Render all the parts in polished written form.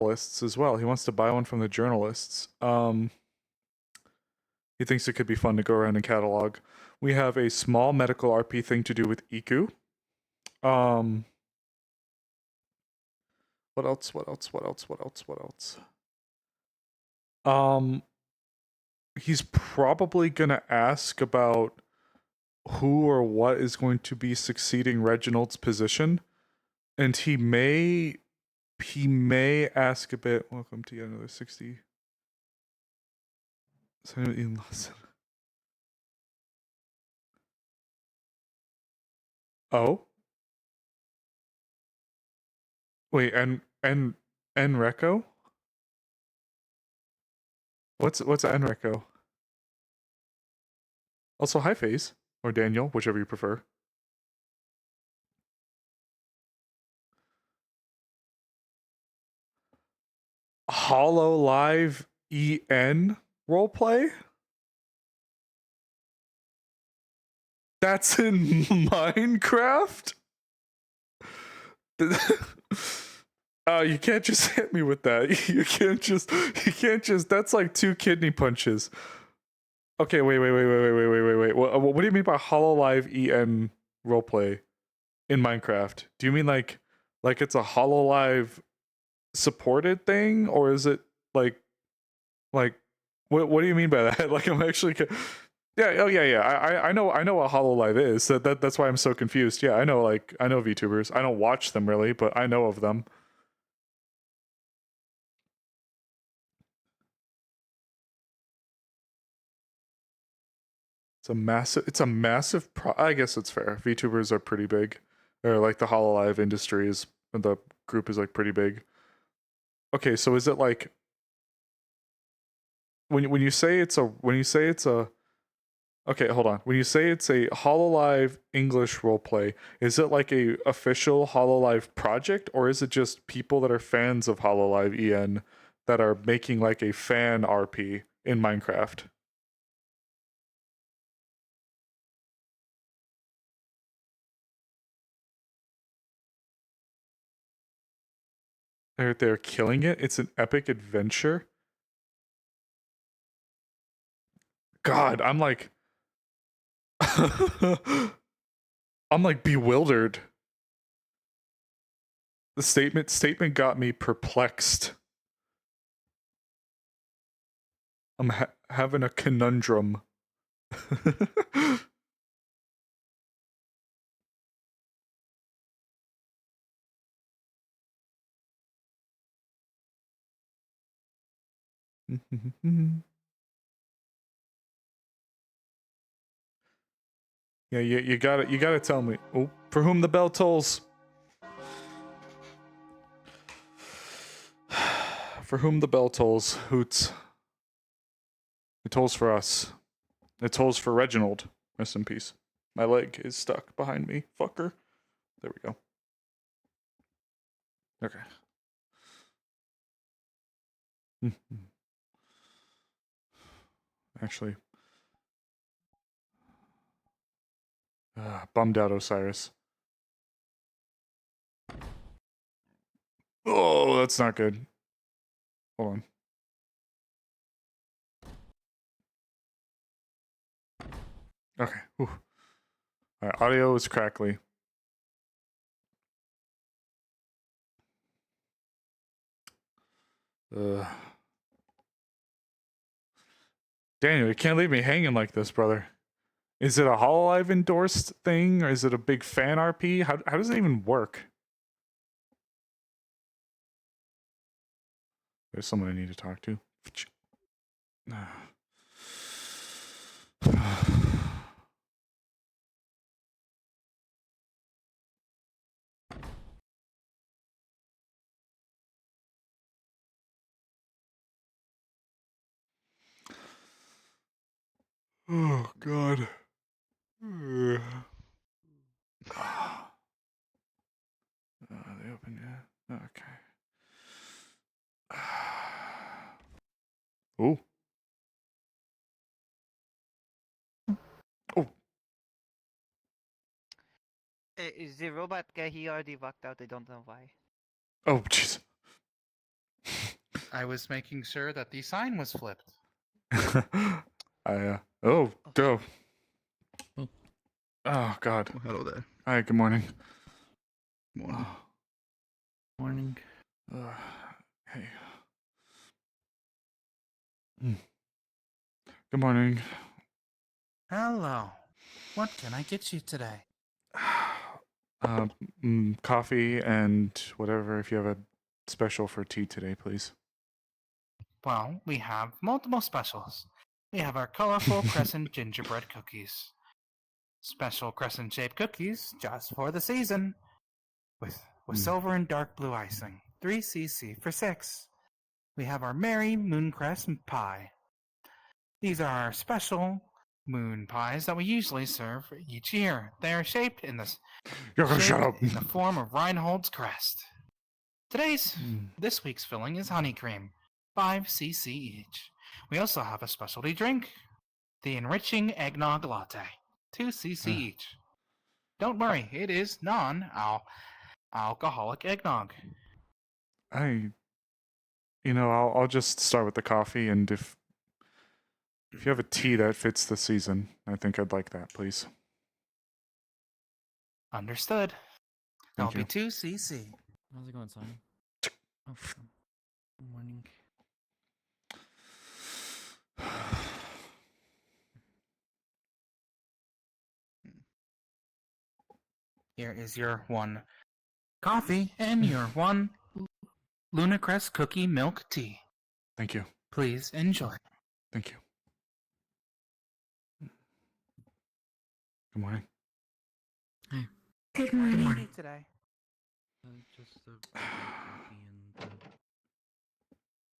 journalists as well. He wants to buy one from the journalists. He thinks it could be fun to go around and catalog. We have a small medical RP thing to do with Iku. What else? He's probably gonna ask about who or what is going to be succeeding Reginald's position, and he may ask a bit. Welcome to yet another 60. Oh, wait, and Enrico? What's Enrico? Also, hi, FaZe, or Daniel, whichever you prefer. HoloLive EN roleplay? That's in Minecraft? You can't just hit me with that. You can't just, that's like 2 kidney punches. Okay, wait. What do you mean by HoloLive EN roleplay in Minecraft? Do you mean like it's a HoloLive supported thing, or is it like what do you mean by that? Like, I'm actually I know what HoloLive is. That's why I'm so confused. Yeah, I know VTubers. I don't watch them really, but I know of them. It's a massive I guess it's fair. VTubers are pretty big. Or like the HoloLive industry is, the group is like pretty big. Okay, so is it like when you say it's a okay, hold on. When you say it's a HoloLive English roleplay, is it like a official HoloLive project, or is it just people that are fans of HoloLive EN that are making like a fan RP in Minecraft? They're killing it. It's an epic adventure. God, I'm like I'm like bewildered. The statement got me perplexed. I'm having a conundrum. Yeah, you gotta tell me. Oh, for whom the bell tolls. For whom the bell tolls, Hoots. It tolls for us. It tolls for Reginald. Rest in peace. My leg is stuck behind me, fucker. There we go. Okay. Actually. Bummed out, Osiris. Oh, that's not good. Hold on. Okay. Alright, audio is crackly. Daniel, you can't leave me hanging like this, brother. Is it a HoloLive endorsed thing, or is it a big fan RP? How does it even work? There's someone I need to talk to. Oh, God. They open yet? Okay. Oh. Oh. Is the robot guy, he already walked out, I don't know why. Oh, jeez. I was making sure that the sign was flipped. Oh, go. Oh. Oh, God. Well, hello there. Hi, good morning. Morning. Oh, Morning. hey. Good morning. Hello. What can I get you today? Coffee and whatever, if you have a special for tea today, please. Well, we have multiple specials. We have our colorful crescent gingerbread cookies. Special crescent-shaped cookies just for the season. With silver and dark blue icing. 3cc for 6. We have our Merry Mooncrest Pie. These are our special moon pies that we usually serve each year. They are shaped in the You're gonna shut up. in the form of Reinhold's crest. This week's filling is honey cream, 5cc each. We also have a specialty drink, the enriching eggnog latte, 2cc each. Don't worry, it is non-alcoholic eggnog. I'll just start with the coffee, and if you have a tea that fits the season, I think I'd like that, please. Understood. Thank That'll you. be 2cc. How's it going, Simon? Oh, good morning. Here is your one coffee and your one Lunacrest cookie milk tea. Thank you. Please enjoy. Thank you. Good morning. Hey. Good morning. Today. Just the coffee and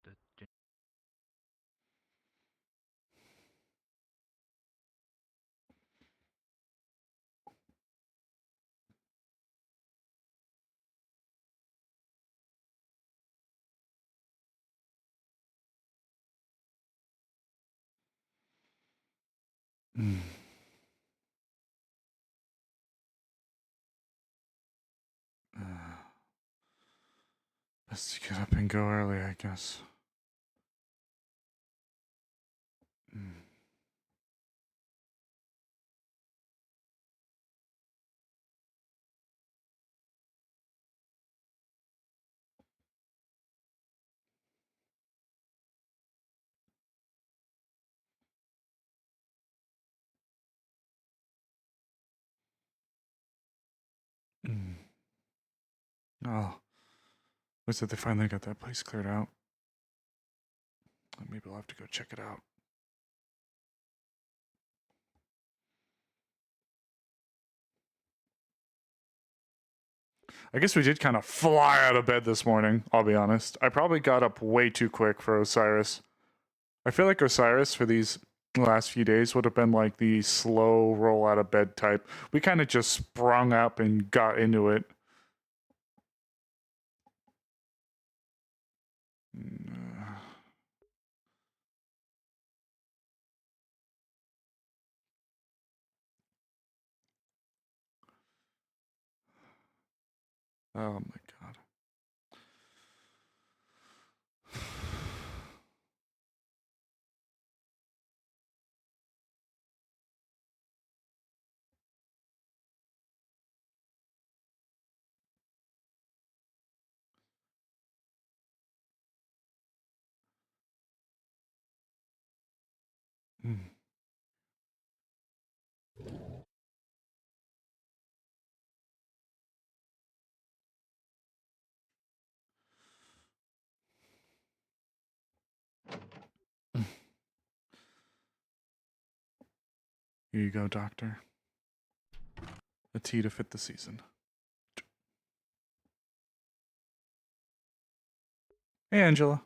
the gin. Best to get up and go early, I guess. Oh, looks like they finally got that place cleared out. Maybe I'll have to go check it out. I guess we did kind of fly out of bed this morning, I'll be honest. I probably got up way too quick for Osiris. I feel like Osiris for these last few days would have been like the slow roll out of bed type. We kind of just sprung up and got into it. Oh my god. Here you go, doctor. A tea to fit the season. Hey, Angela.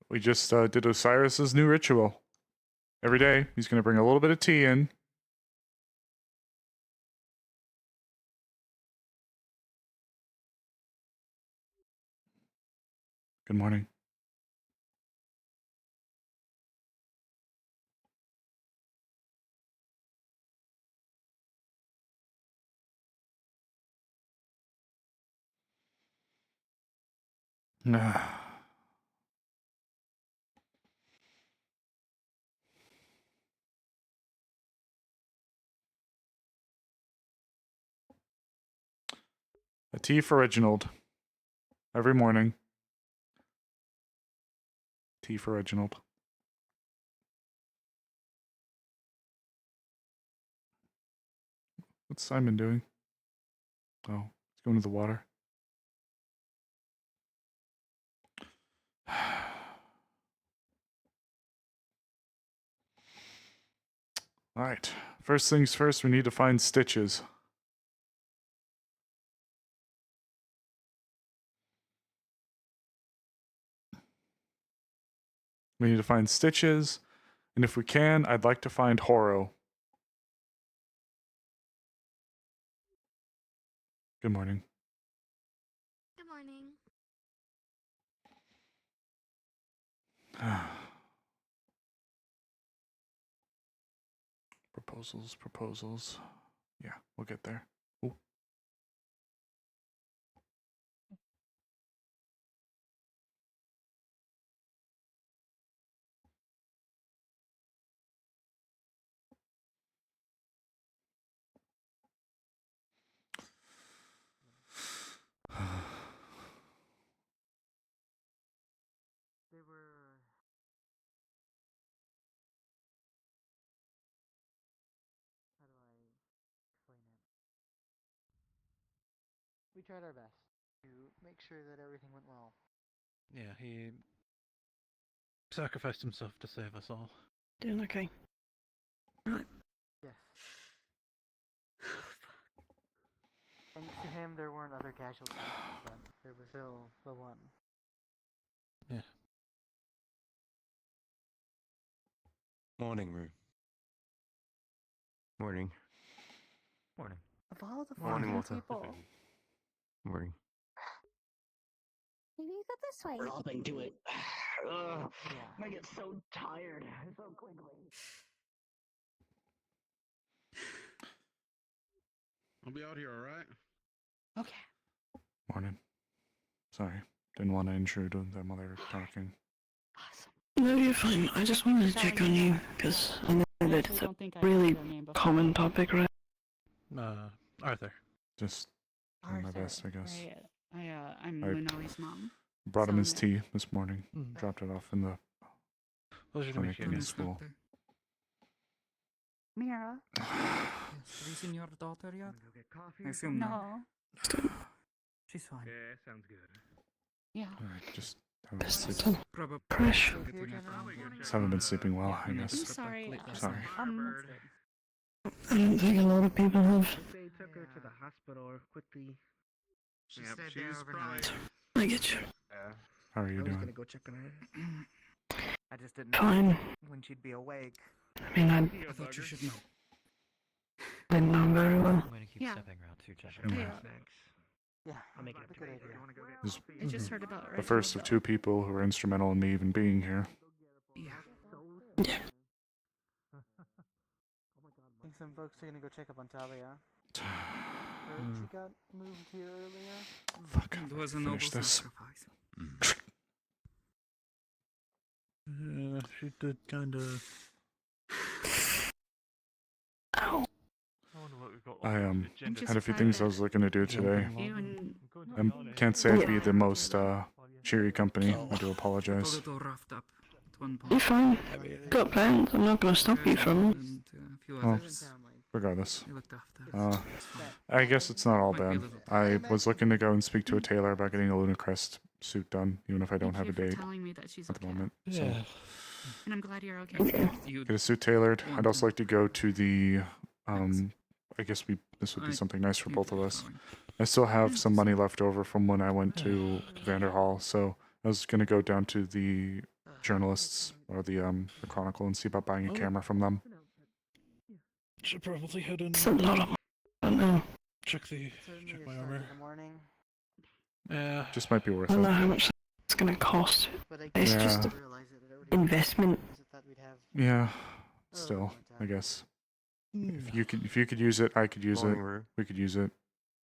We just did Osiris's new ritual. Every day, he's going to bring a little bit of tea in. Good morning. A tea for Reginald. Every morning. Tea for Reginald. What's Simon doing? Oh, he's going to the water. Alright. First things first, we need to find stitches. We need to find stitches. And if we can, I'd like to find Horo. Good morning. Good morning. Proposals. Yeah, we'll get there. Ooh. They were. How do I explain it? We tried our best to make sure that everything went well. Yeah, he sacrificed himself to save us all. Doing okay. Yes. Thanks to him, there weren't other casualties, but there was still the one. Yeah. Morning, Rue. Morning. Morning. Of all the Morning, fucking Walter. people. Morning. Maybe you go this way. We're hopping to it. Ugh, Yeah. I get so tired so quickly. I'll be out here, alright? Okay. Morning. Sorry. Didn't want to intrude with them while they were talking. Awesome. No, you're fine. I just wanted to check on you because I know that it's a really common topic, right? Arthur. Just doing my best, I guess. I'm I Lunari's mom. Brought him his So- tea this morning. Mm. Dropped it off in the Pleasure to meet clinic you in again. school. Mira? Have you seen your daughter yet? Go get coffee. I assume not. No. She's fine. Yeah, sounds good. Yeah. Alright, just haven't been Best sleeping, son. Probably. Crash. just haven't been sleeping well, I Yeah, guess. I'm sorry. Sorry. I don't think a lot of people have. They took her to the hospital quickly. She Yep, stayed she there was overnight. probably. I get you. Yeah. How are you I was gonna doing? go check on her. I just didn't know Fine. when she'd be awake. I mean, I I thought you should know. didn't know very well. I'm going to keep Yeah. stepping around too, Jeff. Yeah. Yeah, I'll make it a good idea. This- I just heard about The first of two people who were instrumental in me even being here. Yeah. Yeah. I think some folks are gonna go check up on Talia. Heard she got moved here earlier. Fuck. It was a Finish noble this. sacrifice. She did kind of. Ow. I just had a few glad things I that was looking to do today. You and I can't say I'd be the most cheery company. I do A apologize. little roughed up at one You're point. fine. Got plans. I'm not going to stop you from it. And a few Oh. others. Regardless. I looked after. Uh, It's fine. I guess it's not all Might be a bad. little- I was looking to go and speak to a tailor about getting a Lunacrest suit done, even if I don't thank have a you for date telling me that she's at the okay. moment. Yeah. And I'm glad you're okay. You Get a suit tailored. I'd also like to go to the I guess this would be something nice for keep both of us. going. I still have some money left over from when I went to Vanderhall, so I was gonna go down to the journalists or the Chronicle and see about buying a camera from them. Should probably head in. It's a lot of. I don't know. Check Certainly my a start armor. in the morning, Yeah. Just might be I worth don't know it. how much it's going to cost. but I It's guess just I didn't realize it had already been investment. because I thought we'd have Yeah. a Still, little more I time. guess. If you could use it, I could use Morning, it. Rue. We could use it.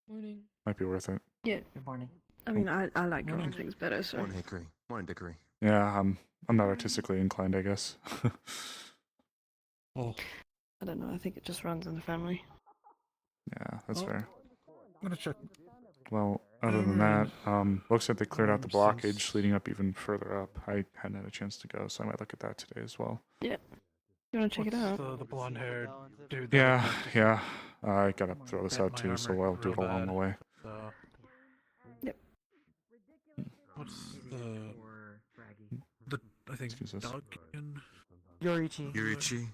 Morning. Might be worth it. Good morning. I mean, I like drawing things better, so. Morning, Hickory. Morning, Dickory. Yeah, I'm not artistically inclined, I guess. Oh, I don't know, I think it just runs in the family. Yeah, that's Oh. fair. I'm gonna check. Well, other than that, looks like they cleared out the blockage Since- leading up even further up. I hadn't had a chance to go, so I might look at that today as well. You wanna check it out? The blonde haired dude. Yeah, yeah. I gotta throw this Bent out my too, so armor I'll do it real along the bad. way. What's the I think Excuse us. Dogkin? Yorichi. Yurichi.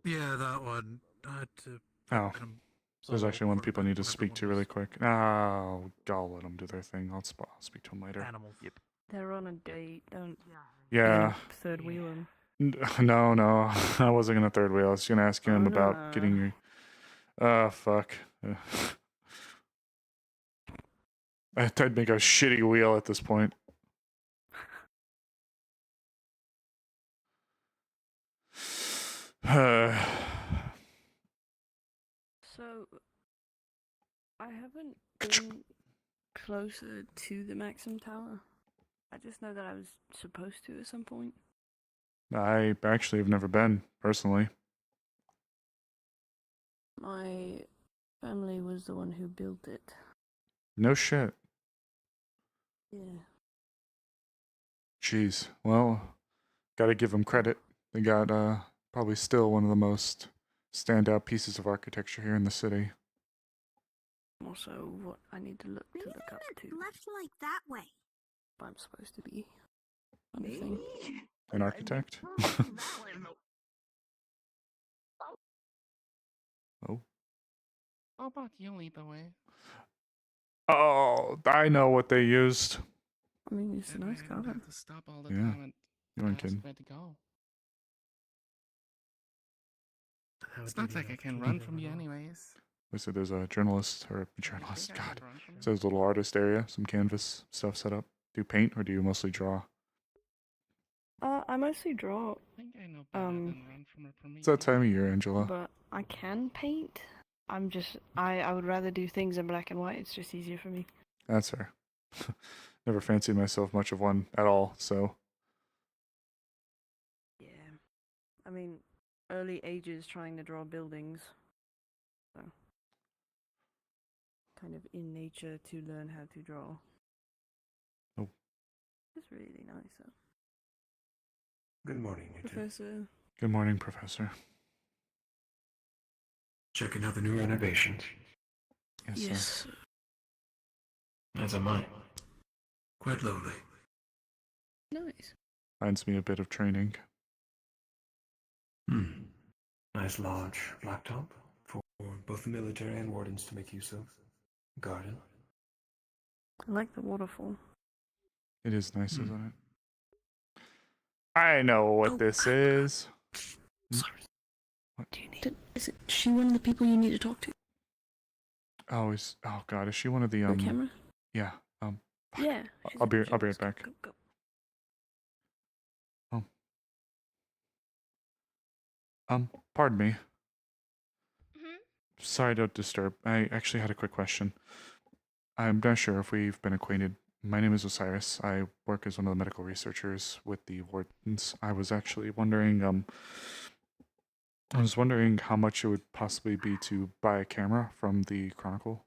Yeah, that one. I had to Oh, get him there's solo actually one for people that, need to whatever speak one to was. really quick. I'll let them do their thing. I'll speak to them later. Animals. Yep. They're on a date, don't Yeah. third wheel them. No, I wasn't gonna third wheel. I was gonna ask him Oh, about no. getting your. Fuck. I'd make a shitty wheel at this point. So, I haven't been closer to the Maxim Tower. I just know that I was supposed to at some point. I actually have never been, personally. My family was the one who built it. No shit. Yeah. Jeez. Well, gotta give them credit. They got, probably still one of the most standout pieces of architecture here in the city. Also, what I need to look up to. Left like that way. If I'm supposed to be. Kind of thing. An architect? Oh. Oh, Buck, you lead the way. Oh, I know what they used. I mean, it's a nice I car. don't have to stop all the Yeah, time and you weren't ask kidding. where to go. How It's did not you like know? I can run from you anyways. Looks like there's a journalist, or a I journalist, think I God. can run from you. So there's a little artist area, some canvas stuff set up. Do you paint, or do you mostly draw? I mostly draw, I think I know better than run from her for me. It's that time of year, Angela. but I can paint. I would rather do things in black and white. It's just easier for me. That's her. Never fancied myself much of one at all, so. Yeah. I mean, early ages trying to draw buildings. So. Kind of in nature to learn how to draw. Oh. It's really nice, though. Good morning, you two. Professor. Good morning, Professor. Checking out the new renovations. Yes, sir. As am I. Quite lowly. Nice. Finds me a bit of training. Nice large blacktop for both the military and wardens to make use of. Garden. I like the waterfall. It is nice, isn't it? I know what this is. Sorry. What? Do you need is she one of the people you need to talk to? Oh, God, is she one of the, The camera? Yeah, Yeah. I'll be right back. Go. Pardon me. Sorry to disturb. I actually had a quick question. I'm not sure if we've been acquainted. My name is Osiris. I work as one of the medical researchers with the wardens. I was actually wondering, how much it would possibly be to buy a camera from the Chronicle.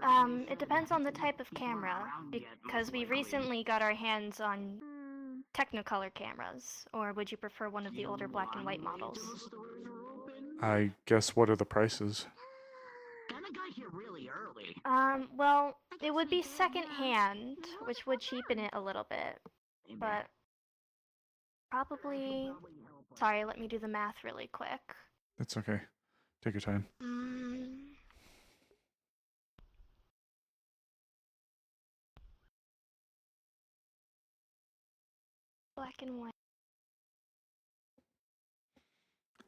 It depends on the type of camera, because we recently got our hands on Technicolor cameras, or would you prefer one of the older black and white models? I guess, what are the prices? Well, it would be second-hand, which would cheapen it a little bit, but probably... Sorry, let me do the math really quick. That's okay. Take your time. Black and white.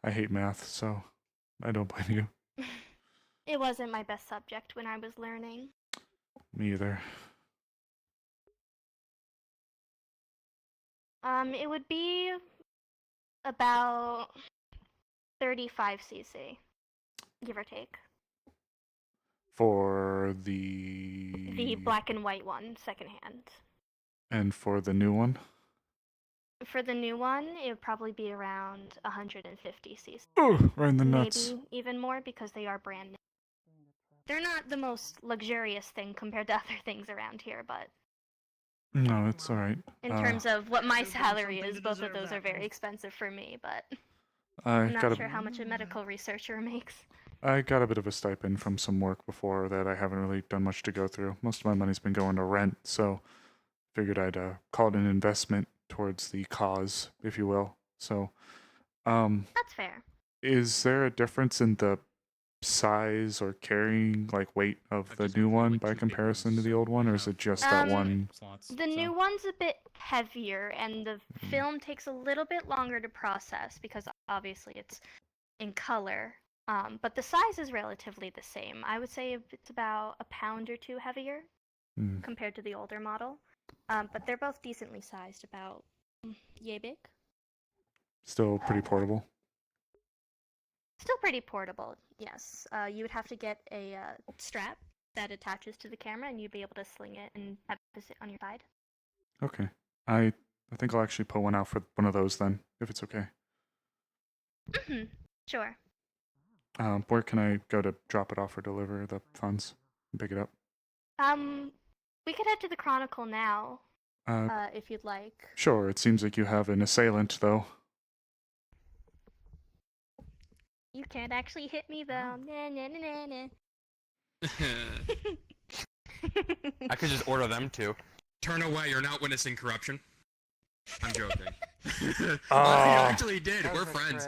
I hate math, so I don't blame you. It wasn't my best subject when I was learning. Me either. It would be about 35 cc, give or take. For the The black and white one, secondhand. And for the new one? For the new one, it would probably be around 150 cc. Oh, right in the nuts. Maybe even more because they are brand new. They're not the most luxurious thing compared to other things around here, but No, it's alright. in terms of what my salary is, both of those are very expensive for me, but I'm not sure how much a medical researcher makes. I got a bit of a stipend from some work before that I haven't really done much to go through. Most of my money's been going to rent, so figured I'd call it an investment towards the cause, if you will. So, That's fair. is there a difference in the size or carrying weight of the new one by comparison to the old one, or is it just that one? The new one's a bit heavier, and the film takes a little bit longer to process because obviously it's in color. But the size is relatively the same. I would say it's about a pound or two heavier compared to the older model. But they're both decently sized, about yay big. Still pretty portable. Still pretty portable, yes. You would have to get a strap that attaches to the camera, and you'd be able to sling it and have it sit on your side. Okay. I think I'll actually put one out for one of those then, if it's okay. Sure. Where can I go to drop it off or deliver the funds and pick it up? We could head to the Chronicle now, if you'd like. Sure, it seems like you have an assailant, though. You can't actually hit me, though. Nah, nah, nah, nah, I could just order them to. Turn away, you're not witnessing corruption. I'm joking. You actually did. We're friends.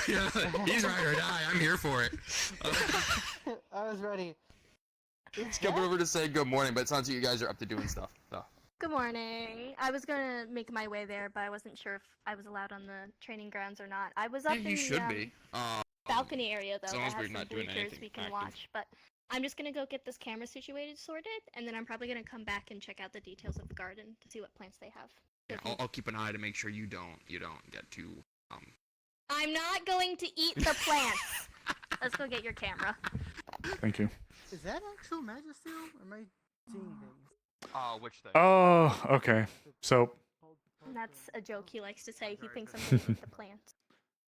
Yeah, he's ride or die. I'm here for it. I was ready. Let's come over to say good morning, but it sounds like you guys are up to doing stuff. So. Good morning. I was gonna make my way there, but I wasn't sure if I was allowed on the training grounds or not. I was up in the balcony area, though. As long as I have we're some not doing bleachers anything we can active. watch, but I'm just gonna go get this camera situated, sorted, and then I'm probably gonna come back and check out the details of the garden to see what plants they have. Yeah, I'll keep an eye to make sure you don't get too I'm not going to eat the plants. Let's go get your camera. Thank you. Is that actual Majesty, or am I seeing things? which thing? Oh, okay. So, That's a joke he likes to say. He thinks I'm gonna eat the plants.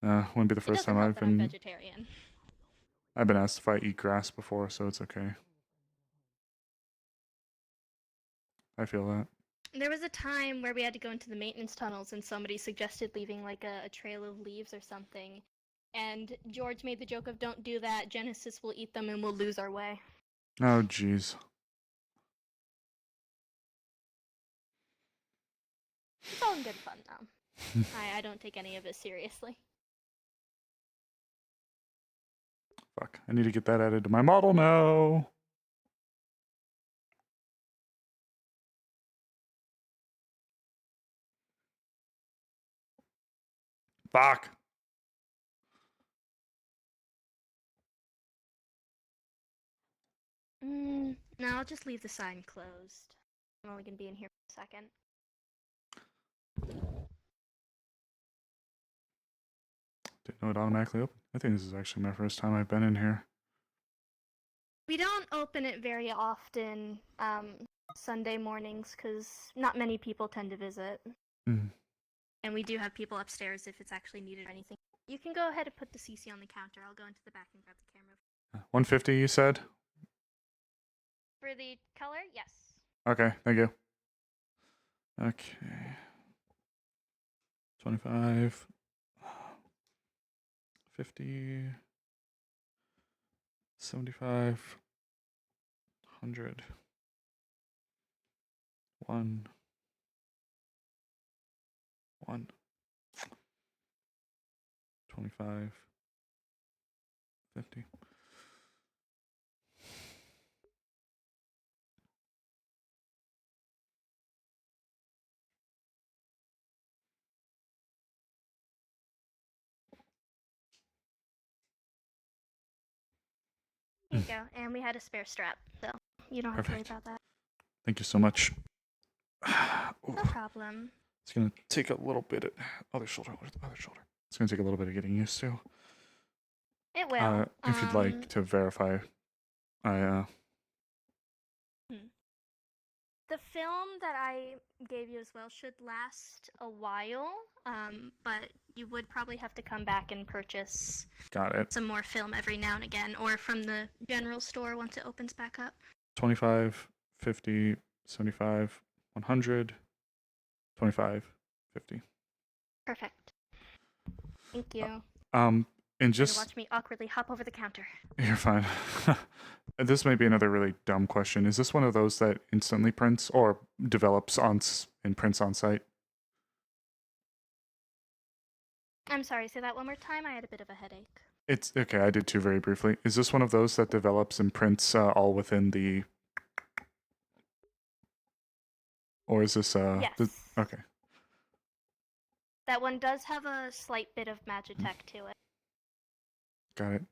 wouldn't be the It first doesn't time help that I'm vegetarian. I've been asked if I eat grass before, so it's okay. I feel that. There was a time where we had to go into the maintenance tunnels and somebody suggested leaving like a trail of leaves or something. And George made the joke of, don't do that, Genesis will eat them and we'll lose our way. Oh, jeez. It's all in good fun, though. I don't take any of it seriously. Fuck, I need to get that added to my model now. Fuck. No, I'll just leave the sign closed. I'm only gonna be in here for a second. Didn't know it automatically opened. I think this is actually my first time I've been in here. We don't open it very often, Sunday mornings, because not many people tend to visit. And we do have people upstairs if it's actually needed or anything. You can go ahead and put the CC on the counter. I'll go into the back and grab the camera. 150, you said? For the color, yes. Okay, thank you. Okay. 25. 50. 75. 100. 1. 1. 25. 50. There you go. And we had a spare strap, so you don't have to worry about that. Thank you so much. No problem. It's gonna take a little bit of other shoulder. It's gonna take a little bit of getting used to. It will. If you'd like to verify, I the film that I gave you as well should last a while, but you would probably have to come back and purchase Got it. some more film every now and again, or from the general store once it opens back up. 25, 50, 75, 100, 25, 50. Perfect. Thank you. And You're just gonna watch me awkwardly hop over the counter. you're fine. This may be another really dumb question. Is this one of those that instantly prints or develops and prints on site? I'm sorry, say that one more time. I had a bit of a headache. It's okay. I did too very briefly. Is this one of those that develops and prints all within the? Or is this Yes. okay. That one does have a slight bit of Magitech to it. Got it.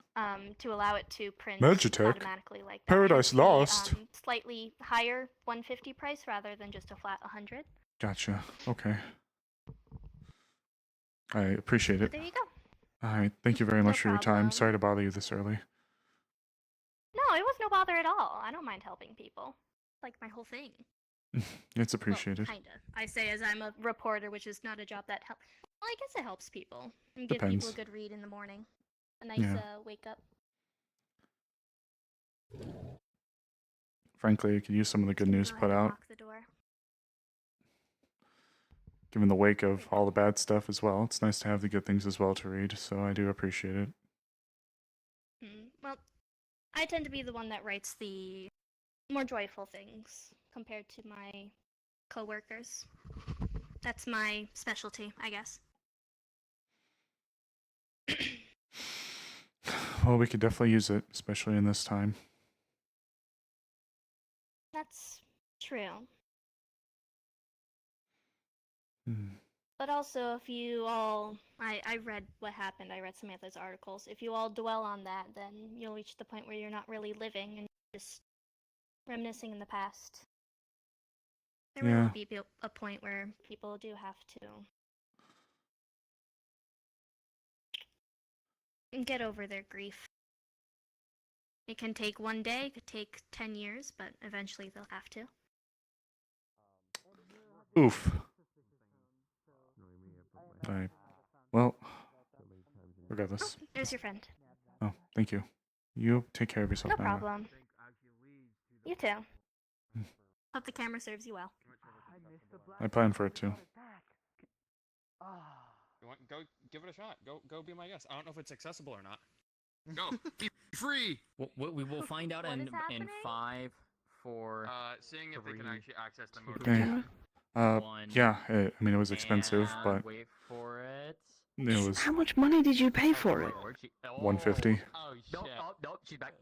To allow it to print Magitech? automatically like that. Paradise Hence the, Lost. Slightly higher 150 price rather than just a flat 100. Gotcha. Okay. I appreciate But it. there you go. All right. Thank you very No much for your time. problem. Sorry to bother you this early. No, it was no bother at all. I don't mind helping people. It's like my whole thing. It's appreciated. Well, kinda. I say as I'm a reporter, which is not a job that helps. Well, I guess it helps people. And give Depends. people a good read in the morning. A nice Yeah. Wake up. Frankly, I could use some of the good news Go put ahead and out, lock the door. given the wake of all the bad stuff as well. It's nice to have the good things as well to read, so I do appreciate it. Well, I tend to be the one that writes the more joyful things compared to my coworkers. That's my specialty, I guess. Well, we could definitely use it, especially in this time. That's true. Hmm. But also, if you all, I read what happened, I read Samantha's articles. If you all dwell on that, then you'll reach the point where you're not really living and just reminiscing in the past. There Yeah. will be a point where people do have to get over their grief. It can take one day, it could take 10 years, but eventually they'll have to. Oof. Alright. Well, regardless. Oh, there's your friend. Oh, thank you. You take care of yourself No now. problem. You too. Hope the camera serves you well. I plan for it too. Go give it a shot. Go be my guest. I don't know if it's accessible or not. Go be free. We will find out What in is happening? 5, 4. Seeing if they can 3, actually access the mode. Okay. Yeah, I mean, it was expensive, and but wait for it. it was How much money did you pay for it? 150. Oh shit! Nope, she's back.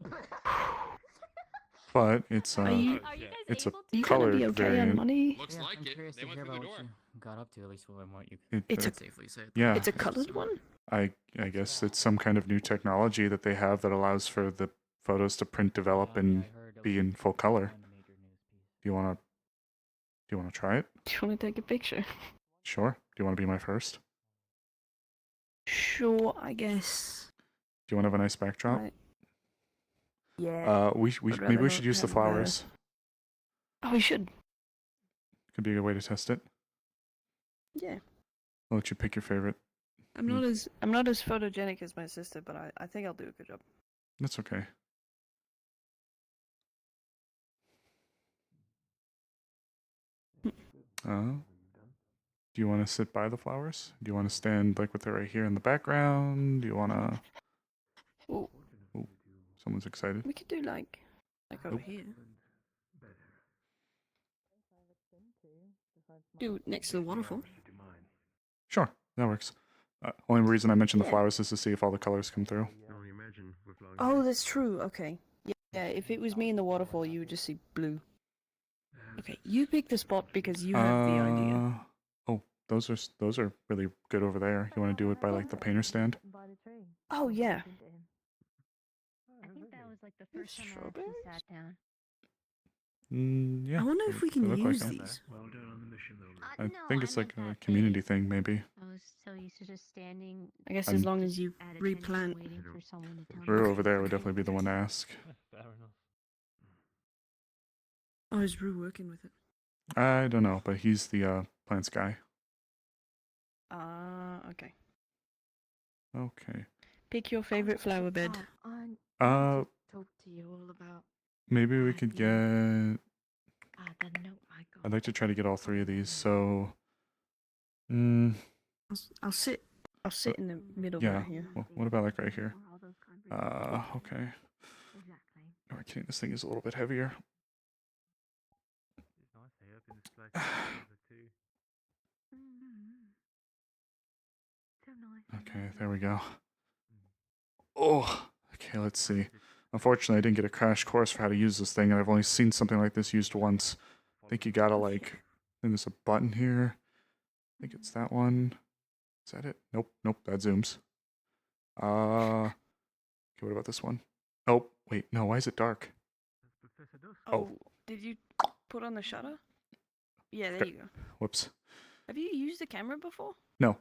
But it's Are you- it's a able You colored gonna be okay variant. on money? Looks Yeah, like I'm it. curious They to went hear through the about door. what you got up to, at least what you It's a- can safely say. Yeah. It's a colored one? I guess it's some kind of new technology that they have that allows for the photos to print, develop, and be in full color. Do you wanna try it? Do you want to take a picture? Sure. Do you want to be my first? Sure, I guess. Do you want to have a nice backdrop? Right. Yeah. We I'd maybe rather we should not use the have, flowers. Oh, we should. Could be a good way to test it. Yeah. I'll let you pick your favorite. I'm not as photogenic as my sister, but I think I'll do a good job. That's okay. Do you want to sit by the flowers? Do you want to stand like with it right here in the background? Do you want to? Ooh, Oh, someone's excited. we could do like over Nope. here. Do next to the waterfall. Sure, that works. Only reason I mentioned the Yeah. flowers is to see if all the colors come through. Oh, that's true. Okay. Yeah, if it was me in the waterfall, you would just see blue. Okay, you pick the spot because you have the idea. Oh, those are really good over there. You want to do it by like the painter stand? Oh yeah. I think that was like the first time I actually sat down. Yeah. I wonder if we they can look like use them. these. Well done on the mission, though. I No, think it's I like meant a that community they- thing, maybe. I was so used to just standing I guess I'm- as long as you at attention replant. waiting for someone to tell me. Rue over there would definitely be the one to ask. Fair enough. Oh, is Rue working with it? I don't know, but he's the plants guy. Okay. Okay. Pick your favorite flower bed. Talk to you all about Maybe we could get. the note I got. I'd like to try to get all three of these. So. I'll sit in the middle Yeah. right here. Well, what about like right here? All those countries. Okay. Exactly. Oh, okay, this thing is a little bit heavier. It's nice to help in this place. Too. So nice. Okay, there we go. Oh, okay, let's see. Unfortunately, I didn't get a crash course for how to use this thing, and I've only seen something like this used once. I think you gotta like, I think there's a button here. I think it's that one. Is that it? Nope, nope, that zooms. Okay, what about this one? Oh, wait, no, why is it dark? Oh, did you put on the shutter? Yeah, there you go. Whoops. Have you used the camera before? No.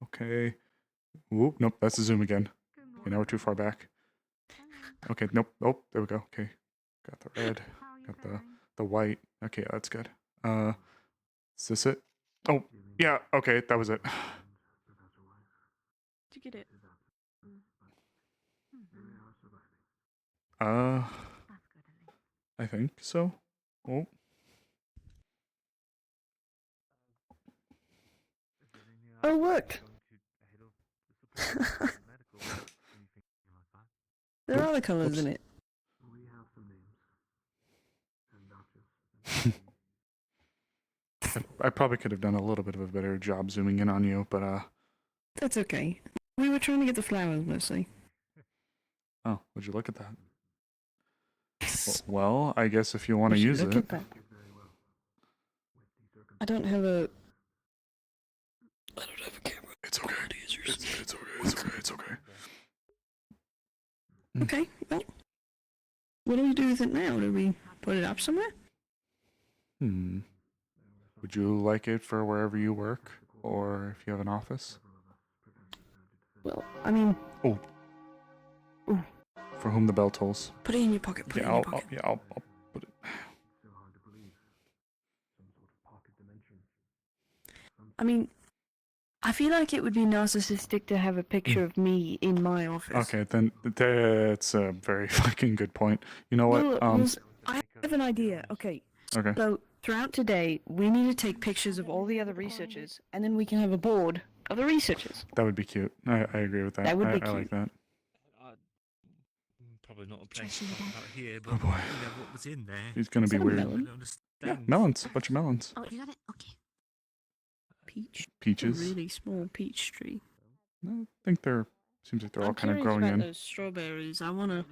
Okay. Whoop, nope, that's the zoom again. Okay, now we're too far back. Okay, nope, oh, there we go. Okay, got the red, got the white. Okay, that's good. Is this it? Oh, yeah, okay, that was it. Did you get it? I think so. Oh. Oh, it worked! There are other colours in it. I probably could have done a little bit of a better job zooming in on you, but That's okay. We were trying to get the flowers mostly. oh, would you look at that? Well, I guess if you want to use Look it. at that. I don't have a camera. It's okay. It's okay. It's okay. It's okay. Okay, well, what do we do with it now? Do we put it up somewhere? Would you like it for wherever you work, or if you have an office? Well, I mean... Oh. Ooh. For whom the bell tolls. Put it in your pocket, put it in your pocket. I'll put it... I mean, I feel like it would be narcissistic to have a picture of me in my office. Okay, then that's a very fucking good point. You know what? I have an idea. Okay. Okay. So, throughout today, we need to take pictures of all the other researchers, and then we can have a board of the researchers. That would be cute. I agree with that. That would be I like cute. that. Probably not a place to talk about here, but Oh boy. you know what was in there. He's gonna Is be that a weird. melon? I don't understand. Yeah, melons. A bunch of melons. Oh, you got it? Okay. Peach. Peaches. A really small peach tree. I think they're... Seems like they're all I'm kind of curious growing about in. those strawberries. I wanna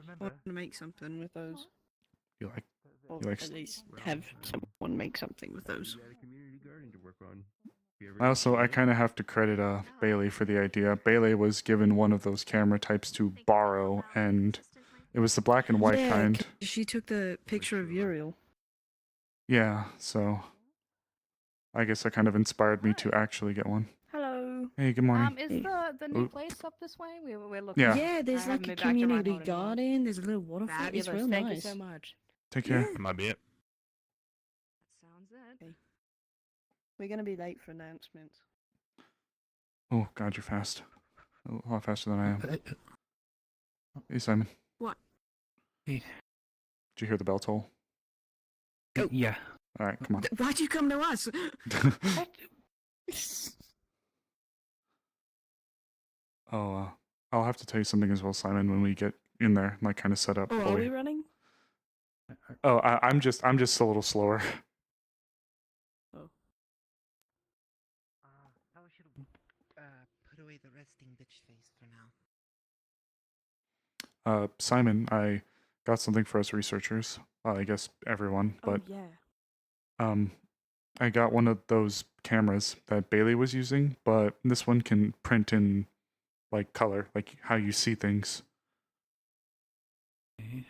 make something with those. You like... Or You like... at least have someone make something with those. Also, I kind of have to credit Bailey for the idea. Bailey was given one of those camera types to borrow, and it was the black and white Yeah, kind. 'cause she took the picture of Uriel. Yeah, so I guess that kind of inspired me to actually get one. Hello. Hey, good morning. Is the new Oop. place up this way? We're looking. Yeah. Yeah, there's I like haven't a been back to my community home in a while. garden. There's a little waterfall. It's real Thank nice. you so much. Take care. Yeah. That might be it. That sounds it. We're gonna be late for announcements. Oh, God, you're fast. A lot faster than I am. Hey, Simon. What? Hey. Did you hear the bell toll? Go. Yeah. All right, come on. Why'd you come to us? Oh, I'll have to tell you something as well, Simon, when we get in there, like kind of set up. Oh, are fully. we running? Oh, I'm just a little slower. Oh. How should put away the resting bitch face for now? Simon, I got something for us researchers. Well, I guess everyone, but Oh, yeah. I got one of those cameras that Bailey was using, but this one can print in like color, like how you see things. We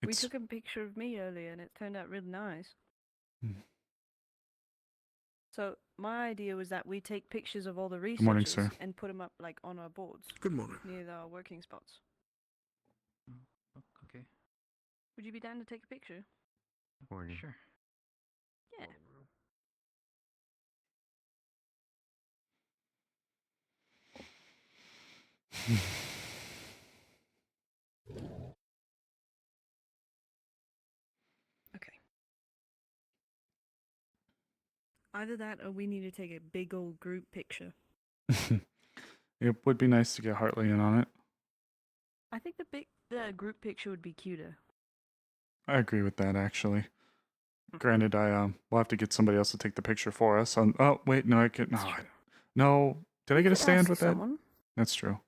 It's took a picture of me earlier and it turned out really nice. Hmm. So my idea was that we take pictures of all the researchers morning, sir. and put them up like on our boards Good morning. near our working spots. Okay. Would you be down to take a picture? Morning. Sure. Yeah. Okay. Either that or we need to take a big old group picture. It would be nice to get Hartley in on it. I think the group picture would be cuter. I agree with that, actually. Granted, we'll have to get somebody else to take the picture for us. Oh wait, no, I can. No, no. Did I get a stand with that? Someone. That's true.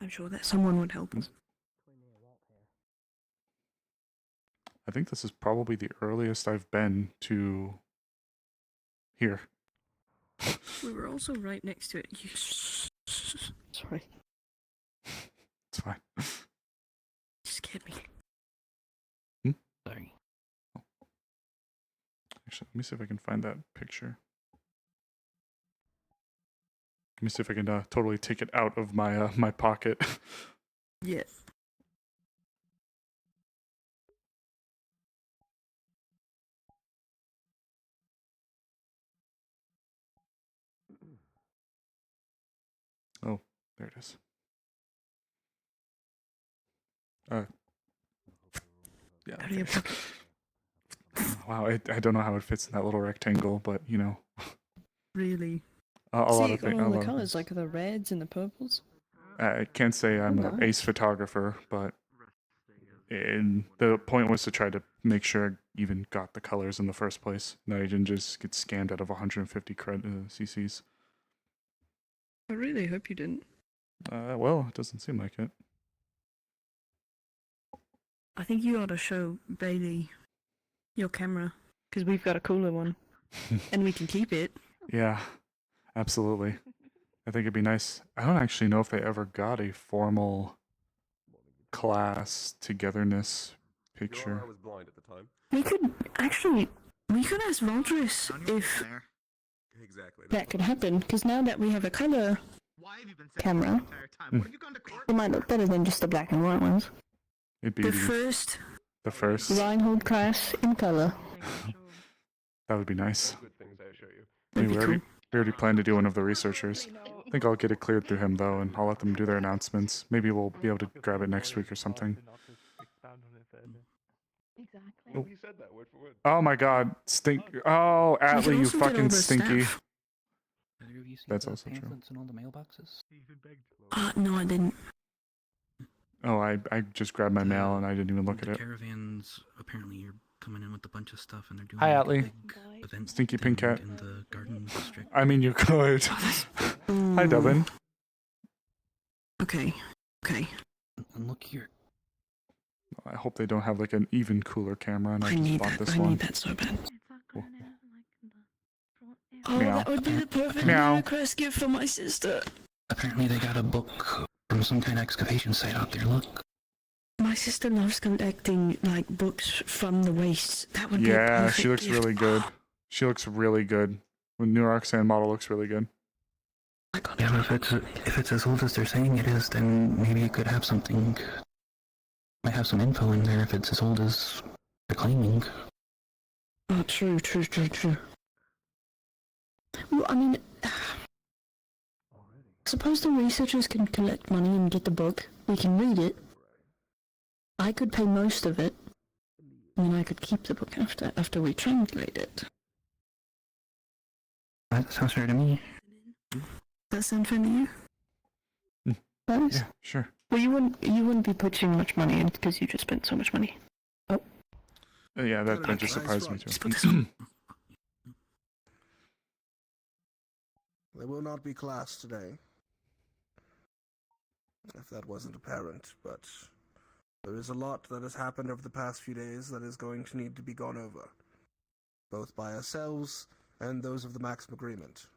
I'm sure that someone would help us. I think this is probably the earliest I've been to here. We were also right next to it. Sorry. It's fine. You scared me. Sorry. Actually, let me see if I can find that picture. Let me see if I can totally take it out of my my pocket. Yeah. Oh, there it is. Yeah. Out of your pocket. Wow, I don't know how it fits in that little rectangle, but you know. Really? A See, lot it of got things. all the colours, like the reds and the purples. I can't say I'm Oh, an nice. ace photographer, but the point was to try to make sure I even got the colors in the first place. That I didn't just get scammed out of 150 CCs. I really hope you didn't. Well, it doesn't seem like it. I think you ought to show Bailey your camera, because we've got a cooler one, and we can keep it. Yeah, absolutely. I think it'd be nice. I don't actually know if they ever got a formal class togetherness picture. I was blind at the time. We could ask Valdris if Exactly. that could happen, because now that we have a color camera, it might look better than just the black and white ones. It'd be The first Reinhold class in color. That would be nice. Good things I assure you. I mean, we already planned to do one of the researchers. I think I'll get it cleared through him though, and I'll let them do their announcements. Maybe we'll be able to grab it next week or something. Exactly. Oh. He said that word for word. Oh my God, stink! Oh, Atlee, you also get all fucking the stinky. staff. Have you seen That's the also true. pamphlets in all the mailboxes? No, I didn't. Oh, I just grabbed my mail and I didn't even look at The it. caravans, apparently you're coming in with a bunch of stuff and they're doing Hi, like, a Atlee. big event Stinky pink thing cat. in the garden district. I mean, you could. Hi, Dubbin. Okay. And look here. I hope they don't have like an even cooler camera, and I I just need bought that. this I one. need that so bad. Cool. Oh, Meow. that would be the perfect Meow. request gift for my sister. Apparently they got a book from some kind of excavation site out there. Look. My sister loves collecting like books from the wastes. That would be a Yeah, perfect she looks gift. really good. She looks really good. The new Roxanne model looks really good. Yeah, but if it's as old as they're saying it is, then maybe it could have something. Might have some info in there if it's as old as they're claiming. Oh, true. Well, I mean, suppose the researchers can collect money and get the book. We can read it. I could pay most of it, and then I could keep the book after we translate it. That sounds fair to me. That sound fair to you? Nice. Yeah, sure. Well, you wouldn't be putting much money in because you just spent so much money. Oh. Yeah, that just surprised me Just too. put this on. There will not be class today, if that wasn't apparent, but there is a lot that has happened over the past few days that is going to need to be gone over, both by ourselves and those of the Maxim Agreement.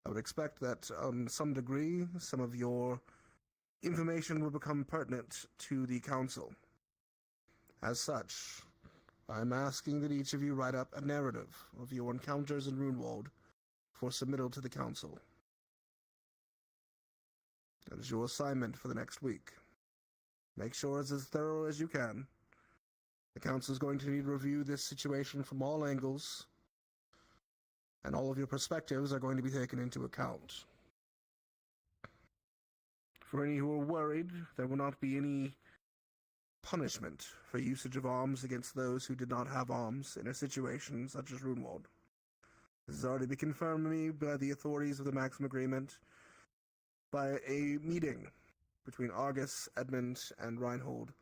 I would expect that, on some degree, some of your information will become pertinent to the Council. As such, I'm asking that each of you write up a narrative of your encounters in Runewald for submittal to the Council. That is your assignment for the next week. Make sure it's as thorough as you can. The Council is going to need to review this situation from all angles, and all of your perspectives are going to be taken into account. For any who are worried, there will not be any punishment for usage of arms against those who did not have arms in a situation such as Runewald. This has already been confirmed to me by the authorities of the Maxim Agreement by a meeting between Argus, Edmund, and Reinhold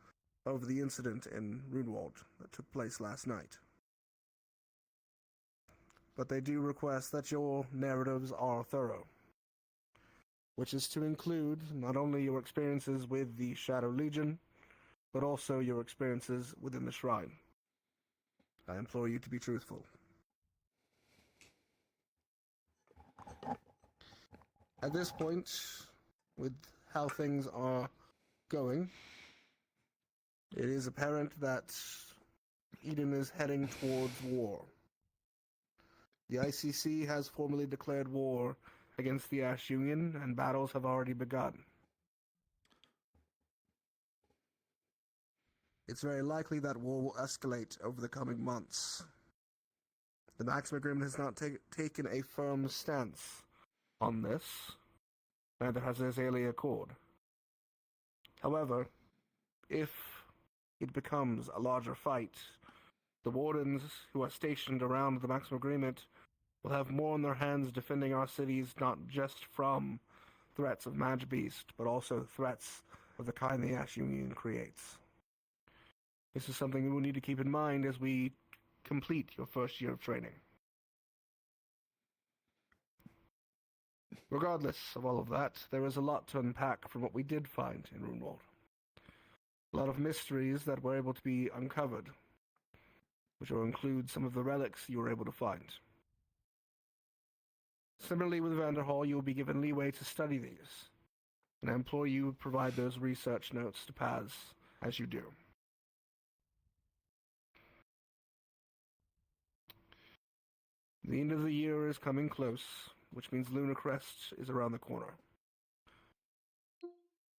over the incident in Runewald that took place last night. But they do request that your narratives are thorough, which is to include not only your experiences with the Shadow Legion, but also your experiences within the Shrine. I implore you to be truthful. At this point, with how things are going, it is apparent that Eden is heading towards war. The ICC has formally declared war against the Ash Union, and battles have already begun. It's very likely that war will escalate over the coming months. The Maxim Agreement has not taken a firm stance on this, neither has the Azalea Accord. However, if it becomes a larger fight, the wardens who are stationed around the Maxim Agreement will have more on their hands defending our cities, not just from threats of Magbeast, but also threats of the kind the Ash Union creates. This is something we will need to keep in mind as we complete your first year of training. Regardless of all of that, there is a lot to unpack from what we did find in Runewald. A lot of mysteries that were able to be uncovered, which will include some of the relics you were able to find. Similarly with Vanderhall, you will be given leeway to study these, and I implore you to provide those research notes to Paz as you do. The end of the year is coming close, which means Lunar Crest is around the corner.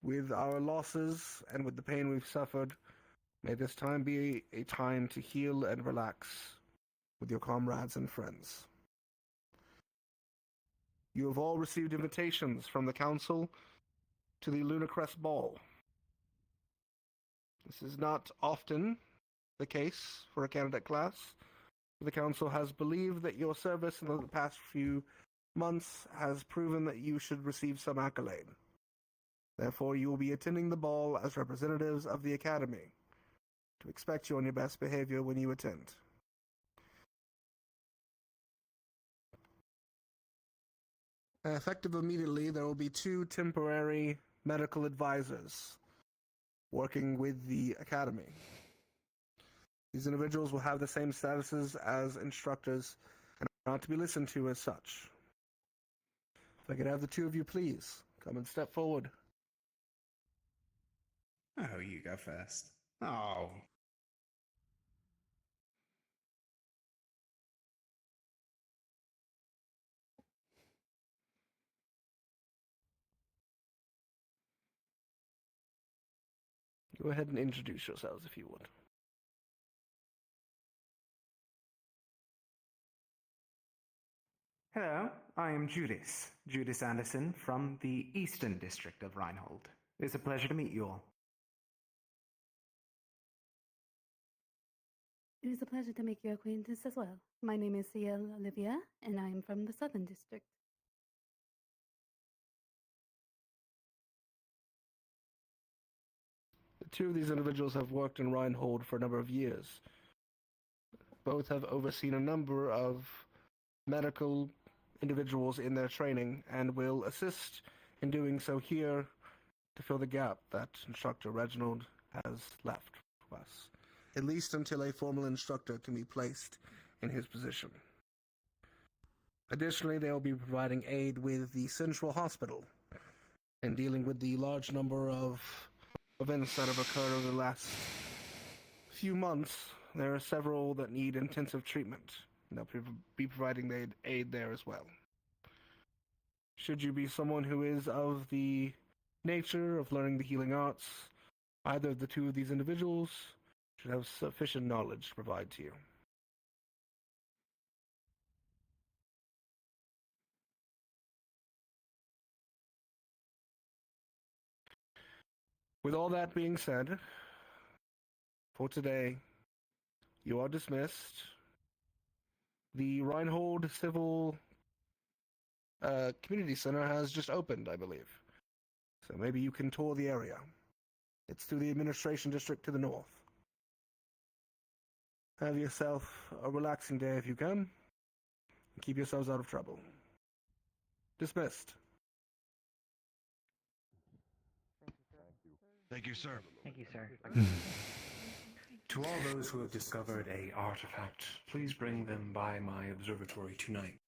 With our losses and with the pain we've suffered, may this time be a time to heal and relax with your comrades and friends. You have all received invitations from the Council to the Lunar Crest Ball. This is not often the case for a candidate class. The Council has believed that your service in the past few months has proven that you should receive some accolade. Therefore, you will be attending the ball as representatives of the Academy, to expect you on your best behavior when you attend. Effective immediately, there will be 2 temporary medical advisors working with the Academy. These individuals will have the same statuses as instructors and are not to be listened to as such. If I could have the 2 of you please come and step forward. Oh, you go first. Oh. Go ahead and introduce yourselves if you would. Hello, I am Judas Anderson from the Eastern District of Reinhold. It's a pleasure to meet you all. It is a pleasure to make your acquaintance as well. My name is CL Olivia, and I am from the Southern District. The 2 of these individuals have worked in Reinhold for a number of years. Both have overseen a number of medical individuals in their training and will assist in doing so here to fill the gap that Instructor Reginald has left for us, at least until a formal instructor can be placed in his position. Additionally, they will be providing aid with the Central Hospital and dealing with the large number of events that have occurred over the last few months. There are several that need intensive treatment. They'll be providing aid there as well. Should you be someone who is of the nature of learning the healing arts, either of the two of these individuals should have sufficient knowledge to provide to you. With all that being said, for today, you are dismissed. The Reinhold Civil Community Center has just opened, I believe. So maybe you can tour the area. It's through the administration district to the north. Have yourself a relaxing day if you can. And keep yourselves out of trouble. Dismissed. Thank you, sir. Thank you, sir. To all those who have discovered a artifact, please bring them by my observatory tonight.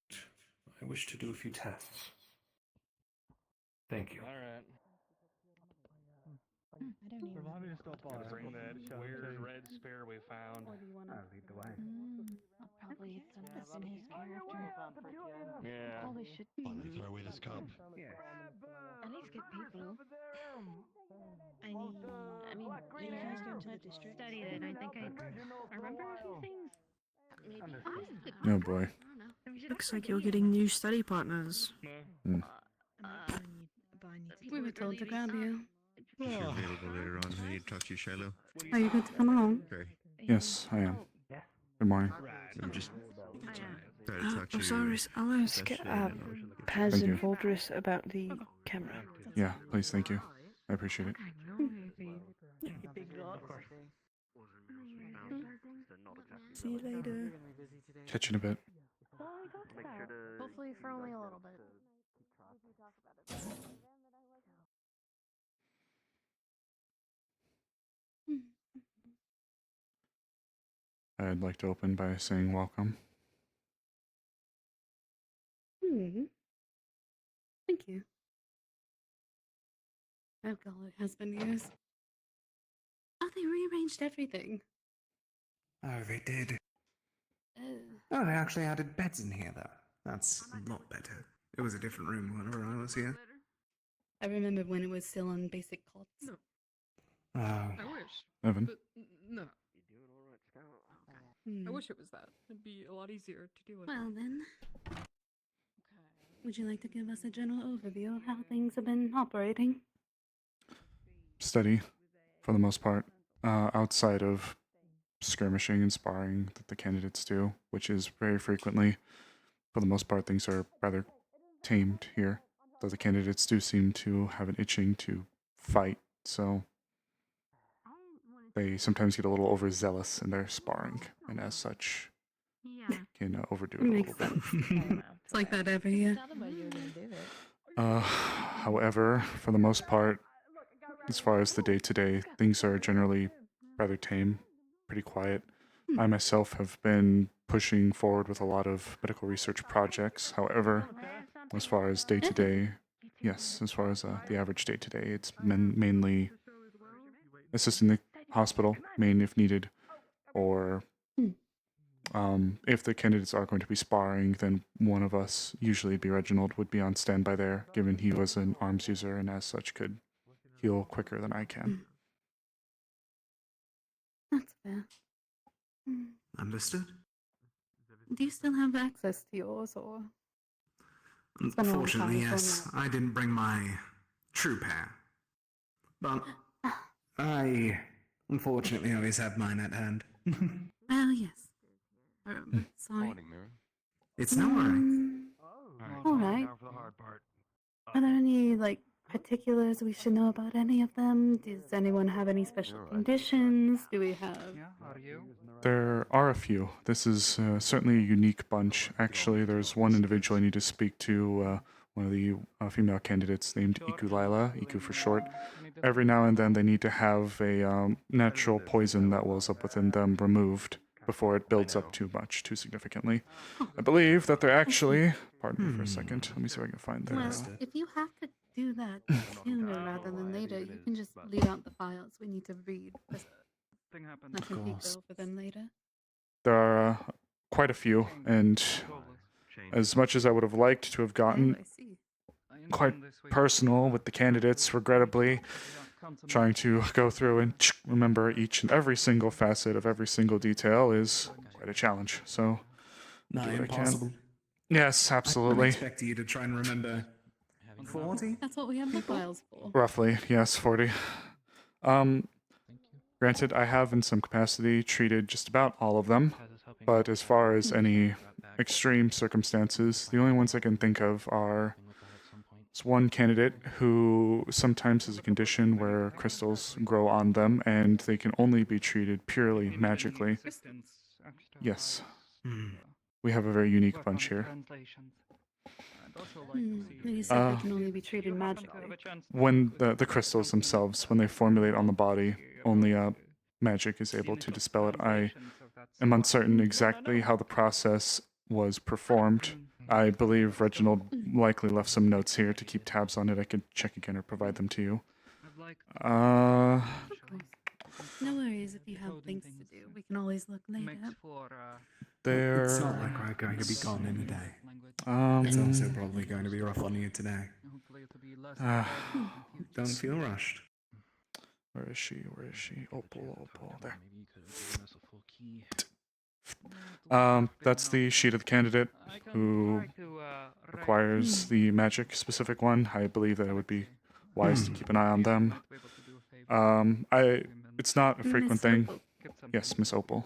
I wish to do a few tests. Thank you. Alright. I don't even Remind me to stop by. Bring that weird red spear we found. I'll lead the way. I'll probably hit something in his character. Yeah. Probably should. Finally throw away this cup. Yeah. I need to get people. I mean, you guys go to the district. Studied it. I think I remember a few things. Maybe. Oh boy. Looks like you're getting new study partners. Hmm. We were told to grab you. If you're available later on, I need to talk to you, Shiloh. Are you good to come along? Okay. Yes, I am. Good morning. I'm just trying to talk to you. Osiris, I'll ask That's Paz Thank you. and Voltris about the camera. Yeah, please, thank you. I appreciate it. See you later. Catch you in a bit. Hopefully for only a little bit. I'd like to open by saying welcome. Thank you. Alcohol has been used. Oh, they rearranged everything. Oh, they did. Ugh. Oh, they actually added beds in here, though. That's a lot better. It was a different room whenever I was here. I remember when it was still on basic cots. Oh. I wish. Evan? But no. I Hmm. wish it was that. It'd be a lot easier to deal with. Well then, would you like to give us a general overview of how things have been operating? Steady, for the most part, outside of skirmishing and sparring that the candidates do, which is very frequently. For the most part, things are rather tamed here, though the candidates do seem to have an itching to fight, so they sometimes get a little overzealous in their sparring, and as such, can overdo it a Makes little bit. sense. It's like that every year. However, for the most part, as far as the day-to-day, things are generally rather tame, pretty quiet. I myself have been pushing forward with a lot of medical research projects. However, as far as day-to-day, yes, as far as the average day-to-day, it's mainly assisting the hospital, main if needed, or if the candidates are going to be sparring, then one of us, usually it'd be Reginald, would be on standby there, given he was an arms user and as such could heal quicker than I can. That's fair. Understood? Do you still have access to yours, or? It's been a long time Unfortunately, as well yes. I didn't bring my true pair. But I, unfortunately, always have mine at hand. Well, yes. I remember. Sorry. It's no worry. Alright. Now for the hard part. Are there any, particulars we should know about any of them? Does anyone have any special conditions? Do we have... There are a few. This is certainly a unique bunch. Actually, there's one individual I need to speak to, one of the female candidates named Iku Lila, Iku for short. Every now and then they need to have a natural poison that wells up within them removed before it builds up too much, too significantly. I believe that they're actually... Pardon me for a second. Let me see if I can find their... Well, if you have to do that sooner rather than later, you can just leave out the files we need to read. I can peek over them later. There are quite a few, and as much as I would have liked to have gotten quite personal with the candidates, regrettably. Trying to go through and remember each and every single facet of every single detail is quite a challenge. So, Not do what impossible. I can. Yes, I'm absolutely. expecting you to try and remember 40? That's what we have the files for. Roughly, yes, 40. Granted, I have in some capacity treated just about all of them, but as far as any extreme circumstances, the only ones I can think of are one candidate who sometimes has a condition where crystals grow on them and they can only be treated purely magically. Yes. We have a very unique bunch here. You said they can only be treated magically. When the crystals themselves, when they formulate on the body, only magic is able to dispel it. I am uncertain exactly how the process was performed. I believe Reginald likely left some notes here to keep tabs on it. I could check again or provide them to you. No worries if you have things to do. We can always look later. It's not like we're going to be gone in a day. It's also probably going to be rough on you today. Don't feel rushed. Where is she? Where is she? Opal, there. That's the sheet of the candidate who requires the magic specific one. I believe that it would be wise to keep an eye on them. It's not a frequent thing. Yes, Miss Opal.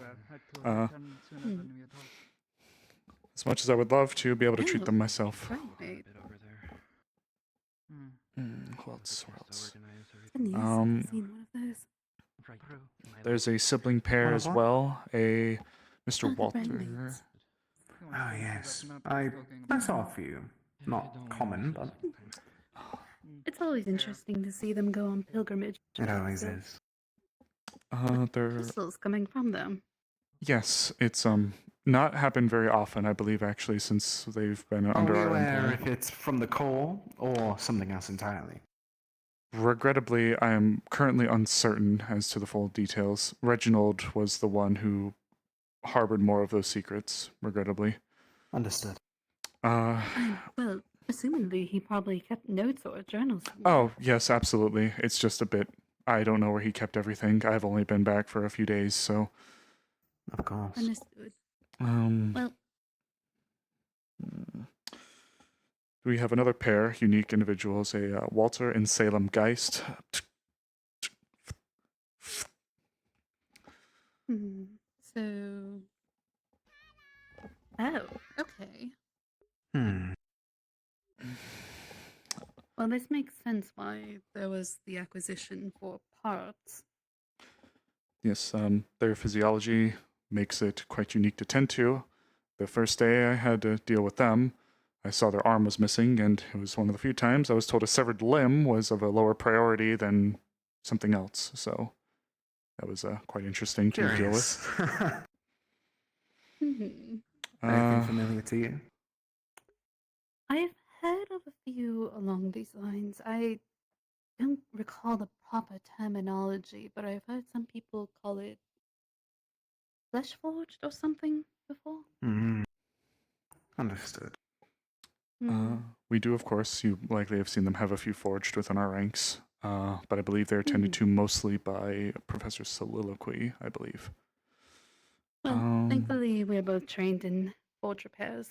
As much as I would love to be able to treat them myself. Who else? There's a sibling pair as well, a Mr. Walter. Oh yes, I saw a few. Not common, but It's always interesting to see them go on pilgrimage. it always is. They're Crystals coming from them. yes, it's not happened very often, I believe, actually, since they've been under our aware employ. if it's from the core or something else entirely? Regrettably, I am currently uncertain as to the full details. Reginald was the one who harbored more of those secrets, regrettably. Understood. Well, presumably he probably kept notes or journals. Oh, yes, absolutely. It's just a bit. I don't know where he kept everything. I've only been back for a few days, so. Of course. Understood. Well. We have another pair, unique individuals, a Walter and Salem Geist. So. Oh, okay. Well, this makes sense why there was the acquisition for parts. Yes, their physiology makes it quite unique to tend to. The first day I had to deal with them, I saw their arm was missing, and it was one of the few times I was told a severed limb was of a lower priority than something else. So that was quite interesting to deal with. Anything familiar to you? I've heard of a few along these lines. I don't recall the proper terminology, but I've heard some people call it flesh forged or something before. Understood. We do, of course, you likely have seen them have a few forged within our ranks, but I believe they're tended to mostly by Professor Soliloquy, I believe. Well, thankfully we're both trained in forge repairs.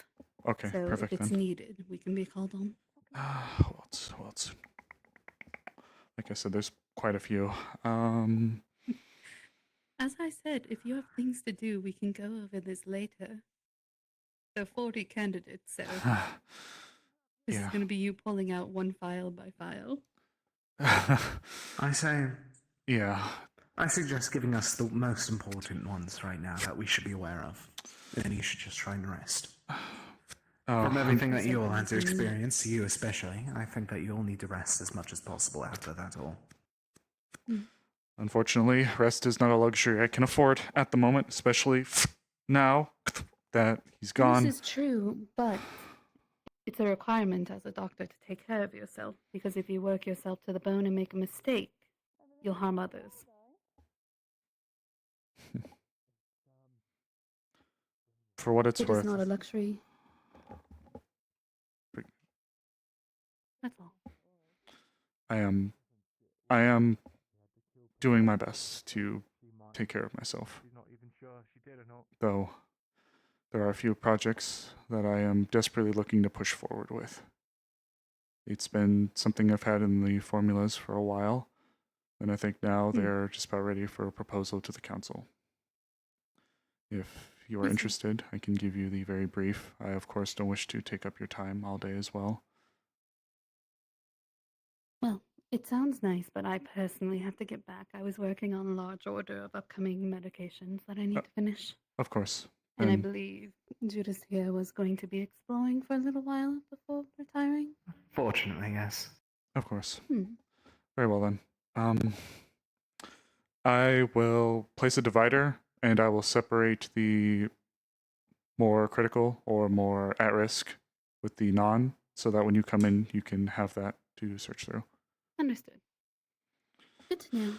Okay, so perfect if it's then. needed, we can be called on. Who else? Like I said, there's quite a few. As I said, if you have things to do, we can go over this later. There are 40 candidates, so this is going to be you pulling out one file by file. I say... Yeah. I suggest giving us the most important ones right now that we should be aware of. And then you should just try and rest. From everything that you all had to experience, you especially, I think that you all need to rest as much as possible after that all. Unfortunately, rest is not a luxury I can afford at the moment, especially now that he's gone. This is true, but it's a requirement as a doctor to take care of yourself, because if you work yourself to the bone and make a mistake, you'll harm others. For what it's worth. It is not a luxury. That's all. I am doing my best to take care of myself. Though there are a few projects that I am desperately looking to push forward with. It's been something I've had in the formulas for a while, and I think now they're just about ready for a proposal to the council. If you are interested, I can give you the very brief. I, of course, don't wish to take up your time all day as well. Well, it sounds nice, but I personally have to get back. I was working on a large order of upcoming medications that I need to finish. Of course. And I believe Judas here was going to be exploring for a little while before retiring. Fortunately, yes. Of course. Very well then. I will place a divider, and I will separate the more critical or more at risk with the non, so that when you come in, you can have that to search through. Understood. Good to know.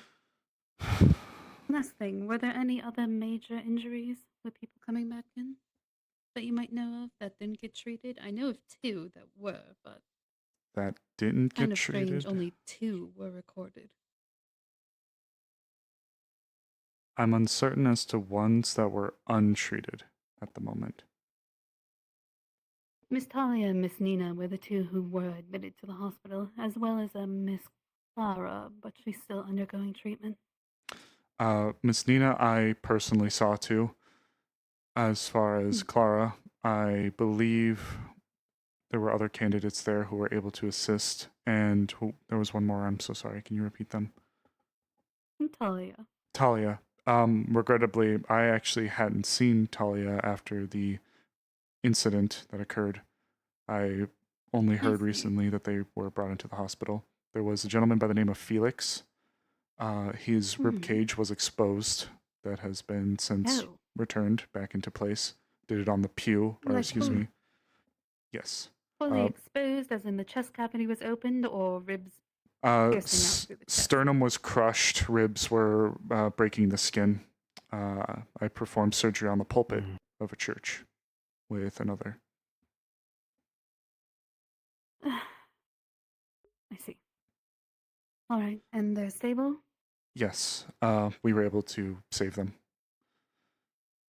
Last thing, were there any other major injuries with people coming back in that you might know of that didn't get treated? I know of 2 that were, but That didn't kind get of strange treated. only 2 were recorded. I'm uncertain as to ones that were untreated at the moment. Miss Talia and Miss Nina were the 2 who were admitted to the hospital, as well as a Miss Clara, but she's still undergoing treatment. Miss Nina, I personally saw too. As far as Clara, I believe there were other candidates there who were able to assist, and there was one more. I'm so sorry. Can you repeat them? Talia. Talia. Regrettably, I actually hadn't seen Talia after the incident that occurred. I only heard recently that they were brought into the hospital. There was a gentleman by the name of Felix. His rib cage was exposed. That has been since returned back into place. Did it on the pew, or excuse me. Yes. Fully exposed, as in the chest cavity was opened, or ribs piercing out through the chest? Sternum was crushed. Ribs were breaking the skin. I performed surgery on the pulpit of a church with another. I see. All right, and they're stable? Yes, we were able to save them.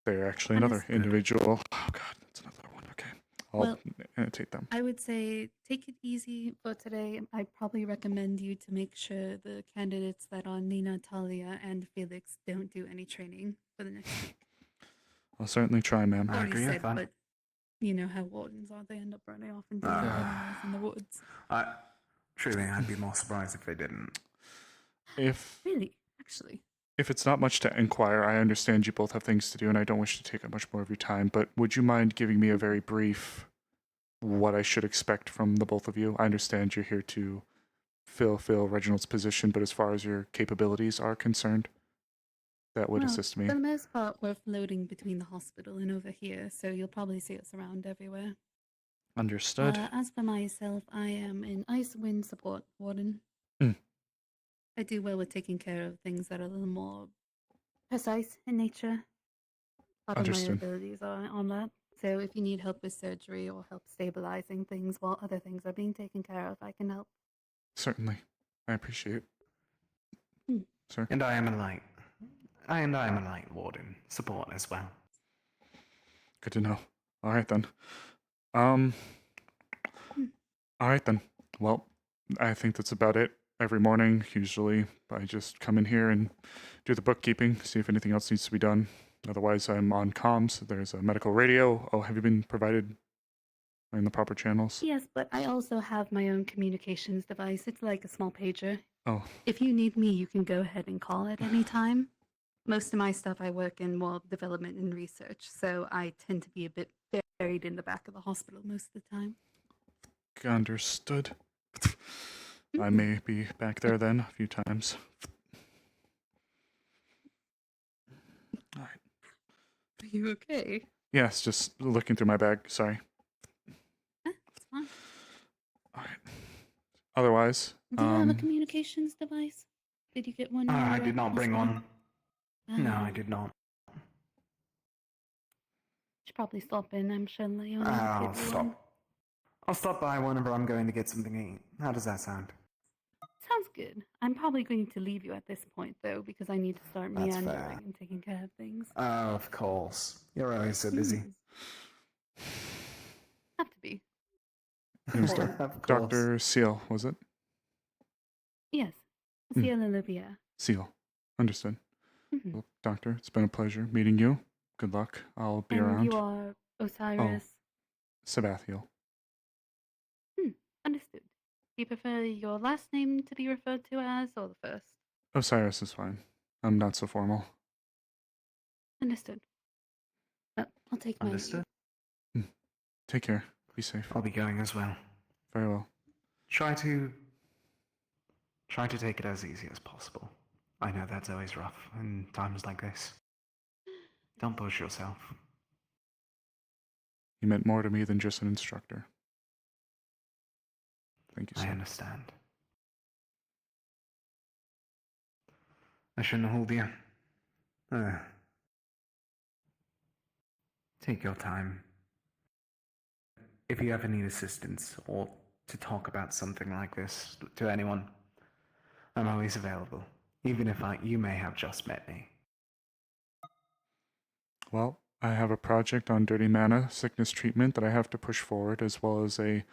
They're actually another individual. Oh god, that's another one. Okay, I'll annotate them. I would say take it easy for today. I'd probably recommend you to make sure the candidates that are Nina, Talia, and Felix don't do any training for the next week. I'll certainly try, ma'am. I already said, but you know how wardens are. They end up running off and doing animals in the woods. Truly, I'd be more surprised if they didn't. Really? Actually. If it's not much to inquire, I understand you both have things to do, and I don't wish to take up much more of your time, but would you mind giving me a very brief what I should expect from the both of you? I understand you're here to fill Reginald's position, but as far as your capabilities are concerned, that would assist me. For the most part, we're floating between the hospital and over here, so you'll probably see us around everywhere. Understood. As for myself, I am an Ice Wind support warden. I do well with taking care of things that are a little more precise in nature. A lot of my abilities are on that. So if you need help with surgery or help stabilizing things while other things are being taken care of, I can help. Certainly. I appreciate it. Sir? And I am a light. I am a light warden support as well. Good to know. All right then. All right then. Well, I think that's about it. Every morning, usually, I just come in here and do the bookkeeping, see if anything else needs to be done. Otherwise, I'm on comms. There's a medical radio. Oh, have you been provided in the proper channels? Yes, but I also have my own communications device. It's like a small pager. Oh. If you need me, you can go ahead and call at any time. Most of my stuff I work in more development and research, so I tend to be a bit buried in the back of the hospital most of the time. Understood. I may be back there then a few times. All right. Are you okay? Yes, just looking through my bag. Sorry. That's fine. All right. Otherwise, Do you have a communications device? Did you get one? I did not bring one. No, I did not. Should probably stop in. I'm sure Leon. I'll stop. I'll stop by whenever I'm going to get something to eat. How does that sound? Sounds good. I'm probably going to leave you at this point, though, because I need to start That's meandering fair. and taking care of things. Oh, of course. You're always so busy. Have to be. It was Of course. Dr. Seal, was it? Yes. Hmm. Ciel Olivia. Seal. Understood. Mhm. Well, Doctor, it's been a pleasure meeting you. Good luck. I'll be And around. you are Osiris. Sabathiel. Understood. Do you prefer your last name to be referred to as, or the first? Osiris is fine. I'm not so formal. Understood. I'll take my Understood. Take care. Be safe. I'll be going as well. Very well. Try to take it as easy as possible. I know that's always rough in times like this. Don't push yourself. You meant more to me than just an instructor. Thank you, sir. I understand. I shouldn't hold you. Take your time. If you ever need assistance or to talk about something like this to anyone, I'm always available, even if you may have just met me. Well, I have a project on dirty mana sickness treatment that I have to push forward, as well as a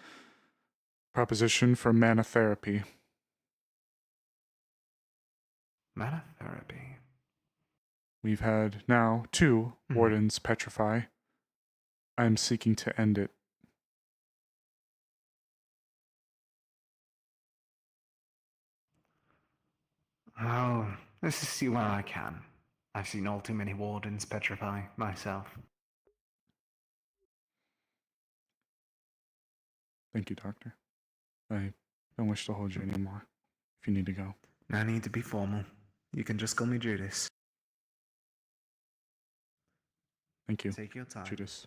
proposition for mana therapy. Mana therapy? We've had now 2 wardens petrify. I am seeking to end it. I'll assist you where I can. I've seen all too many wardens petrify myself. Thank you, Doctor. I don't wish to hold you anymore, if you need to go. No need to be formal. You can just call me Judas. Thank you. Take your time. Judas.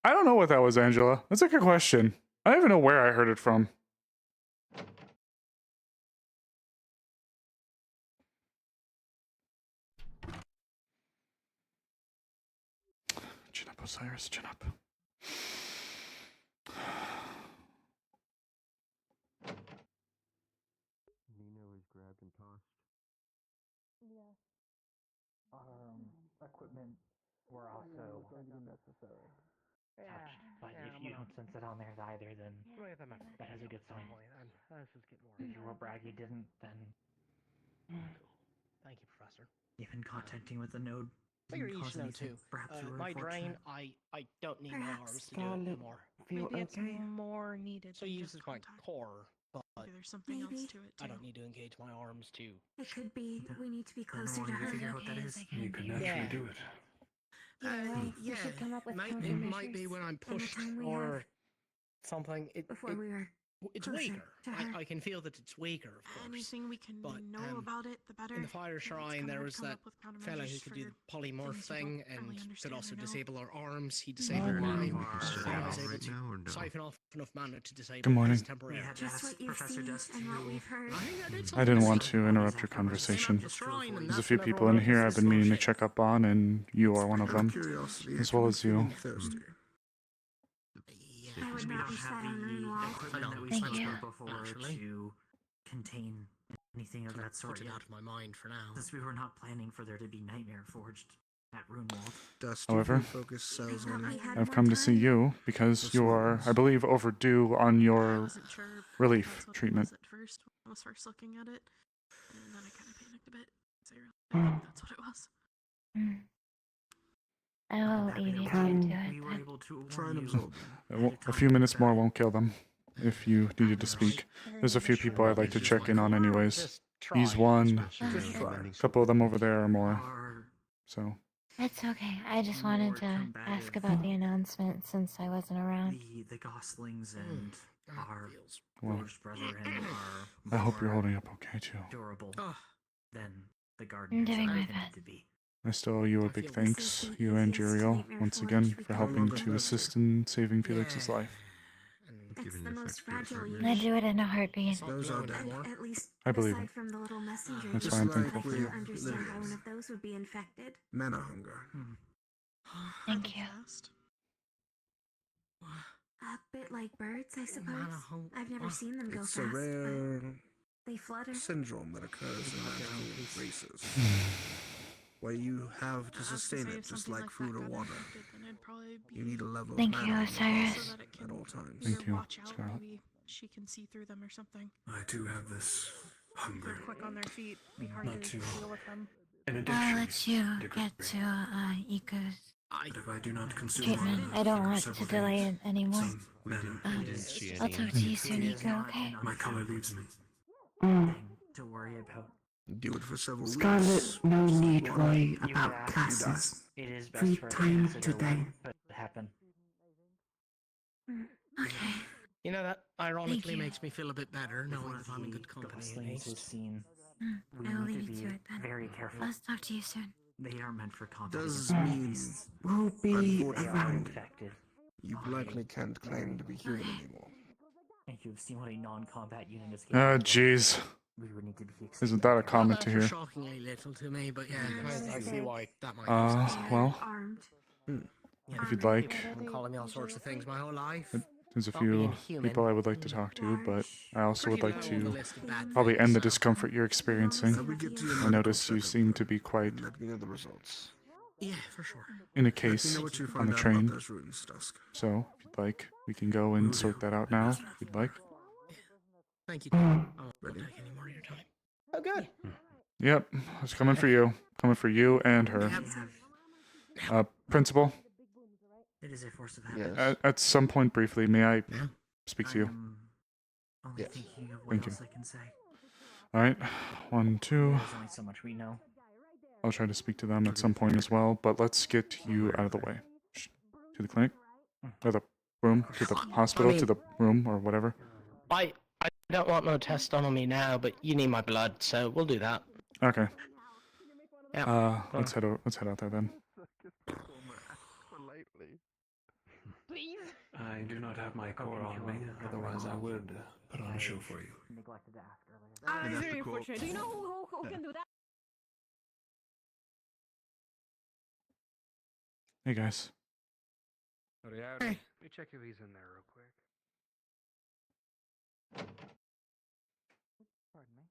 I don't know what that was, Angela. That's a good question. I don't even know where I heard it from. Chin up, Osiris, chin up. Nina was grabbed and tossed. Yeah. Equipment were also necessary. touched, but if you don't sense it on theirs either, then that is a good sign. If you were braggy didn't, then Thank you, Professor. even contacting with the node Figure didn't you cause should know anything. too. Perhaps you were My drain, unfortunate. I don't need my Perhaps arms to do it Scarlet anymore. feel Maybe it's okay? more needed. So uses my core, but there's something else to it I don't need to engage my arms too. It could be we need to be closer to Then her. figure out what that is. You can actually do it. Right. We Yeah, should come up with it might be when I'm from the pushed time we or have something. before we were It's closer weaker. to her. I can feel that it's weaker, of course. Anything we can but, know about it, the better. In the Fire Shrine, there was that fellow who countermeasures could do for the polymorph things you thing don't and really could understand also or know. disable our arms. He Right disabled now, mine. we can still So I go was able right to now or no? siphon off enough mana to disable Good morning. his temporarily. Just what you've seen and what we've heard. I didn't want to interrupt your conversation. There's a few people in here I've been meaning to check up on, and you are one of them, Curiosity, as well as you. thirsty. I would not be sat on Runewall. equipment that we Thank switched you. out before to contain anything of that sort Put it yet. out of my mind for now. Since we were not planning for there to be Nightmare Forged at Runewald. Dusty However, focus cells on you. I've come to see you because you are, I believe, overdue on I your wasn't sure if relief that's what it treatment. was at first when I was first looking at it, and then I kind of panicked a bit. So I think that's what it was. I'll leave you to it. We were able to Try and warn absorb you. A few minutes more won't kill them, if you needed to speak. There's a few people I'd like to check in on anyways. He's one, a couple of them over there are more. So, That's okay. I just wanted to ask about the announcement since I wasn't around. The goslings and our Well, dwarf's brethren are I hope you're more holding up okay too. durable than the I'm gardeners doing are my intended best. to be. I still owe you a big thanks, you and Juriel, once again, for helping to assist in saving Felix's life. That's the most fragile I do it in a heartbeat. Those are dead. At least, I believe aside it. from the little messenger, That's Just why I'm like thankful for with you. understand why one lilies. of those would be infected. Mana hunger. Thank you. A bit like birds, I suppose. I've never seen them go It's fast. a rare They flutter. syndrome that occurs in magical races, where you have to sustain it just like food or water. You need a level Thank of you, mana Osiris. at all times. Thank you, Watch out, Scarlet. maybe she can see through them or something. I do have this hunger. They're quick on their feet. Be hard Not to to deal with them. an I'll addiction. let you get to Iku's But if I do not consume treatment. mana I don't for want to several delay days, it anymore. some mana I'll talk to you soon, Iku, okay? my color leaves me. To worry about. Do it for several Scarlet, weeks. no need Water. worry You about could ask. classes. It is best Free for us time to consider today. what could happen. Okay. You know, that ironically you. makes me feel a bit better With knowing what that I'm in the good company at goslings is least. seen. We I will need leave to you be to it then. very careful. I'll talk to you soon. They are meant for contact. Does with mean beasts. We'll be They are around. infected. you likely can't claim to be human anymore. And you've seen what a non-combat unit is Ah, capable of. jeez. We would need to be Isn't that a comment to That's hear? shockingly little to me, but yeah, I see why that might Well, Armed. if you'd like, People have been calling me all sorts of things my whole life. there's a Not being few human. people I would like to talk to, but I also would like Pretty low on the to list of bad probably things, end the so- discomfort you're experiencing. Let me get to your I medical notice you checkup seem then, to be quite and let me know the results. Yeah, for sure. in a Let me case know what you on find the out train. about those ruins, Dusk. So, if you'd like, we can go and sort that out now, if you'd like. Thank you, Tom. I won't take any more of your time. Oh, good. Yep, I was coming for you. Coming for you and her. Principal, It is a force of habit. at some point briefly, may I speak to you? Only thinking of what Thank you. else I can say. Alright, 1, 2. There's only so much we know. I'll try to speak to them at some point as well, but let's get you out of the way. To the clinic? Or the room? To the hospital? To the room? Or whatever? I don't want no test done on me now, but you need my blood, so we'll do that. Okay. Yeah. Let's head out there then. I do not have my core on me, otherwise I would put on a show for you. Neglected to ask earlier. It's very unfortunate. Do you know who can do that? Hey guys. Howdy, howdy. Let me check if he's in there real quick. Pardon me.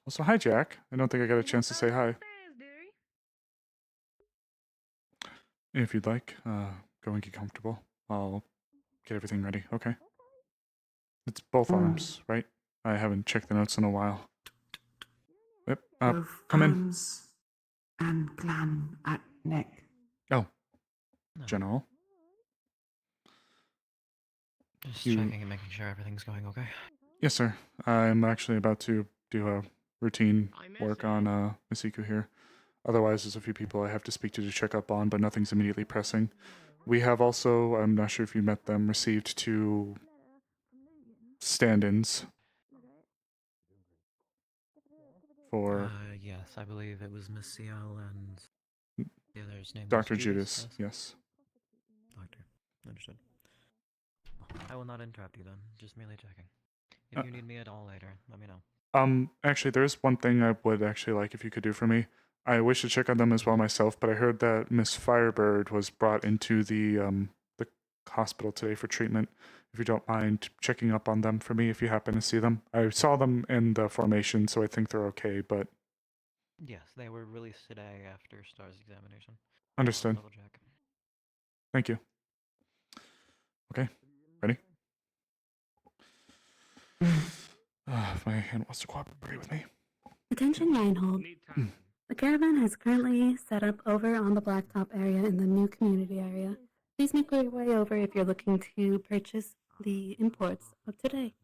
Also, hi Jack. I don't think I got a chance to say hi. If you'd like, go and get comfortable. I'll get everything ready, okay? It's both arms, right? I haven't checked the notes in a while. Yep, Both come in. arms and gland at neck. Oh, General. Just checking and making sure everything's going okay. Yes, sir. I'm actually about to do a routine work on Masiku here. Otherwise, there's a few people I have to speak to check up on, but nothing's immediately pressing. We have also, I'm not sure if you met them, received 2 stand-ins for Yes, I believe it was Miss Ciel and the other's name Dr. was Judas. Yes. Doctor. Understood. I will not interrupt you then, just merely checking. If you need me at all later, let me know. Actually, there is one thing I would actually like if you could do for me. I wish to check on them as well myself, but I heard that Miss Firebird was brought into the hospital today for treatment. If you don't mind checking up on them for me, if you happen to see them. I saw them in the formation, so I think they're okay, but... Yes, they were released today after Star's examination. Understood. Double check. Thank you. Okay, ready? If my hand wants to cooperate with me. Attention Reinhold. The caravan has currently set up over on the blacktop area in the new community area. Please make your way over if you're looking to purchase the imports of today.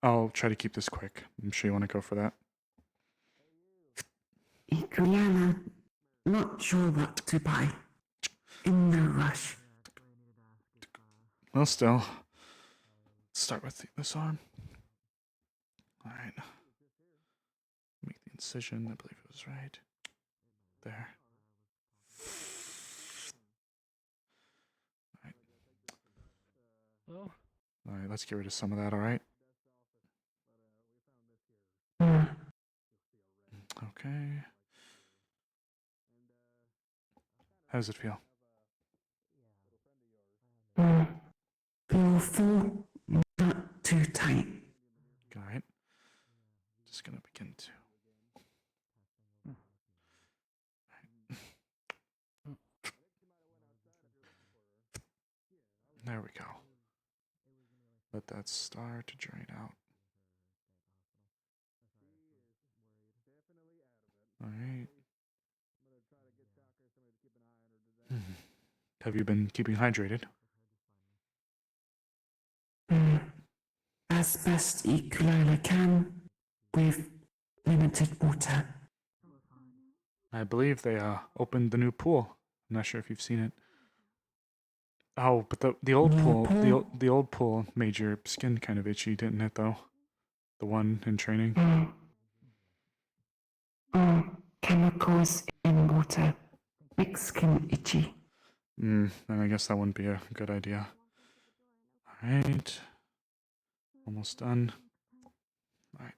I'll try to keep this quick. I'm sure you want to go for that. Juliana, not sure what to buy. In no rush. Well, still. Let's start with this arm. Alright. Make the incision. I believe it was right. There. Oh. Alright, let's get rid of some of that, alright? Okay. How does it feel? Feel full, not too tight. Alright. Just gonna begin to. There we go. Let that start to drain out. Alright. Have you been keeping hydrated? As best Equalila can, with limited water. I believe they opened the new pool. I'm not sure if you've seen it. Oh, but the old pool, the old pool made your skin kind of itchy, didn't it? Though, the one in training. Chemicals in water make skin itchy. Then I guess that wouldn't be a good idea. All right, almost done. All right.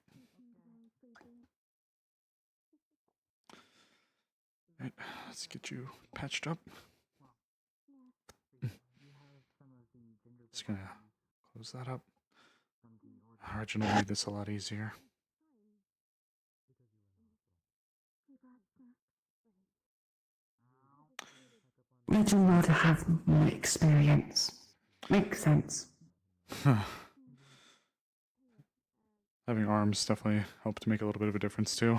All right, let's get you patched up. Just gonna close that up. Reginald made this a lot easier. Reginald have more experience. Makes sense. Having arms definitely helped to make a little bit of a difference too.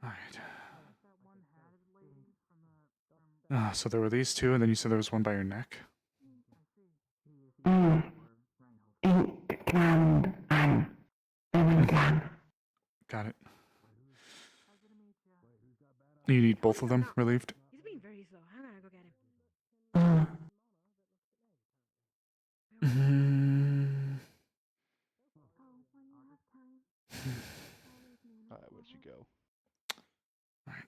Alright. So there were these two, and then you said there was one by your neck? Ink gland and lemon gland. Got it. You need both of them relieved? He's being very slow. I'm gonna go get him. Alright, where'd you go? Alright.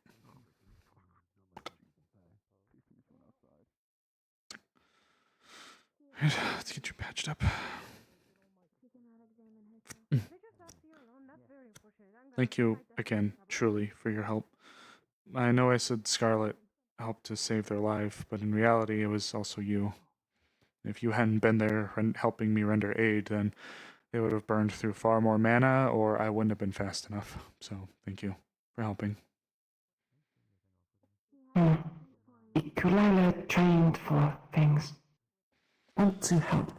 Let's get you patched up. Thank you again, truly, for your help. I know I said Scarlet helped to save their life, but in reality it was also you. If you hadn't been there helping me render aid, then they would have burned through far more mana, or I wouldn't have been fast enough. So, thank you for helping. Equalila trained for things. Want to help.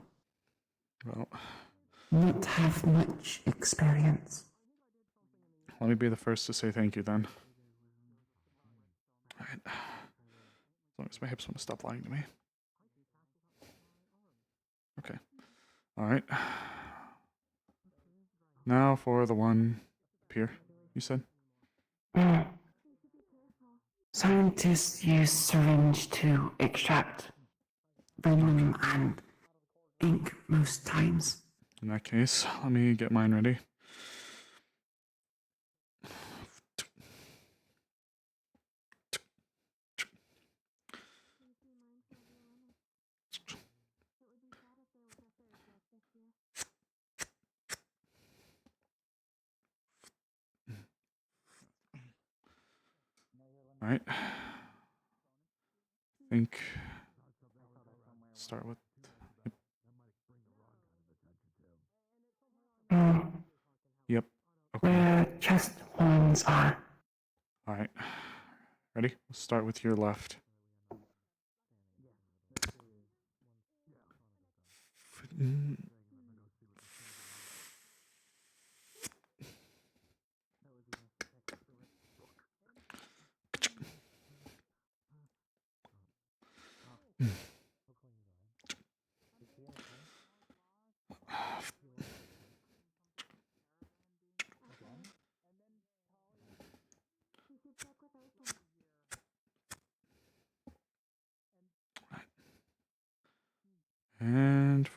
Well, not have much experience. Let me be the first to say thank you then. Alright. As long as my hips want to stop lying to me. Okay. Alright. Now for the one up here, you said? Scientists use syringe to extract venom and ink most times. In that case, let me get mine ready. Alright. I think start with Yep. Okay. Where chest horns are. Alright. Ready? Let's start with your left.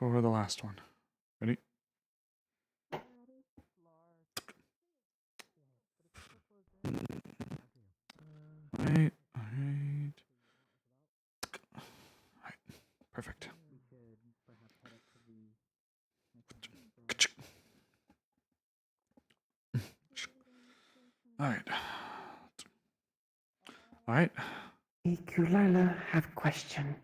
for the last one. Ready? Alright, alright. Alright, perfect. Alright. Alright. Ikulala have question.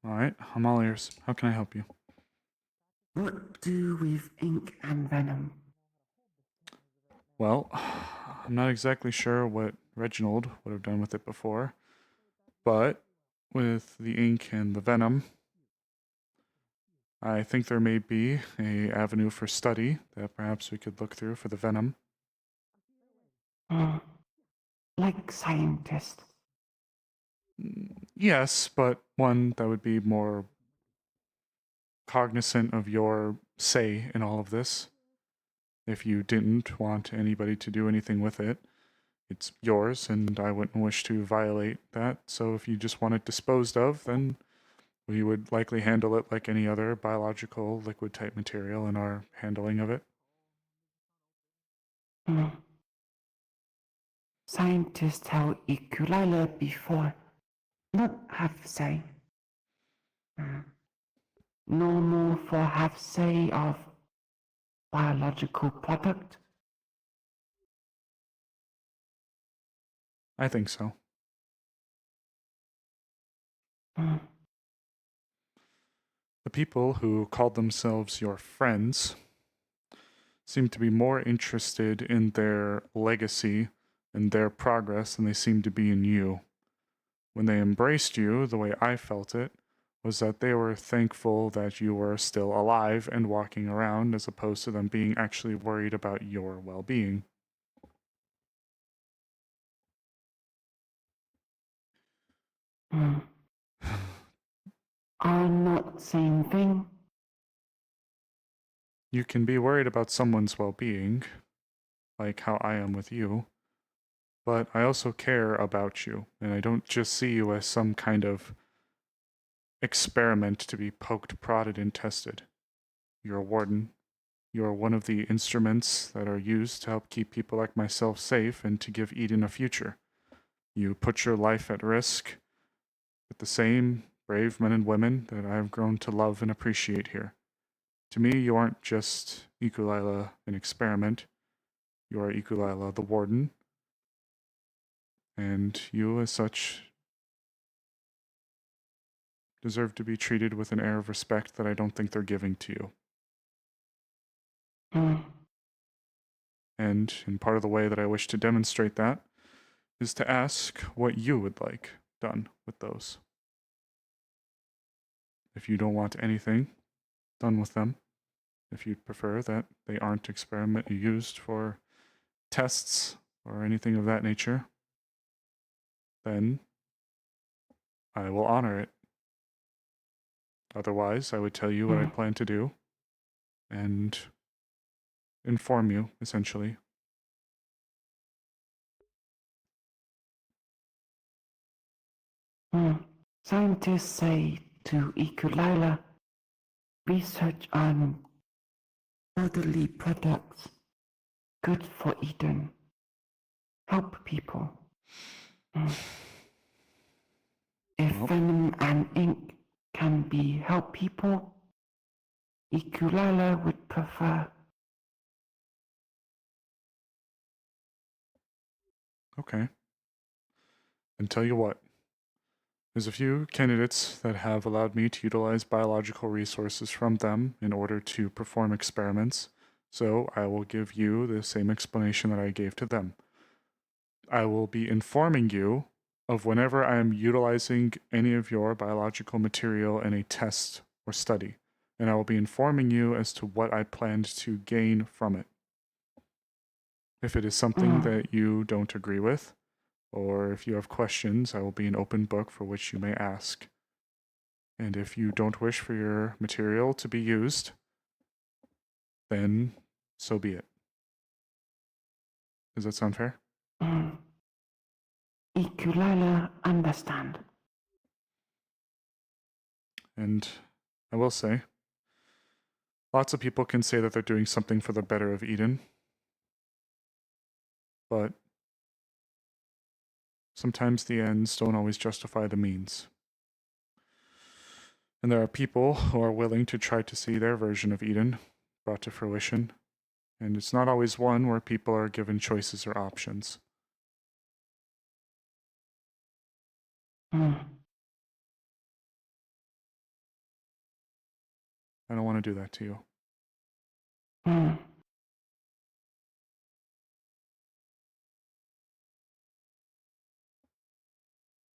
Alright, I'm all ears. How can I help you? What do with ink and venom? Well, I'm not exactly sure what Reginald would have done with it before, but with the ink and the venom, I think there may be a avenue for study that perhaps we could look through for the venom. Like scientists. Yes, but one that would be more cognizant of your say in all of this. If you didn't want anybody to do anything with it, it's yours, and I wouldn't wish to violate that. So if you just want it disposed of, then we would likely handle it like any other biological liquid type material in our handling of it. Scientists tell Ikulala before not have say. Normal for have say of biological product. I think so. The people who called themselves your friends seem to be more interested in their legacy and their progress than they seem to be in you. When they embraced you, the way I felt it, was that they were thankful that you were still alive and walking around, as opposed to them being actually worried about your well-being. Are not same thing. You can be worried about someone's well-being, like how I am with you, but I also care about you, and I don't just see you as some kind of experiment to be poked, prodded, and tested. You're a warden. You're one of the instruments that are used to help keep people like myself safe and to give Eden a future. You put your life at risk with the same brave men and women that I have grown to love and appreciate here. To me, you aren't just Ikulila, an experiment. You are Ikulila, the warden. And you, as such, deserve to be treated with an air of respect that I don't think they're giving to you. And in part of the way that I wish to demonstrate that is to ask what you would like done with those. If you don't want anything done with them, if you'd prefer that they aren't used for tests or anything of that nature, then I will honor it. Otherwise, I would tell you what I plan to do and inform you, essentially. Scientists say to Ikulila, research on bodily products good for Eden. Help people. If venom and ink can be help people, Ikulala would prefer. Okay. And tell you what. There's a few candidates that have allowed me to utilize biological resources from them in order to perform experiments, so I will give you the same explanation that I gave to them. I will be informing you of whenever I am utilizing any of your biological material in a test or study, and I will be informing you as to what I planned to gain from it. If it is something that you don't agree with, or if you have questions, I will be an open book for which you may ask. And if you don't wish for your material to be used, then so be it. Does that sound fair? Ikulala understand. And I will say, lots of people can say that they're doing something for the better of Eden. But sometimes the ends don't always justify the means. And there are people who are willing to try to see their version of Eden brought to fruition. And it's not always one where people are given choices or options. Hmm. I don't want to do that to you. Hmm.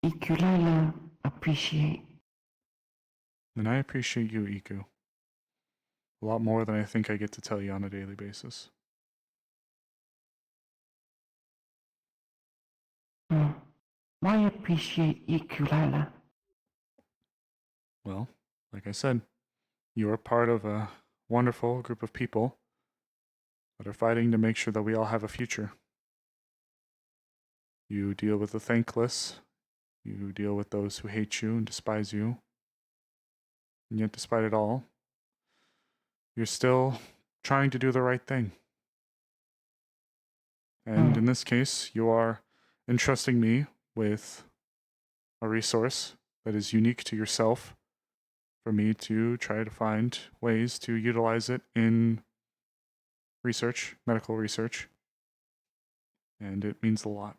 Ikulala appreciate. And I appreciate you, Iku. A lot more than I think I get to tell you on a daily basis. Hmm. Why appreciate Ikulala? Well, like I said, you are part of a wonderful group of people that are fighting to make sure that we all have a future. You deal with the thankless. You deal with those who hate you and despise you. And yet, despite it all, you're still trying to do the right thing. And in this case, you are entrusting me with a resource that is unique to yourself for me to try to find ways to utilize it in research, medical research. And it means a lot.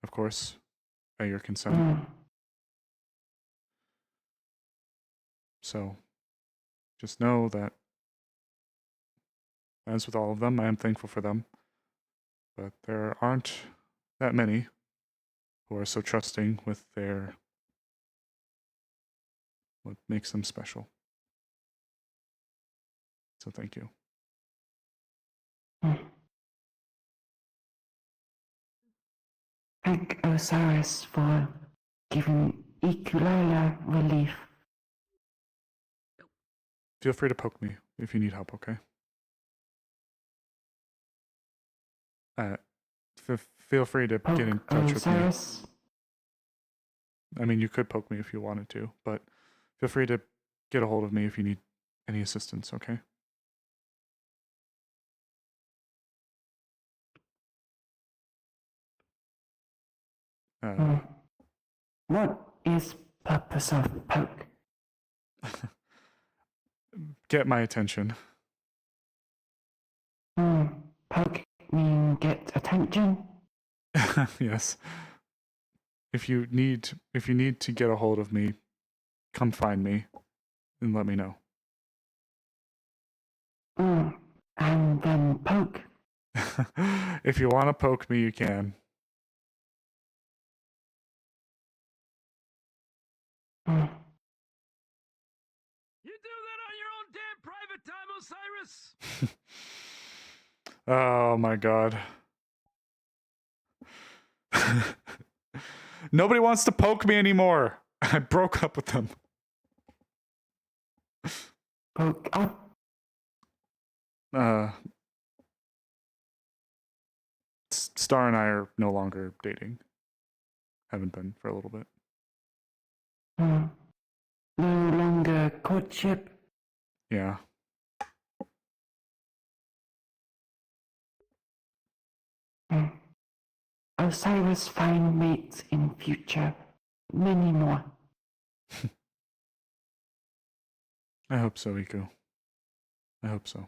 Of course, at your consent. So, just know that, as with all of them, I am thankful for them. But there aren't that many who are so trusting with what makes them special. So thank you. Thank Osiris for giving Ikulala relief. Feel free to poke me if you need help, okay? Feel free to get in touch with me. Osiris. I mean, you could poke me if you wanted to, but feel free to get a hold of me if you need any assistance, okay? What is purpose of poke? Get my attention. Poke mean get attention? Yes. If you need to get a hold of me, come find me and let me know. And then poke. If you want to poke me, you can. You do that on your own damn private time, Osiris! Oh my god. Nobody wants to poke me anymore. I broke up with them. Poke up. Star and I are no longer dating. Haven't been for a little bit. No longer courtship. Yeah. Osiris find mates in future. Many more. I hope so, Iku. I hope so.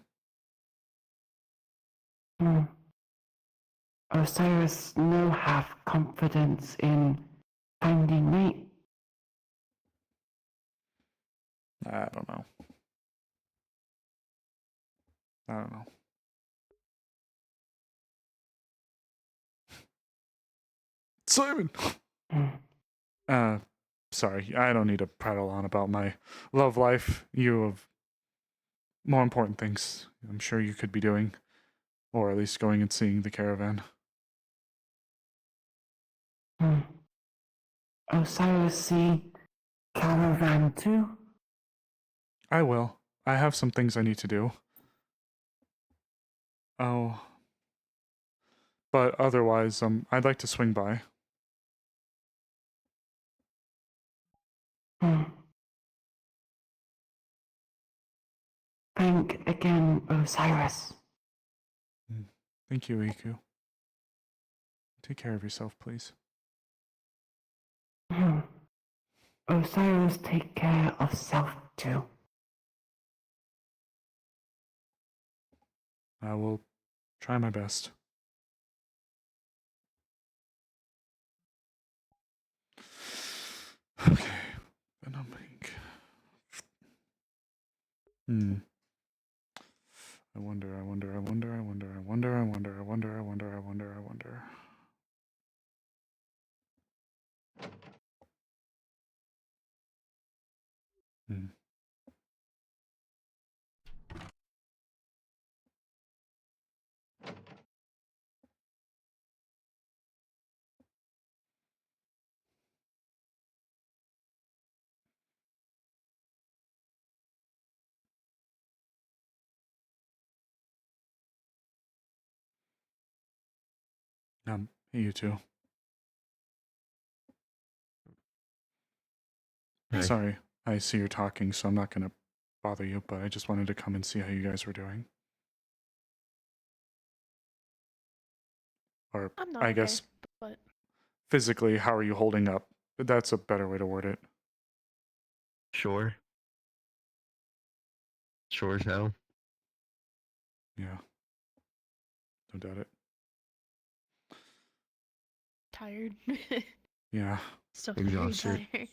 Osiris no have confidence in finding mate. I don't know. I don't know. Simon! Sorry, I don't need to prattle on about my love life. You have more important things I'm sure you could be doing. Or at least going and seeing the caravan. Osiris see caravan too? I will. I have some things I need to do. Oh. But otherwise, I'd like to swing by. Thank again, Osiris. Thank you, Iku. Take care of yourself, please. Osiris, take care of self too. I will try my best. Okay. Venom Pink. I wonder. Hey, you too. Hey. Sorry, I see you're talking, so I'm not gonna bother you, but I just wanted to come and see how you guys were doing. Or, I'm not I okay, guess, but physically, how are you holding up? That's a better way to word it. Sure. Sure as hell. Yeah. Don't doubt it. tired. Yeah. Still Exhausted. very tired.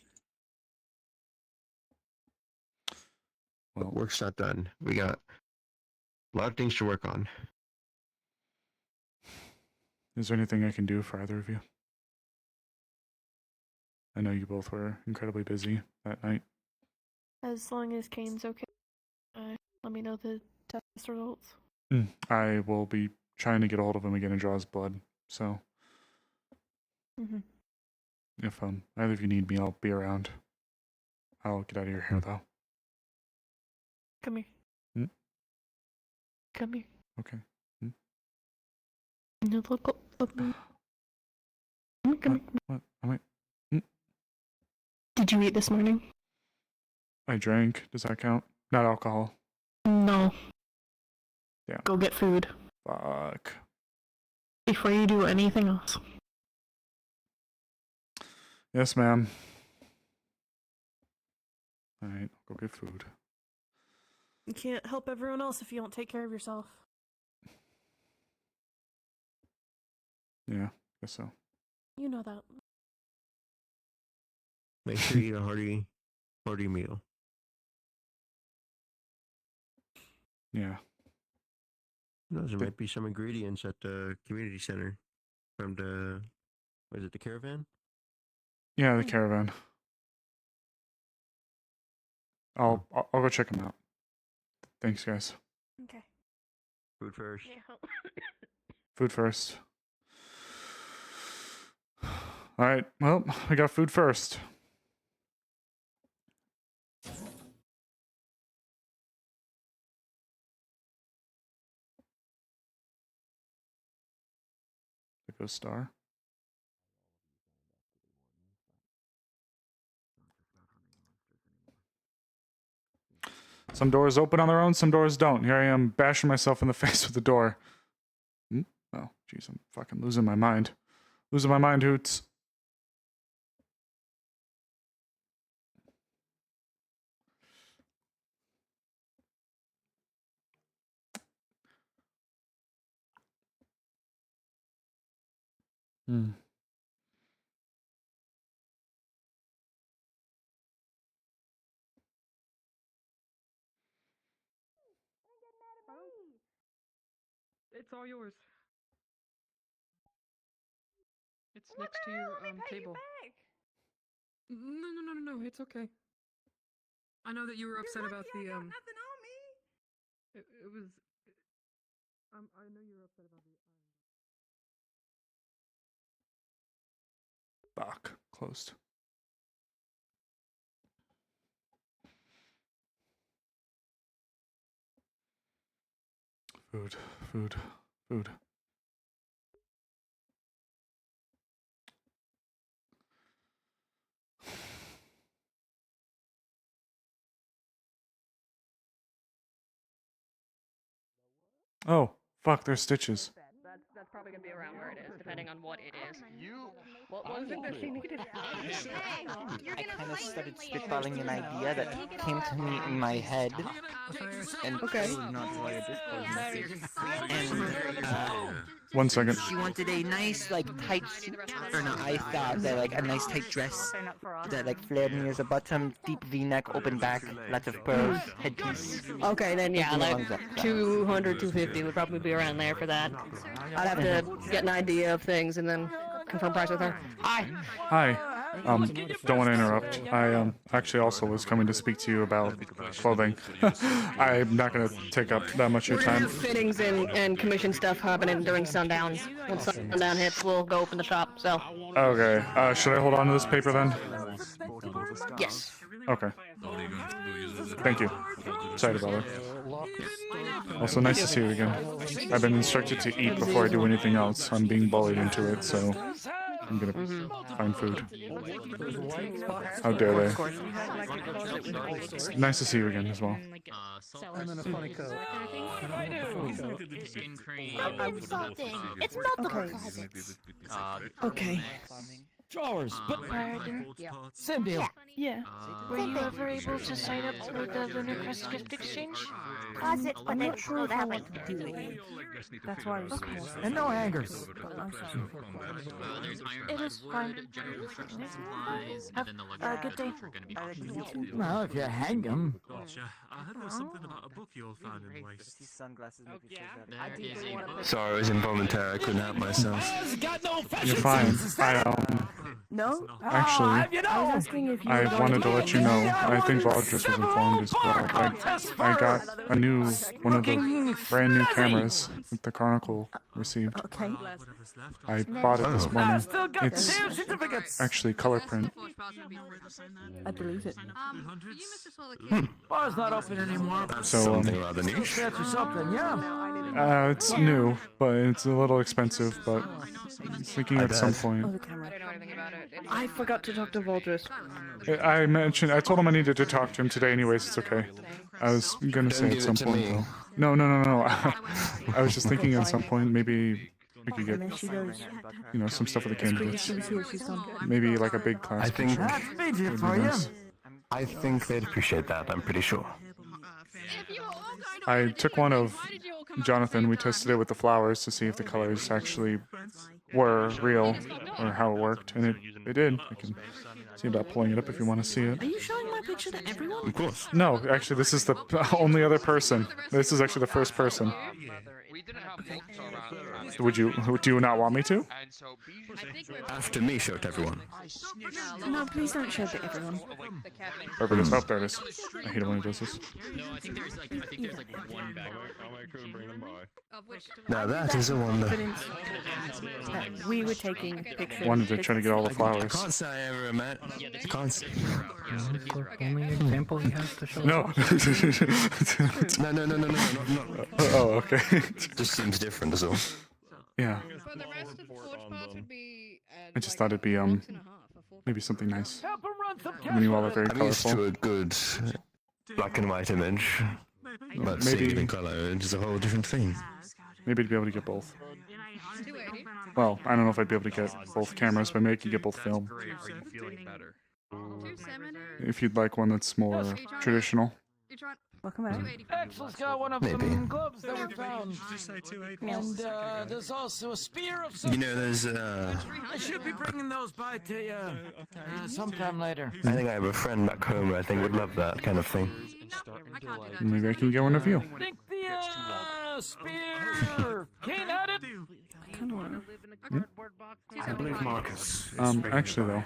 Well, work's not done. We got a lot of things to work on. Is there anything I can do for either of you? I know you both were incredibly busy that night. As long as Kane's okay, let me know the test results. I will be trying to get a hold of him again and draw his blood, so if either of you need me, I'll be around. I'll get out of your hair, though. Come here. Come here. Okay. No, look. Come here. What? Am I... Did you eat this morning? I drank. Does that count? Not alcohol. No. Yeah. Go get food. Fuck. Before you do anything else. Yes, ma'am. Alright, I'll go get food. You can't help everyone else if you don't take care of yourself. Yeah, guess so. You know that. Make sure you eat a hearty meal. Yeah. There might be some ingredients at the community center from the, was it the caravan? Yeah, the caravan. I'll go check them out. Thanks, guys. Okay. Food first. Yeah. Food first. Alright, well, I got food first. There goes Star. Some doors open on their own, some doors don't. Here I am bashing myself in the face with the door. Oh, jeez, I'm fucking losing my mind. Losing my mind, Hoots. It's all yours. It's next to your table. No, it's okay. I know that you were upset about the nothing on me. It was I know you were upset about the Fuck. Closed. Food. Food. Food. Oh, fuck, there's stitches. That's probably gonna be around where it is, depending on what it is. What was it that she needed? I kind of started spitballing an idea that came to me in my head. And not to write a Discord message. And, 1 second. she wanted a nice, like, tight suit. Or no, I thought that, like, a nice tight dress that, like, flared near the bottom, deep V-neck, open back, lots of pearls, headpiece. Okay, then yeah, like Something along that. 200, 250 would probably be around there for that. I'd have to get an idea of things and then confirm price with her. Hi. Hi. Don't want to interrupt. I actually also was coming to speak to you about clothing. I'm not going to take up that much of your We're gonna time. have fittings and commission stuff happening during sundowns. Once sundown hits, we'll go open the shop. So. Okay. Should I hold on to this paper then? Yes. Okay. Thank you. Sorry to bother. Also, nice to see you again. I've been instructed to eat before I do anything else. I'm being bullied into it, so I'm gonna find food. How dare they? Nice to see you again as well. And then a funny coat. I'm salting. It's multiple closets. Okay. Drawers, but Pardon? same deal. Yeah. Were you ever able to sign up for the Lunar Crest Gift Exchange? Closets, but I'm then not sure if I that want way. to do it. That's why I was pausing. And no hangers. It is fine. Have a good day. Well, if you hang them. I heard there was something about a book you all found in waste. Sorry, I was involuntary. I couldn't help myself. You're fine. No? Actually, I was asking if you I wanted to let you know. I think Valdris was informed as well. I got a new, one of the brand new cameras that the Chronicle received. Okay. I bought it this morning. It's Damn certificates. actually color print. I believe it. Bar's not open anymore. So, Something rather niche. That's or something, yeah. it's new, but it's a little expensive, but I'm thinking at some point. Oh, the camera. I forgot to talk to Valdris. I told him I needed to talk to him today anyways, it's okay. I was gonna say at some point though. No. I was just thinking at some point maybe we could get, And then she goes, some stuff for the candidates. she was here, she's gone. Maybe like a big class I think picture. That's major Would be for you. nice. I think they'd appreciate that. I'm pretty sure. I took one of Jonathan. We tested it with the flowers to see if the colors actually were real or how it worked, and it did. I can see about pulling it up if you want to see it. Are you showing my picture to everyone? Of course. No, actually, this is the only other person. This is actually the first person. Do you not want me to? After me, show it to everyone. No, please don't show it to everyone. Perfect. Oh, there it is. I hate it when he does this. one bag. Now that is a wonder. We were taking pictures. Wanted to try to get all the flowers. Can't say I ever met. Can't say. Only example he has to show. No. No. Not. Oh, okay. Just seems different, is all. Yeah. But the rest of the forge parts would be. I just thought it'd be maybe something nice. Help him run some I mean, you all are very I'm used colorful. to a good black and white image, but seeing it in color is a whole different thing. Maybe I'd be able to get both. Well, I don't know if I'd be able to get both cameras, but maybe I could get both film. If you'd like one that's more traditional. Welcome back. Axel's got one of them gloves that we found. And there's also a spear of some. You know, there's I should be bringing those by to you sometime later. I think I have a friend back home who I think would love that kind of thing. Maybe I can get one of you. Think the spear can't had it. I believe Marcus. Actually though,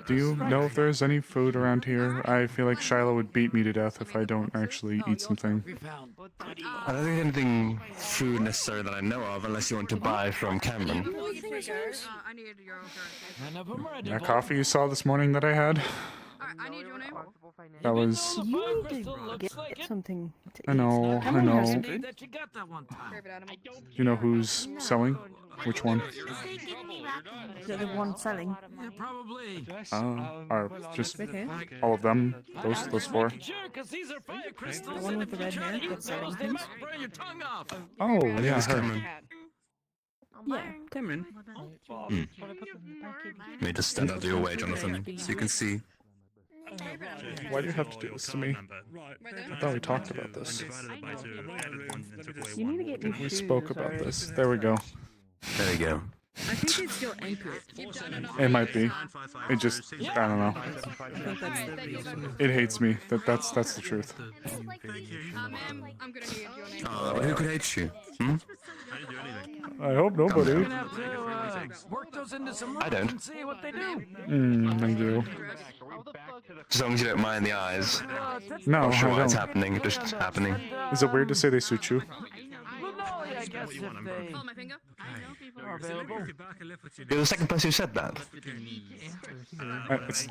do you know if there's any food around here? I feel like Shiloh would beat me to death if I don't actually eat something. I don't think anything food necessary that I know of, unless you want to buy from Cameron. That coffee you saw this morning that I had? I need your name. That was. You need to get something to eat. I know. Come I on, have know. some food. That you got that one time. Do you know who's selling? Which one? The one selling. Yeah, probably. Or just Right here. all of them? Those four? Sure, because these are fire The crystals. one with the red hair that's selling things. Burn your tongue off. Oh, yeah, her. Yeah, Cameron. Let me just stand out of your way, Jonathan, so you can see. Why do you have to do this to me? I thought we talked about this. You need to get new We shoes, spoke about Osiris. this. There we go. There you go. I think it's still anchored. It might be. It just, I don't know. I think that's the reason. It hates me. That's the truth. I'm gonna need your name. Who could hate you? Hmm? I hope nobody. You're gonna have to work those into some I don't. and see what they do. I do. As long as you don't mind the eyes. No, Not sure I what's don't. happening, just happening. Is it weird to say they suit you? Well, no, I guess if they Oh, my finger. are available. You're the second person who said that.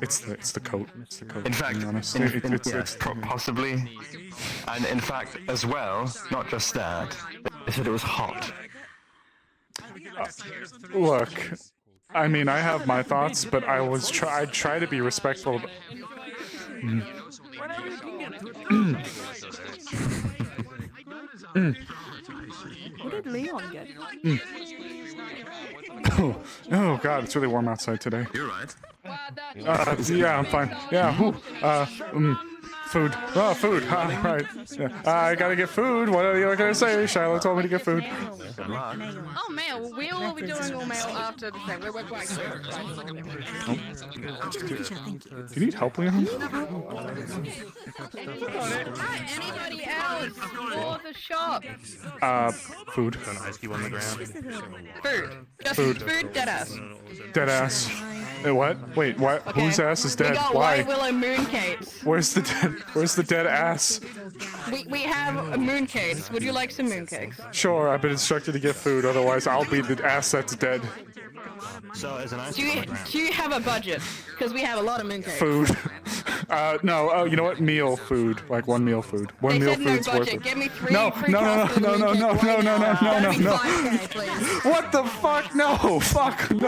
It's the coat. It's the coat. In fact, being honest. yes, possibly. And in fact, as well, not just that, they said it was hot. Look, I mean, I have my thoughts, but I try to be respectful. What did Leon get? Oh God, it's really warm outside today. You're right. Yeah, I'm fine. Yeah, food. Oh, food. Right. Yeah. I gotta get food. What are you gonna say? Shiloh told me to get food. Oh, mail. We will be doing all mail after the thing. We're quite Do you need help, Leon? Anybody else for the shop? Food. Food. Just Food. food, deadass. Dead ass. What? Wait, what? Whose ass is dead? We got Why? white willow mooncakes. Where's the dead ass? We have mooncakes. Would you like some mooncakes? Sure, I've been instructed to get food, otherwise I'll be the ass that's dead. So, as an Do you have a budget? Because we have a lot of mooncakes. Food. No, oh, you know what? Meal food. Like one meal food. One They meal said no food's worth budget. it. Give me three No, free no, no, costs no, of no, no, mooncake no, right no, now. no, no, That'd be no. 5K, please. What the fuck? No, fuck, no.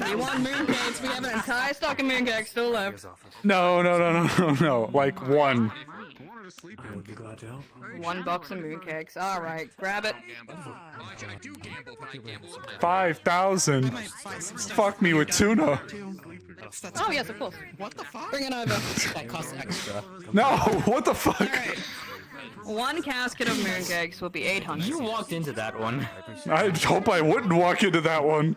You want mooncakes? We have an entire stock of mooncakes still left. No. Like one. I would be glad to help. 1 box of mooncakes. All right, grab it. 5,000. Fuck me with tuna. Oh yes, of course. What the fuck? Bring it over. That costs extra. No, what the fuck? 1 casket of mooncakes will be 800. You walked into that one. I hope I wouldn't walk into that one.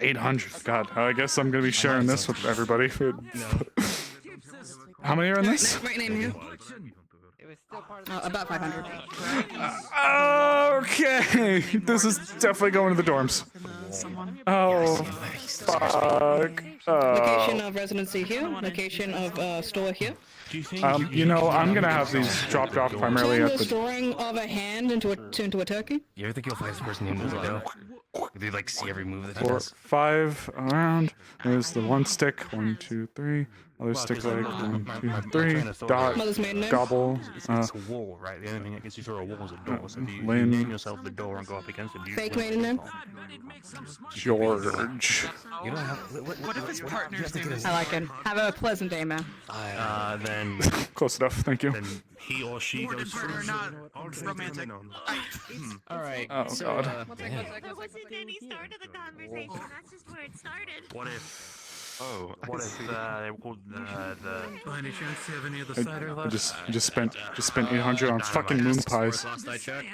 800. God, I guess I'm gonna be sharing this with everybody. How many are in this? Right name here. About 500. Okay, this is definitely going to the dorms. Oh, fuck. Location of residency here. Location of store here. You know, I'm gonna have these dropped off primarily Turn at the the. storing of a hand into a turkey. You ever think you'll find this person named Ludo? They like see every move that he 4, does. 5 around. There's the one stick. 1, 2, 3. Other stick leg. 1, 2, 3. Dot. Mother's maiden name. Gobble. It's a wall, right? The only thing that gets you through a wall is a door. So if you Lynn. name yourself the door and go up against it, you Fake maiden name. George. You don't have. What if his partner's name is? I like it. Have a pleasant day, man. then Close enough. Thank you. then he or she goes Murder, first. not romantic. All right. Oh, so, God. That wasn't any start of the conversation. That's just where it started. What if? Oh, what if they were called the? By any chance, do you have any of the I cider left? just spent 800 on fucking moon pies. Last I checked.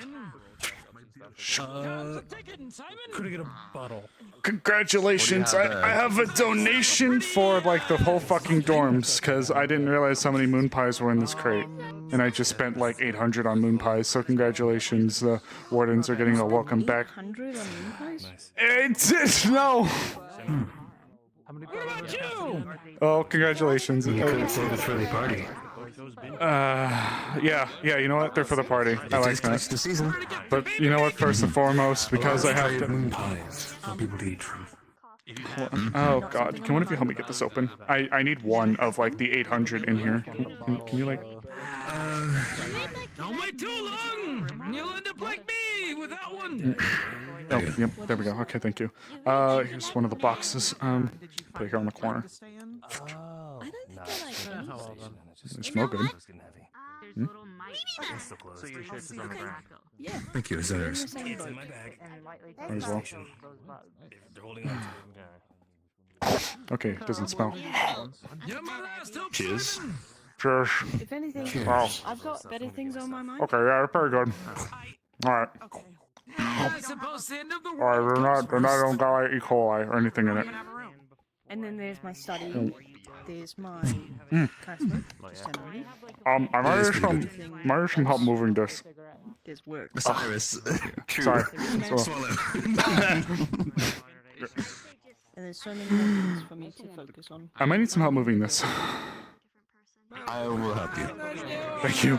Could I get a bottle? Congratulations! What do you have I have a donation for like the whole fucking dorms because I didn't realize how many moon pies were in this crate, and I just spent like 800 on moon pies. So congratulations, the wardens are getting a welcome back. 800 on moon pies? It's no. What about you? Oh, congratulations! You could have saved it for the party. Yeah. You know what? They're for the party. I like It's that. the season. But you know what? First and foremost, because I have to. Moon pies for people to eat from. Oh god, can one of you help me get this open? I need one of like the 800 in here. Can you like? Don't wait too long! You'll end up like me without one! Oh, yep, there we go. Okay, thank you. Here's one of the boxes. Put it here on the corner. They smell good. Hmm? So your shirts is on the ground. Thank you, Osiris. It's in my bag. Might as well. They're holding on to it. Okay, it doesn't smell. Cheers. Cheers. If anything, Wow. I've got better things on my mind. Okay, yeah, very good. Alright. I suppose the end of the Alright, world they're not don't got like E. coli or anything in it. And then there's my study. There's my Mm. classroom. Just generally. I might need some help moving this. There's work. Osiris. Sorry. Swallow. And there's so many more things for me to focus on. I might need some help moving this. I will help you. Thank you.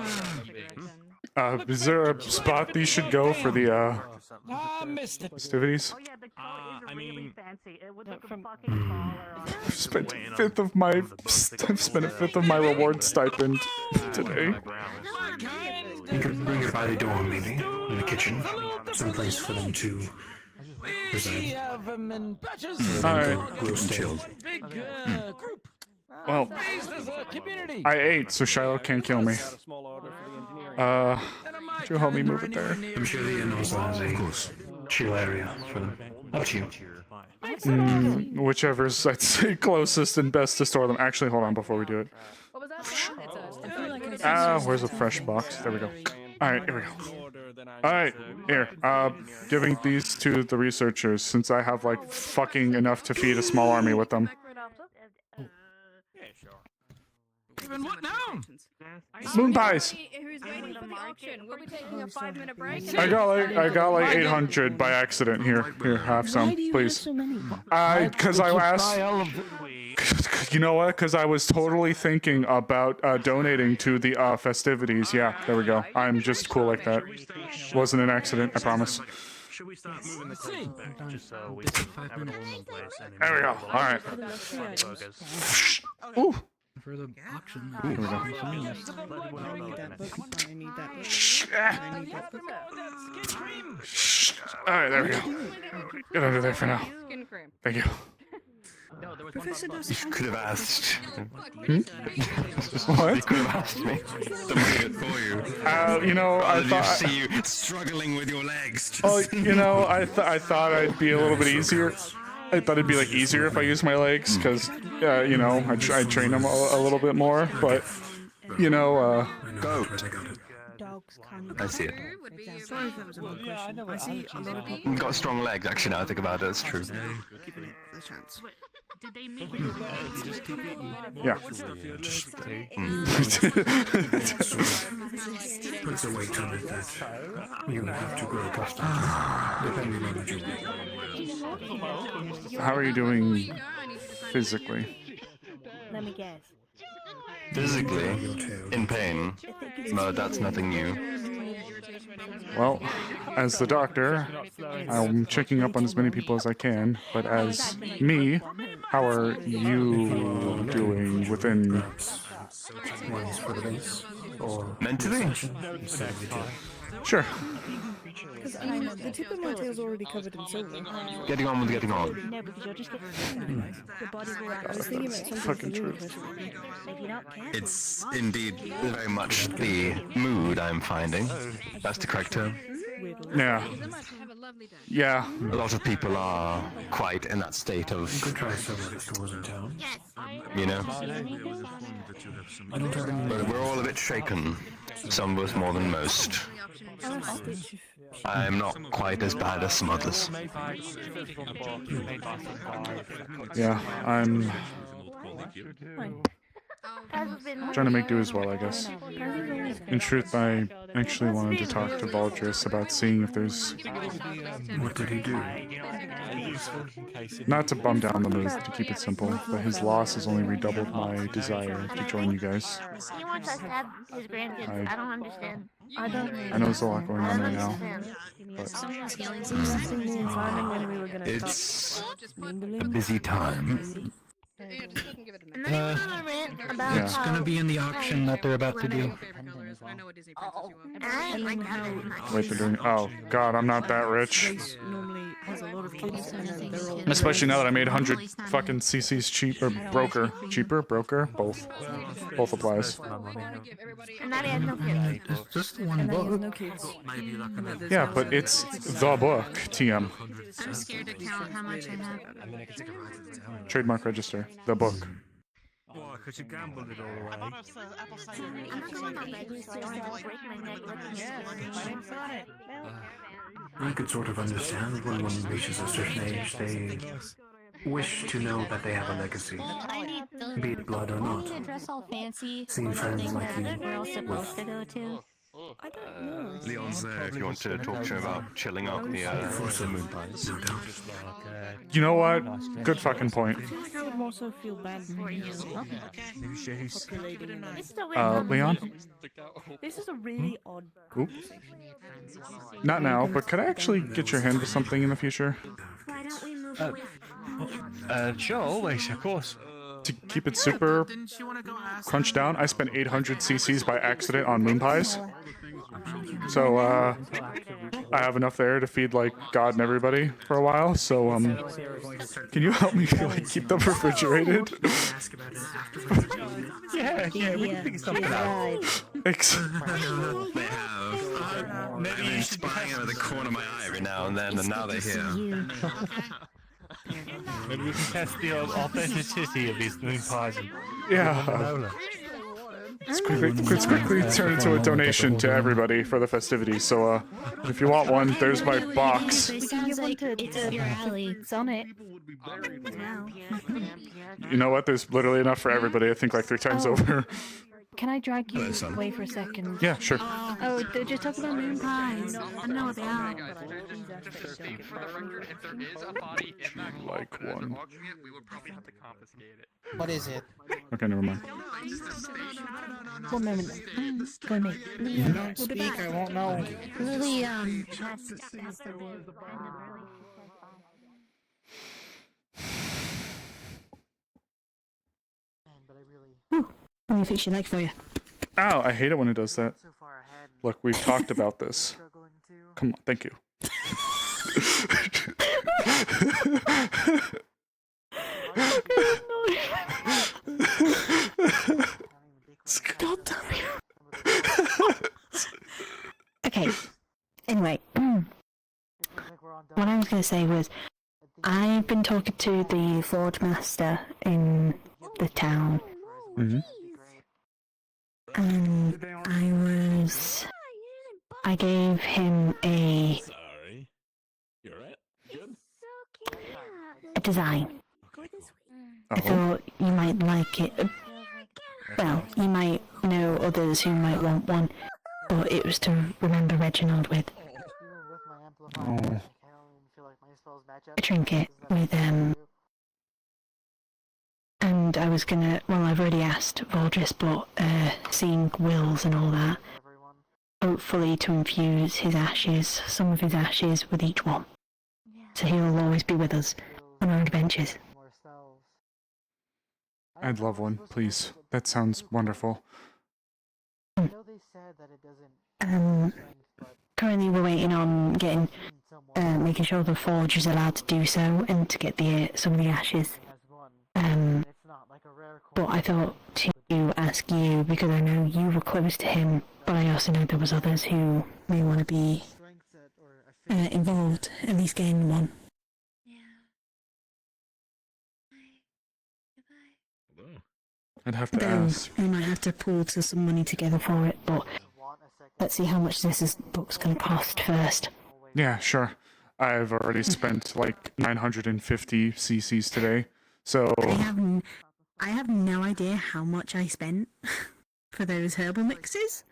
Is there a spot these should go for the festivities? I mean, I've spent a fifth of my reward stipend today. You can bring it by the door, maybe, in the kitchen. Someplace for them to reside. Alright. Gross and chilled. Well, I ate, so Shiloh can't kill me. Could you help me move it there? I'm sure the inn also has a chill area for them. How about you? Whichever's, I'd say, closest and best to store them. Actually, hold on before we do it. Where's a fresh box? There we go. Alright, here we go. Alright, here. Giving these to the researchers, since I have, like, fucking enough to feed a small army with them. Even what now? Moon pies! Who's waiting for the auction? We'll be taking a 5-minute break. I got like 800 by accident. Here, have some, please. Because I asked. You know what? Because I was totally thinking about donating to the festivities. Yeah, there we go. I'm just cool like that. Wasn't an accident, I promise. Should we start moving the clothes back just so we can have it all in one place? There we go. All right. Ooh. For the auction. Here we go. Alright, there we go. Get under there for now. Thank you. Professor You could have asked. What? You could have asked me to move it for you. You know, I thought. See you struggling with your legs. Oh, you know, I thought I'd be a little bit easier. I thought it'd be like easier if I used my legs, because, you know, I train them a little bit more. But, you know, goat. I see it. Got strong legs, actually. Now I think about it, it's true. Did they make you yeah. Puts a weight on it that you have to grow accustomed to, depending on the job. How are you doing physically? Let me guess. Physically, in pain. No, that's nothing new. Well, as the doctor, I'm checking up on as many people as I can, but as me, how are you doing within... Mentally? Sure. Because I mean, the tip of my tail's already covered in silver. Getting on with getting on. No, because you'll just get the body will I was thinking about something Fucking for you, true. if you're not careful. It's indeed very much the mood I'm finding. That's the correct term. Yeah. Yeah. A lot of people are quite in that state of, you know, but we're all a bit shaken, some of us more than most. I'm not quite as bad as some others. Yeah, I'm trying to make do as well, I guess. In truth, I actually wanted to talk to Valdris about seeing if there's... What did he do? Not to bum down the mood, to keep it simple, but his loss has only redoubled my desire to join you guys. He wants us to have his grandkids. I don't understand. I know there's a lot going on right now, but It's a busy time. It's gonna be in the auction that they're about to do. wait, they're doing... Oh, God, I'm not that rich. Especially now that I made 100 fucking CCs cheap, or broker. Cheaper? Broker? Both. Both applies. And that had no kids. It's just one book. Yeah, but it's the book, TM. I'm scared to count how much I have. Trademark register. The book. Why, because you gambled it all away. I'm not going to bed, so I don't have to break my neck looking stupid. I could sort of understand when one reaches a certain age, they wish to know that they have a legacy, be it blood or not. Dress all fancy. Seeing friends like you We're all supposed to go to. I don't know. Leon's there if you want to talk to him about chilling out the moon pies. You know what? Good fucking point. I feel like I would also feel bad for you. Leon? This is a really odd Oop. Not now, but could I actually get your hand with something in the future? Why don't we move away? Sure, always, of course. To keep it super crunched down, I spent 800 CCs by accident on moon pies. So, I have enough there to feed, like, God and everybody for a while, so, can you help me, like, keep them refrigerated? Yeah, we can figure something out. Maybe you should spying out of the corner of my eye every now and then, and now they're here. Maybe we can test the authenticity of these moon pies. Yeah. Let's quickly turn into a donation to everybody for the festivities. So, if you want one, there's my box. It sounds like it's your alley. It's on it. You know what? There's literally enough for everybody. I think like 3 times over. Can I drag you away for a second? Yeah, sure. Oh, they're just talking about moon pies. I know what they are. Like one. What is it? Okay, never mind. 1 moment. Go me. You don't speak, I won't know. Lily, Let me fix your leg for you. Ow, I hate it when it does that. Look, we've talked about this. Come on, thank you. God damn it. Okay, anyway. What I was going to say was, I've been talking to the Forge Master in the town. Mm-hmm. And I gave him a design. I thought you might like it. Well, you might know others who might want one, but it was to remember Reginald with. Oh. A trinket with and I was gonna, well, I've already asked Valdris, but seeing wills and all that, hopefully to infuse his ashes, some of his ashes with each one, so he'll always be with us on our adventures. I'd love one, please. That sounds wonderful. Currently we're waiting on getting, making sure the forge is allowed to do so, and to get some of the ashes. But I thought to ask you, because I know you were close to him, but I also know there was others who may want to be involved, at least getting one. I'd have to ask. We might have to pull some money together for it, but let's see how much this book's going to cost first. Yeah, sure. I've already spent like 950 CCs today, so... I have no idea how much I spent for those herbal mixes.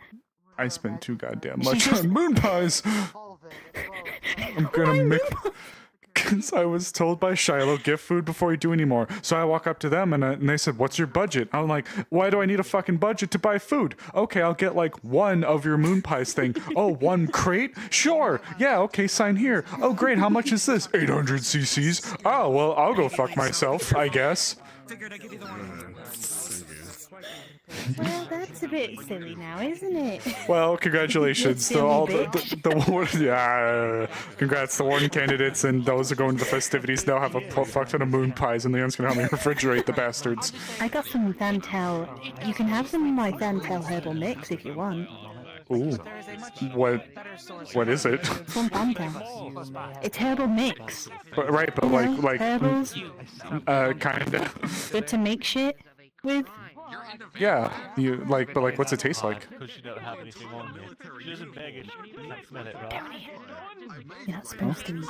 I spend too goddamn much on moon pies. I'm gonna make. Because I was told by Shiloh, get food before you do any more. So I walk up to them and they said, what's your budget? I'm like, why do I need a fucking budget to buy food? Okay, I'll get like one of your moon pies thing. Oh, one crate? Sure. Yeah, okay, sign here. Oh, great. How much is this? 800 cc's. Oh, well, I'll go fuck myself, I guess. Well, that's a bit silly now, isn't it? Well, congratulations to all congrats to warden candidates and those who go into the festivities now have a fuck ton of moon pies and Leon's gonna help me refrigerate the bastards. I got some Vantel. You can have some of my Vantel herbal mix if you want. Ooh. What is it? From Vantel. It's herbal mix. But like herbals. Kinda. Good to make shit with. Yeah, but what's it taste like? You're not supposed to eat it.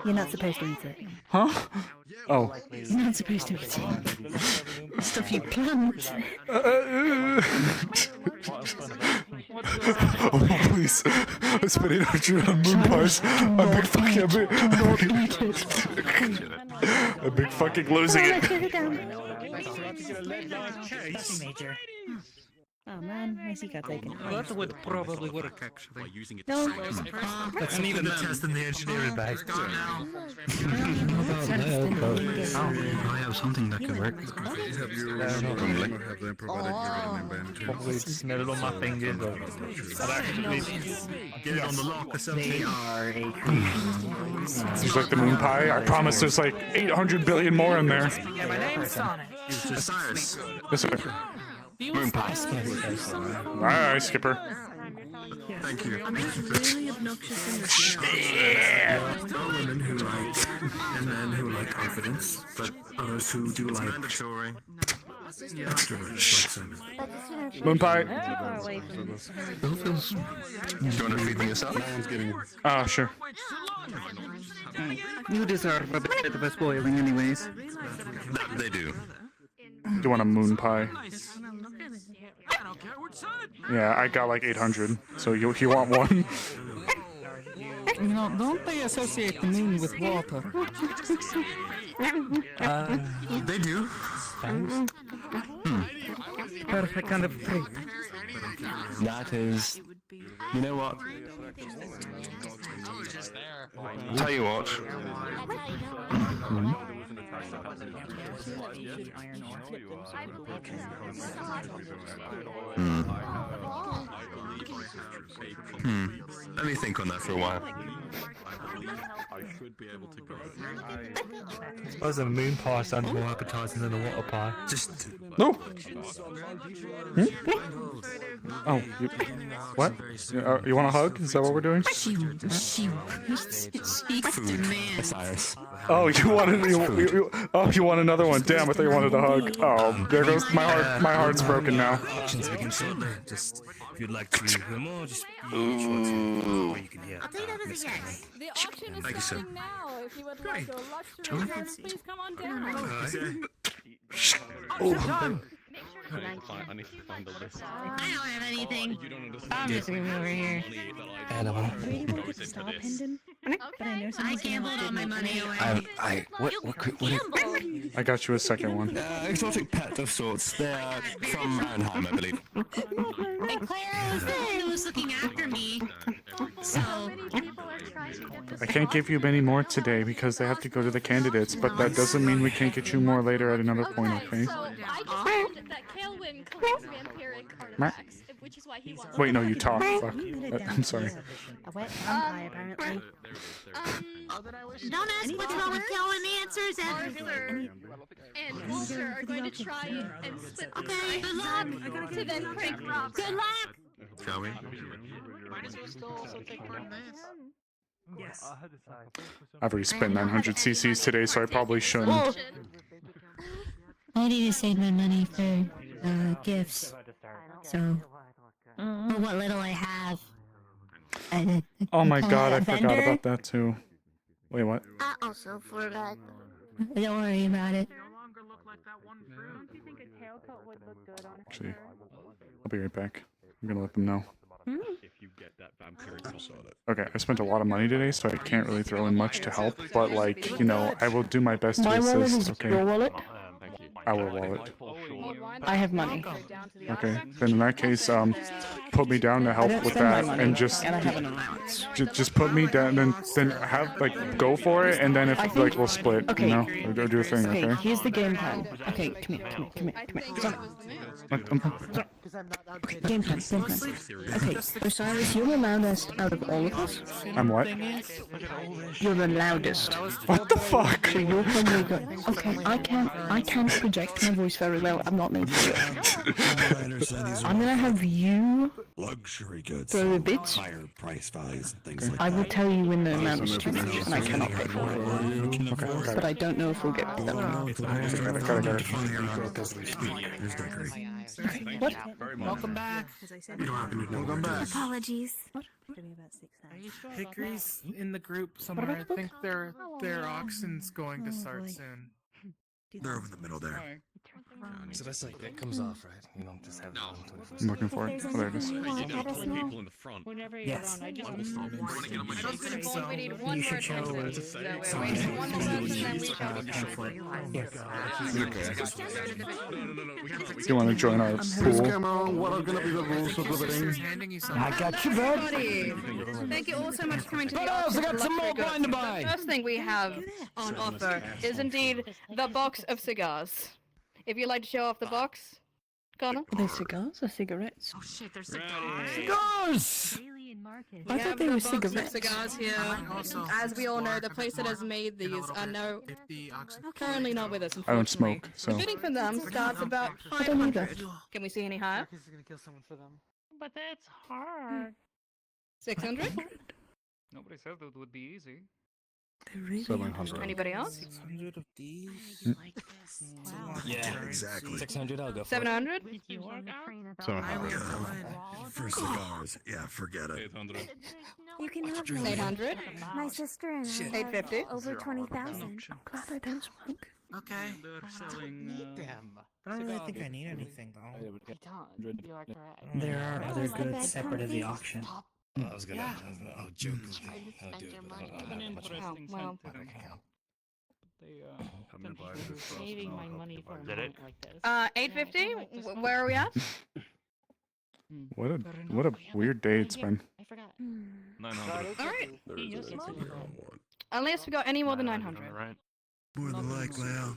You're not supposed to eat it. Huh? Oh. You're not supposed to eat it. Stuff you plant. Oh, please. I spent 800 on moon pies. I'm big fucking losing it. Major. Oh man, I see got taken. Well, that would probably work actually. No. That's even the test in the engineering bag. I have something that could work. Probably smell it on my fingers. I'd actually get it on the lock or something. Seems like the moon pie. I promise there's like 800 billion more in there. Yeah, my name's Sonic. Osiris. Yes, sir. Moon pie. Alright, Skipper. Thank you. Really obnoxious women who like and men who like confidence, but others who do like mandatory. Moon pie. Do you want to feed me yourself? Ah, sure. You deserve a bit of a spoiling anyways. They do. Do you want a moon pie? Yeah, I got like 800, so you want one? You know, don't they associate the moon with water? They do. Perfect kind of fruit. That is... You know what? Tell you what. Let me think on that for a while. I suppose a moon pie sounds more appetizing than a water pie. Just... No! Oh, what? You want a hug? Is that what we're doing? Osiris. Oh, you want another one? Damn, I thought you wanted a hug. Oh, there goes my heart. My heart's broken now. Just if you'd like to leave them or just I'll take that as a yes. The option is Thank you, sir. open now. If you would like a luxury dinner, please come on down. Oh. I don't have anything. I'm just gonna be over here. I gambled all my money away. I got you a second one. Exotic pet of sorts. They're from Anaheim, I believe. And Clara was the one who was looking after me. So I can't give you many more today because they have to go to the candidates, but that doesn't mean we can't get you more later at another point, okay? So I just learned that Kaelwyn collects vampiric artifacts, which is why he wants. Wait, no, you talk. Fuck. I'm sorry. A wet vampire, apparently. Don't ask what's wrong with Kaelwyn. The answer is Arthur and Walter are going to try and split the okay, good luck. to then prank Rob. Good luck. Shall we? Might as well still also take part in this. Yes. I've already spent 900 cc's today, so I probably shouldn't. I need to save my money for gifts. So, for what little I have. Oh my god, I forgot about that too. Wait, what? I also forgot. Don't worry about it. Actually, I'll be right back. I'm gonna let them know. If you get that vampiric Okay, I spent a lot of money today, so I can't really throw in much to help. But like, you know, I will do my best to My wallet assist. is Okay. your wallet. Our wallet. I have money. Okay. Then in that case, put me down to I help don't with spend my that, money, and just and I have an allowance. just put me down. Then have like go for it, and then if like we'll split, Okay. you know, we'll do a thing. Okay. Here's the game plan. Okay, come here. Okay, game plan. Okay, Osiris, you're the loudest out of all of us. I'm what? You're the loudest. What the fuck? So you're probably going. Okay, I can't project my voice very well. I'm not made to do it. I'm gonna have you luxury goods, throw the bits. higher price values, and things like I that. will tell you when the amount is too much, and I cannot pay for it. But I don't know if we'll get them. What? Welcome back. Welcome back. Apologies. Hickory's in the group somewhere. I think their auction's going to start soon. They're over in the middle there. So that's like that comes off, right? You don't just have I'm looking for it. Oh, there it is. people in the front. Whenever you're Yes. around, I just We need one should more show attention. it. That way, wait one more and then we shall Do you want to join our pool? What are gonna be the rules of living? I got you, buddy. Thank you all so much for coming to the auction. I got some more wine to The buy. first thing we have on offer is indeed the box of cigars. If you'd like to show off the box, Connor. Are they cigars or cigarettes? Oh shit, there's cigars. Cigars! I thought they were cigarettes. Cigars here. As we all know, the place that has made these are currently not with us. I don't smoke, so. The bidding for them starts about I don't either. 500. Can we see any higher? But that's hard. 600? Nobody said that would be easy. 700. Anybody else? 600 of these. Yeah, exactly. 600. I'll go for 700? For cigars, yeah, forget it. 800. You can have 800? my sister and I 850? have over 20,000. Glad I don't smoke. Okay. They're selling. I don't really think I need anything though. You are correct. There are other goods separate of the auction. I was gonna. I'll joke. I'll do it. An interesting well. sentiment. They Coming by I'm this saving my money for a Is moment like this. 850? Where are we at? What a weird day it's been. I forgot. 900. Alright. There is a one. Unless we got any more than 900. Right. More than likely, I'll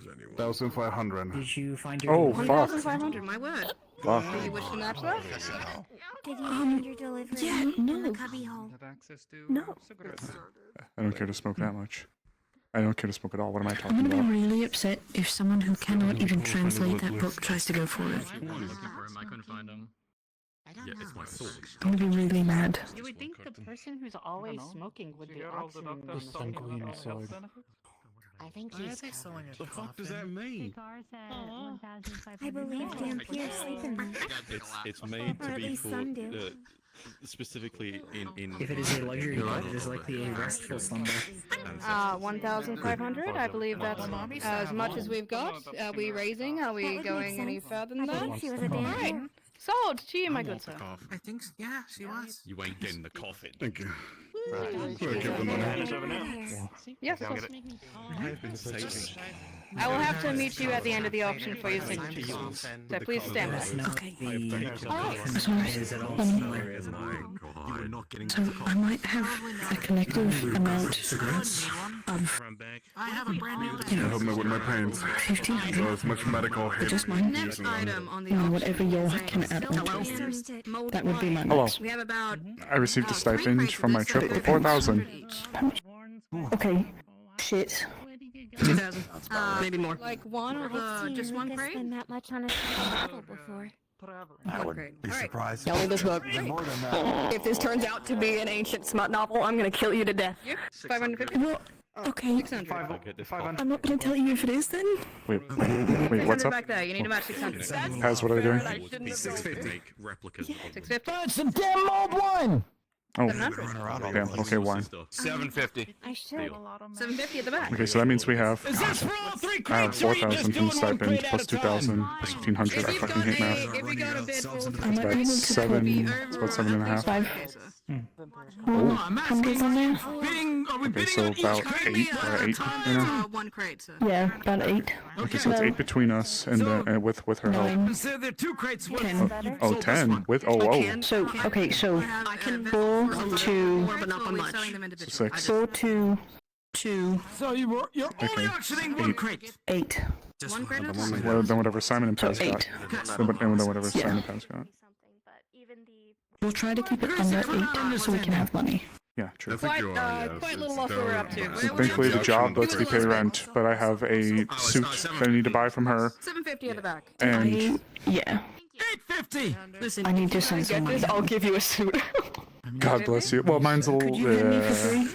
1,500. Did you find your? Oh, fuck. 1,500, my word. Fuck. Do you wish to match that? Did you find your delivery in the cubby hole? Have access to No. cigarettes. I don't care to smoke that much. I don't care to smoke at all. What am I I'm talking gonna be about? really upset if someone who cannot even translate that book tries to go for it. I was looking for him. I couldn't find him. Yeah, it's my sword. I'm gonna be really mad. You would think the person who's always smoking would Did be you hear all the auction. doctors talking about health benefits? I think Why are he's they selling a The fuck does that mean? I believe Dampiers sleep in them. It's made Or to at be least for some do. specifically in. If it is a luxury good, it is likely a restful slumber. 1,500. I believe that's as much as we've got. Are we raising? Are we would going make any sense. further than I that? believe she was a Alright. Dampier. Sold to you, my good sir. I think, yeah, she was. You ain't getting the coffin. Thank you. Yes, of course. I've been saving. I will have to meet you at the end of the auction for your signature. So please stand by. Okay. So So I might have a collective amount of I have a brand new. you know, help me with my pains. 1,500 So as much medical for help. just mine. Next item on the You know, auction. whatever you can add on to it. That would be my Hello. max. We have about I received a stipend from my trip of 4,000. Okay. Shit. 2,000. Maybe more. Like one I've or seen just one Lucas crate? spend that much on a single bottle before. I would Great. be Alright. surprised. Y'all read this book. More than that. If this turns out to be an ancient smut novel, I'm gonna kill you to death. 550? Well, okay. 600. I'm not gonna tell you if it is then. Wait, 600 what's up? back there. You need about 600. Paz, what are they doing? 650. Make replicas. 650? That's some damn mulled wine! Oh, 700. damn. Okay, wine. 750. I should. 750 at the back. Okay, so that means we have. Is this for all three I have crates, or are you 4,000 just from doing one stipend crate plus at a 2,000 time? plus 1,500. I fucking hate math. If we got a bid for It's about 7. It's about 7.5. 5. Oh. How many on there? Okay, so about 8. 8. You know? One crate, sir. Yeah, about 8. Okay, so it's 8 between us and with her help. 9. So there are 2 crates worth. 10. Oh, 10 with So okay, so 4 to but not by much. 6. 4 to 2. So you're Okay. auctioning 1 8. crate. 8. One crate. Well, then whatever Simon and Paz So got. 8. And then whatever Yeah. Simon and Paz got. We'll try to keep it under 8 so we can have money. Yeah, true. Quite little off where we're up to. So thankfully the job lets me pay rent, but I have a suit that I need to buy from her. 750 at the back. And Yeah. 850. Listen, I need to send some money. I'll give you a suit. God bless you. Well, mine's a little. Could you hand me for free?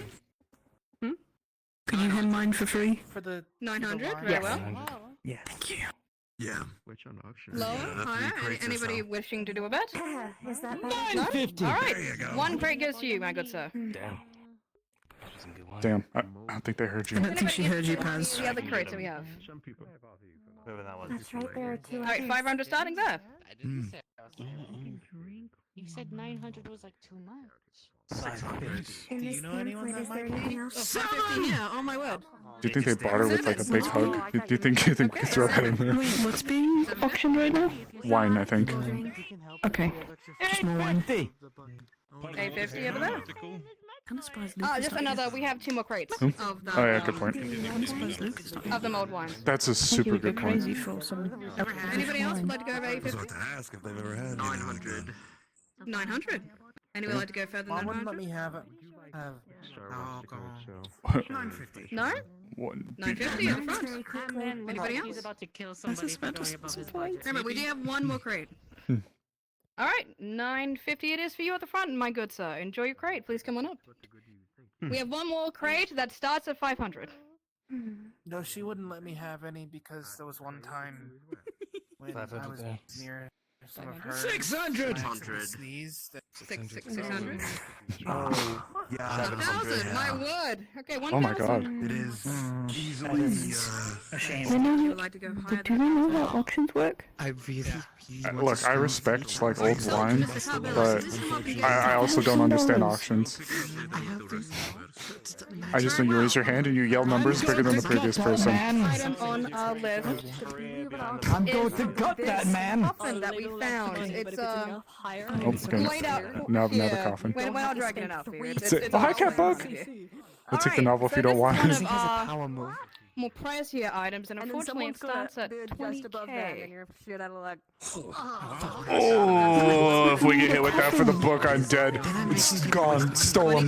Could you hand mine for free? For the 900. Very well. Yeah. Thank you. Yeah. Which on auction? Lower, higher. Anybody wishing to do a bet? Is that 950. All right. 1 crate goes to you, my good sir. Damn, I don't think they heard I you. don't think she heard you, Paz. The other crates that we have. That's right, there are 2 All right, 500 starting there. You said 900 was like too much. In this pamphlet, is there anything else? 750, yeah, oh my word. Do you think they bought her with like a big hug? Do you think we can throw that in there? Wait, what's being auctioned right now? Wine, I think. Okay. Just more wine. 850 over there. I'm surprised Just another. We have 2 more crates Hmm? of the Oh yeah, good point. of the mold wines. That's a super good point. Crazy for some. Anybody else would like to go over I was 850? about to ask if they've ever had 900. 900. Anyone like to go further than 900? me have it. No? 950 at the front. And then Anybody he's else? about to kill somebody for knowing about his budget. Remember, we do have 1 more crate. All right, 950 it is for you at the front, my good sir. Enjoy your crate. Please come on up. We have 1 more crate that starts at 500. No, she wouldn't let me have any because there was one time when I was near some of her 600. sneeze. 600. Oh, yeah. 1,000. My word. Okay, 1,000. Oh my god. It is easily. I know you. Would like to go higher Do you know how auctions work? I really. Look, I respect like old wine, but I also don't understand auctions. I just know you raise your hand and you yell numbers bigger than the previous person. Item on our list. I'm going to gut that man. Coffin that we found. It's Oh, okay. laid out. Now the here. coffin. We're not dragging it up here. It's Oh, hi, cat bug. I'll take the novel if you don't want. One of our more pricier items, and unfortunately it starts at 20k. Oh, if we get hit with that for the book, I'm dead. It's gone. Stolen.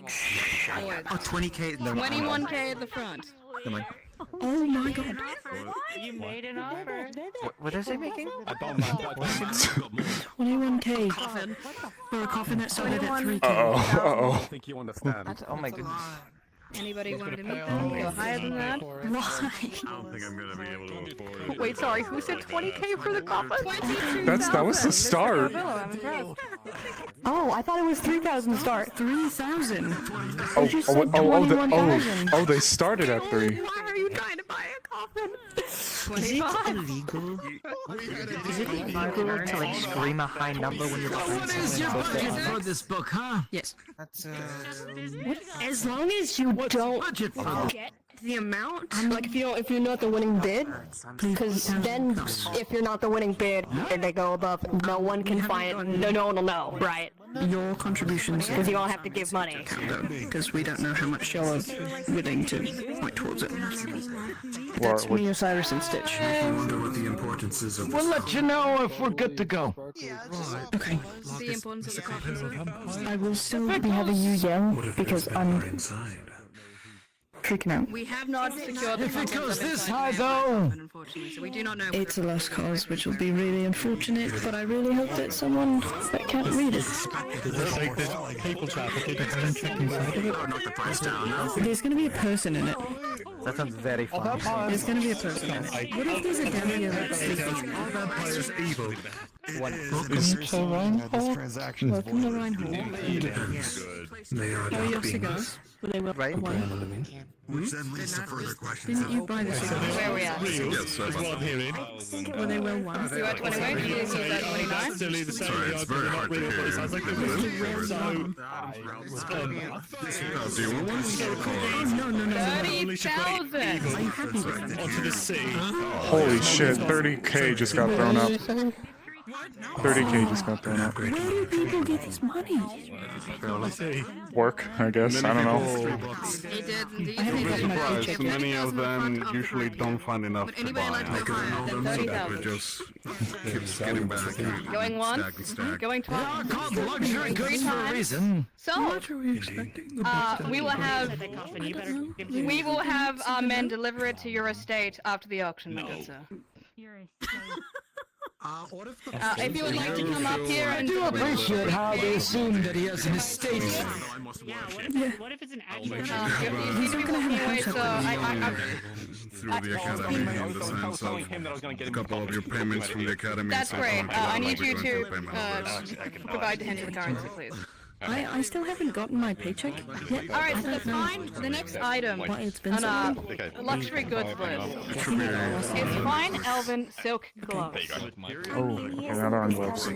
20k. 21k at the front. Oh my god. You made an offer. What is it making? 21k. For a coffin that started at 3k. Uh-oh. I think you understand. Oh my goodness. Anybody wanted to meet them? Go higher than that? I don't think I'm gonna be able to afford it. Wait, sorry, who said 20k for the coffin? That was the start. Oh, I thought it was 3,000 to start. 3,000. They started at 3. Why are you trying to buy a coffin? Is it illegal? Is it illegal to like scream a high number when you're buying What is your budget for this book, huh? Yes. That's As long as you don't Budget for Get the amount? like if you're not the winning bid, because then if you're not the winning bid and they go above, no one can find it. No one will know, right? Your contributions, because you all have to give money. Because we don't know how much y'all are willing to point towards it. That's me, Osiris, and Stitch. I wonder what the importance is of We'll let you know if we're good to go. Okay. The importance of the coffin. I will still be having you yell because I'm inside. freaking out. We have not secured the If it contents goes of this inside high the though. coffin, unfortunately, so we do not know. It's a lost cause, which will be really unfortunate, but I really hope that someone that can't read it. People trafficking and checking inside of it. Knock the price down now. There's gonna be a person in it. That sounds very fun. There's gonna be a person in it. What if there's a dummy that's sleeping? All vampires evil. Is transaction Welcome to Reinhold. They are How are your not being cigars? Were they well won? Which then leads to further questions. Didn't you buy the cigars? Where are we at? Yes, that's what I'm hearing. Were they well won? You are 21, he's at 29. That's still the same. Sorry, it's very hard to hear. It sounds like they're Do you want one? No. 30,000! onto the sea. holy shit? 30k just got thrown up. 30k just got thrown up. Where do people get this money? Work, I guess. I don't know. He did indeed. I haven't gotten my paycheck yet. Many of them usually don't find enough to Anybody buy. like to go higher than It 30,000? just keeps getting back. Going once, going twice, Called luxury three goods for a times. reason. So, we will have our men deliver it to your estate after the auction, my good sir. If you would like to come up here I and do appreciate how they assume that he has an estate. What if it's an actual? He's not gonna have a house, Through the academy in the sense of a couple of your payments from the academy. That's great. I need you to provide the hint of the currency, please. I still haven't gotten my paycheck yet. Alright, so the next item Why, it's been on so our long. luxury goods list is fine elven silk gloves. Oh, okay, now they're on gloves.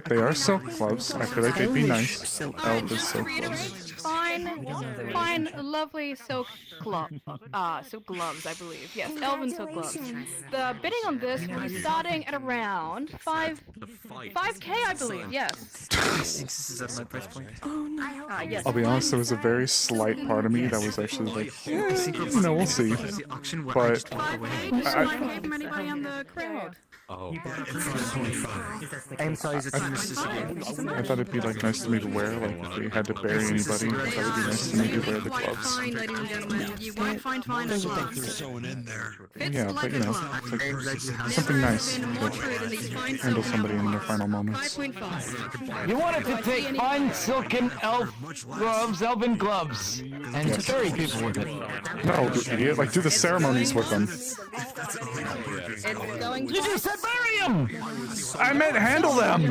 They are silk gloves. I feel like they'd be nice. Elvis silk gloves. Fine, lovely silk gloves, I believe. Yes, elven silk gloves. The bidding on this will be starting at around 5k, I believe. Yes. This is at my price point. Oh no. Yes. I'll be honest, there was a very slight part of me that was actually like, you know, we'll see. But 5k from anybody on the crowd. Oh. I'm sorry, is it I thought it'd be like nice to me to wear, like if we had to bury anybody, I thought it'd be nice to me to wear the gloves. Fine, ladies and gentlemen. You won't find fine as gloves. Yeah, but you know, it's like something nice to handle somebody in their final moments. 5.5. You wanted to take fine silken elven gloves, and bury people with it. No, you idiot, like do the ceremonies with them. It's going to... You just said bury them! I meant handle them! We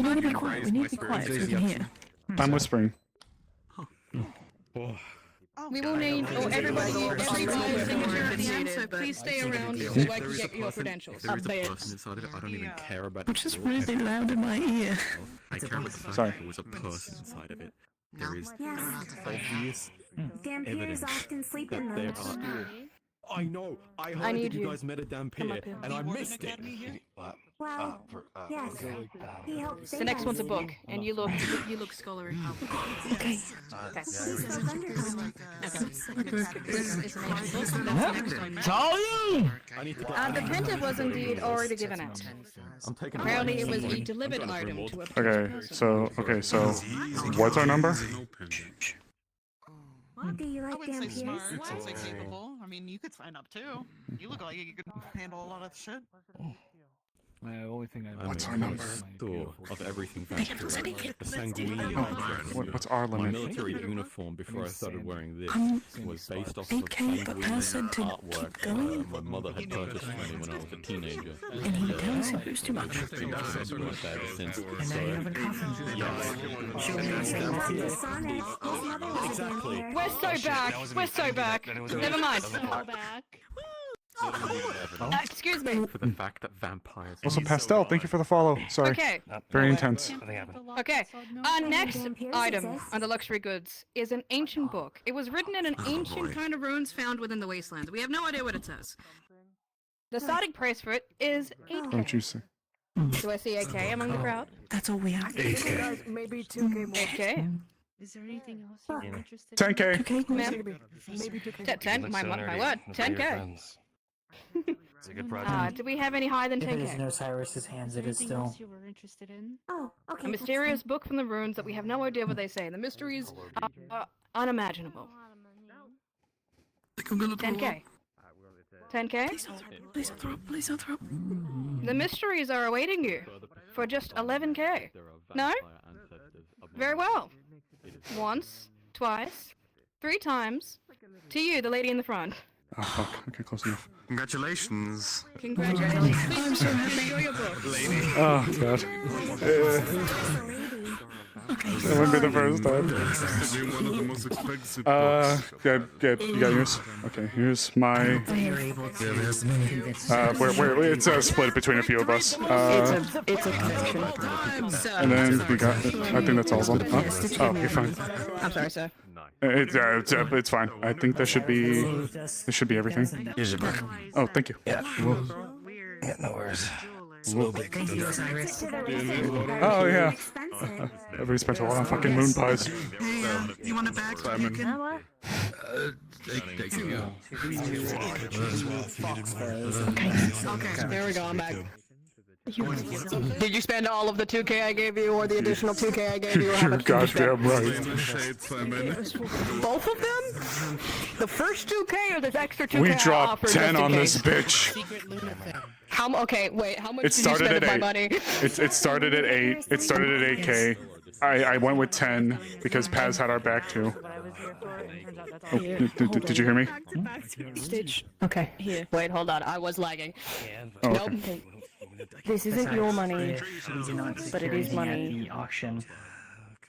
need to be quiet. We need to be quiet so we can hear. I'm whispering. We will need everybody's signature at the end, so please stay around so I can get your credentials. There is a person inside of it. I don't even care about Which is really loud in my ear. I care about the fact Sorry. that there was a person inside of it. There is obvious Vampires evidence often sleep that in there them. are. I know. I I heard need that you you. guys met a Dampier, and I missed it. Well, yes. He helped The next one's a book, and you look scholarly. Okay. This is an ancient book. That's the next one. It's all you! The printer was indeed already given out. Apparently, it was a delivered item to a Okay, so what's our number? Do you like vampires? Sounds like capable. I mean, you could sign up too. You look like you could handle a lot of shit. The only thing I What's our number? Store of everything vampire. A sanguine What's our My limit? military uniform before I started wearing this was based off of 8K, but Pal said to artwork keep going. my mother had purchased for me when I was a teenager. And he tells him it was too much. I've been obsessed with that ever since. Exactly. We're so back. We're so back. Never mind. Excuse me. For the fact that vampires. Also, Pastel, thank you for the follow. Sorry. Okay. Very intense. Okay. Our next item on the luxury goods is an ancient book. It was written in an ancient kind of runes found within the wastelands. We have no idea what it says. The starting price for it is 8k. Don't you say? Do I see 8k among the crowd? That's all we have. 8k. Maybe 2k more. 8k. Is there anything else you're interested 10k. 2K. Ma'am. Maybe 2k. 10, my word. 10k. It's a good project. Do we have any higher than If it is 10k? in Osiris's hands, it is still. You were interested in? Oh, okay. A mysterious book from the runes that we have no idea what they say. The mysteries are unimaginable. 10k. 10k? Please don't throw up. Please don't throw up. The mysteries are awaiting you for just 11k. No? Very well. Once, twice, 3 times, To you, the lady in the front. Oh fuck. Okay, close enough. Congratulations. Congratulations. I'm so happy. Enjoy your book. Lady. Oh god. That wouldn't be the first time. One of the most expensive Yeah, you got yours? Okay, here's my... where it's split between a few of us. It's a connection. And then you got... I think that's all of them. Huh? Oh, you're fine. I'm sorry, sir. It's fine. I think that should be... This should be everything. Here's your book. Oh, thank you. Yeah. Yeah, no worries. Thank you, Osiris. Oh, yeah. Everybody spent a lot on fucking moon pies. Hey, you want a bag so you can... Okay, there we go, I'm back. Did you spend all of the 2K I gave you, or the additional 2K I gave you? You're goddamn right. Both of them? The first 2K or this extra 2K? We I dropped offered 10 just in on case? this bitch. Okay, wait, how much It did you started spend at of my 8. money? It started at 8. It started at 8K. I went with 10 because Paz had our back too. Oh, did you hear me? Stitch. Okay. Here. Wait, hold on. I was lagging. Oh, nope. okay. This isn't your money, but it is money. At the auction.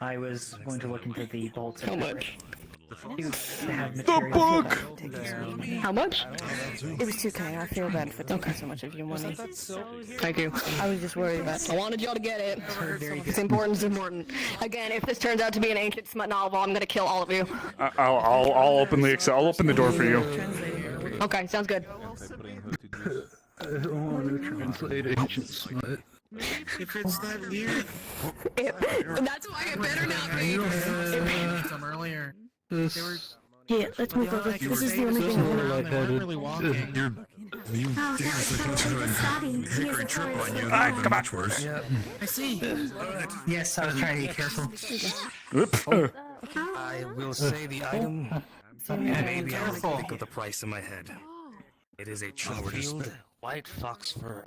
I was going to look into the bolts. How much? The book! How much? It was 2K. I feel bad for taking so much of your money. Thank you. I was just worried about. I wanted y'all to get it. It's important. It's important. Again, if this turns out to be an ancient smut novel, I'm gonna kill all of you. I'll openly accept. I'll open the door for you. Okay, sounds good. I don't want to translate ancient smut. If it's that weird. That's why it better not be. Some earlier. Here, let's move over. This is the only thing I want. Come on. I see. Yes, I was trying to be careful. I will say the item, and maybe I'll think of the price in my head. It is a chilled white fox fur.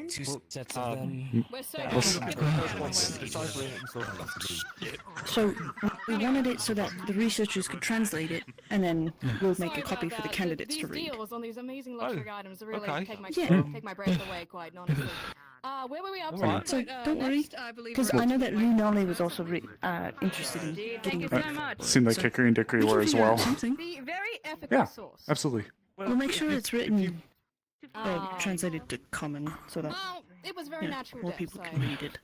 Two sets of them. So we wanted it so that the researchers could translate it, and then we'll make a copy for the candidates to read. These deals on these amazing luxury items really take my breath away, quite honestly. Where were we up to? So don't worry, because I know that Lou Nolly was also interested in getting it. Seemed like Hickory and Dickory were as well. The very ethical Yeah, source. absolutely. We'll make sure it's written, translated to common, so that it was very natural more death, people so. can read it.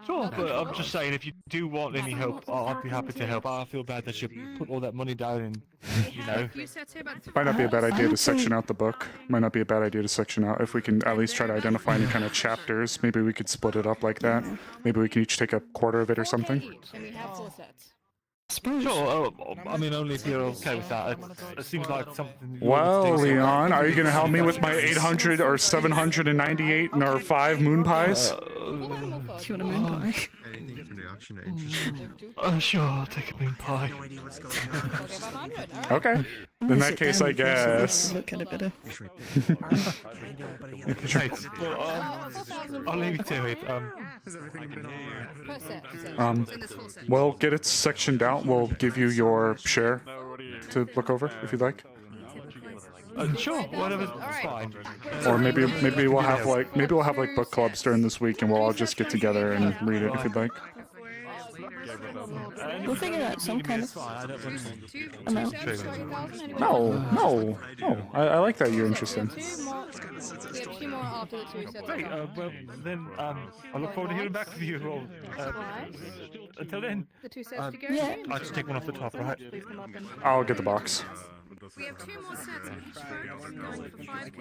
Sure, but I'm just saying, if you do want any help, I'd be happy to help. I feel bad that you put all that money down and, you know. Might not be a bad idea to section out the book. Might not be a bad idea to section out. If we can at least try to identify any kind of chapters, maybe we could split it up like that. Maybe we can each take a quarter of it or something. And we have 4 sets. Sure, I mean, only if you're okay with that. It seems like something... Well, Leon, are you going to help me with my 800 or 798 or 5 moon pies? Do you want a moon pie? Sure, I'll take a moon pie. Okay. In that case, I guess. Look at it better. Hey, well, I'll leave you to it. We'll get it sectioned out. We'll give you your share to look over if you'd like. Sure, whatever's fine. Or maybe we'll have like book clubs during this week, and we'll all just get together and read it if you'd like. We'll figure out some kind of amount. No. I like that you're interested. We have 2 more after the 2 sets. Great, well, then, I look forward to hearing back from you all. Until then. The 2 sets to go. Yeah. I'll just take one off the top, right? I'll get the box. We have 2 more sets of each phone going for 5K.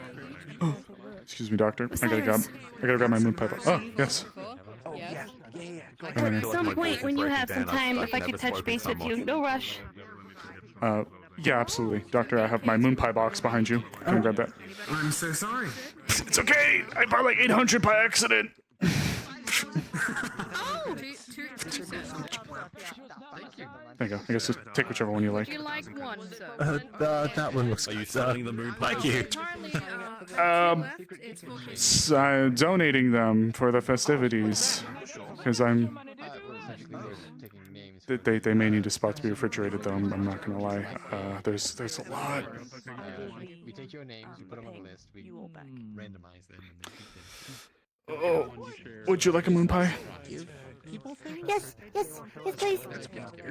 Excuse me, doctor. I gotta grab my moon pipe. Oh, yes. Yes. At some point when you have some time, if I could touch base with you, no rush. Yeah, absolutely. Doctor, I have my moon pie box behind you. Can I grab that? I'm so sorry. It's okay. I bought like 800 by accident. Oh! 2 sets. Thank you. There you go. I guess just take whichever one you like. Would you like one, sir? That one looks. Are you selling the moon pie? Thank you. Donating them for the festivities because I'm. They may need a spot to be refrigerated though. I'm not gonna lie. There's a lot. We take your names, you put them on a list, we randomize them, and they keep them. Oh, would you like a moon pie? Yes, please.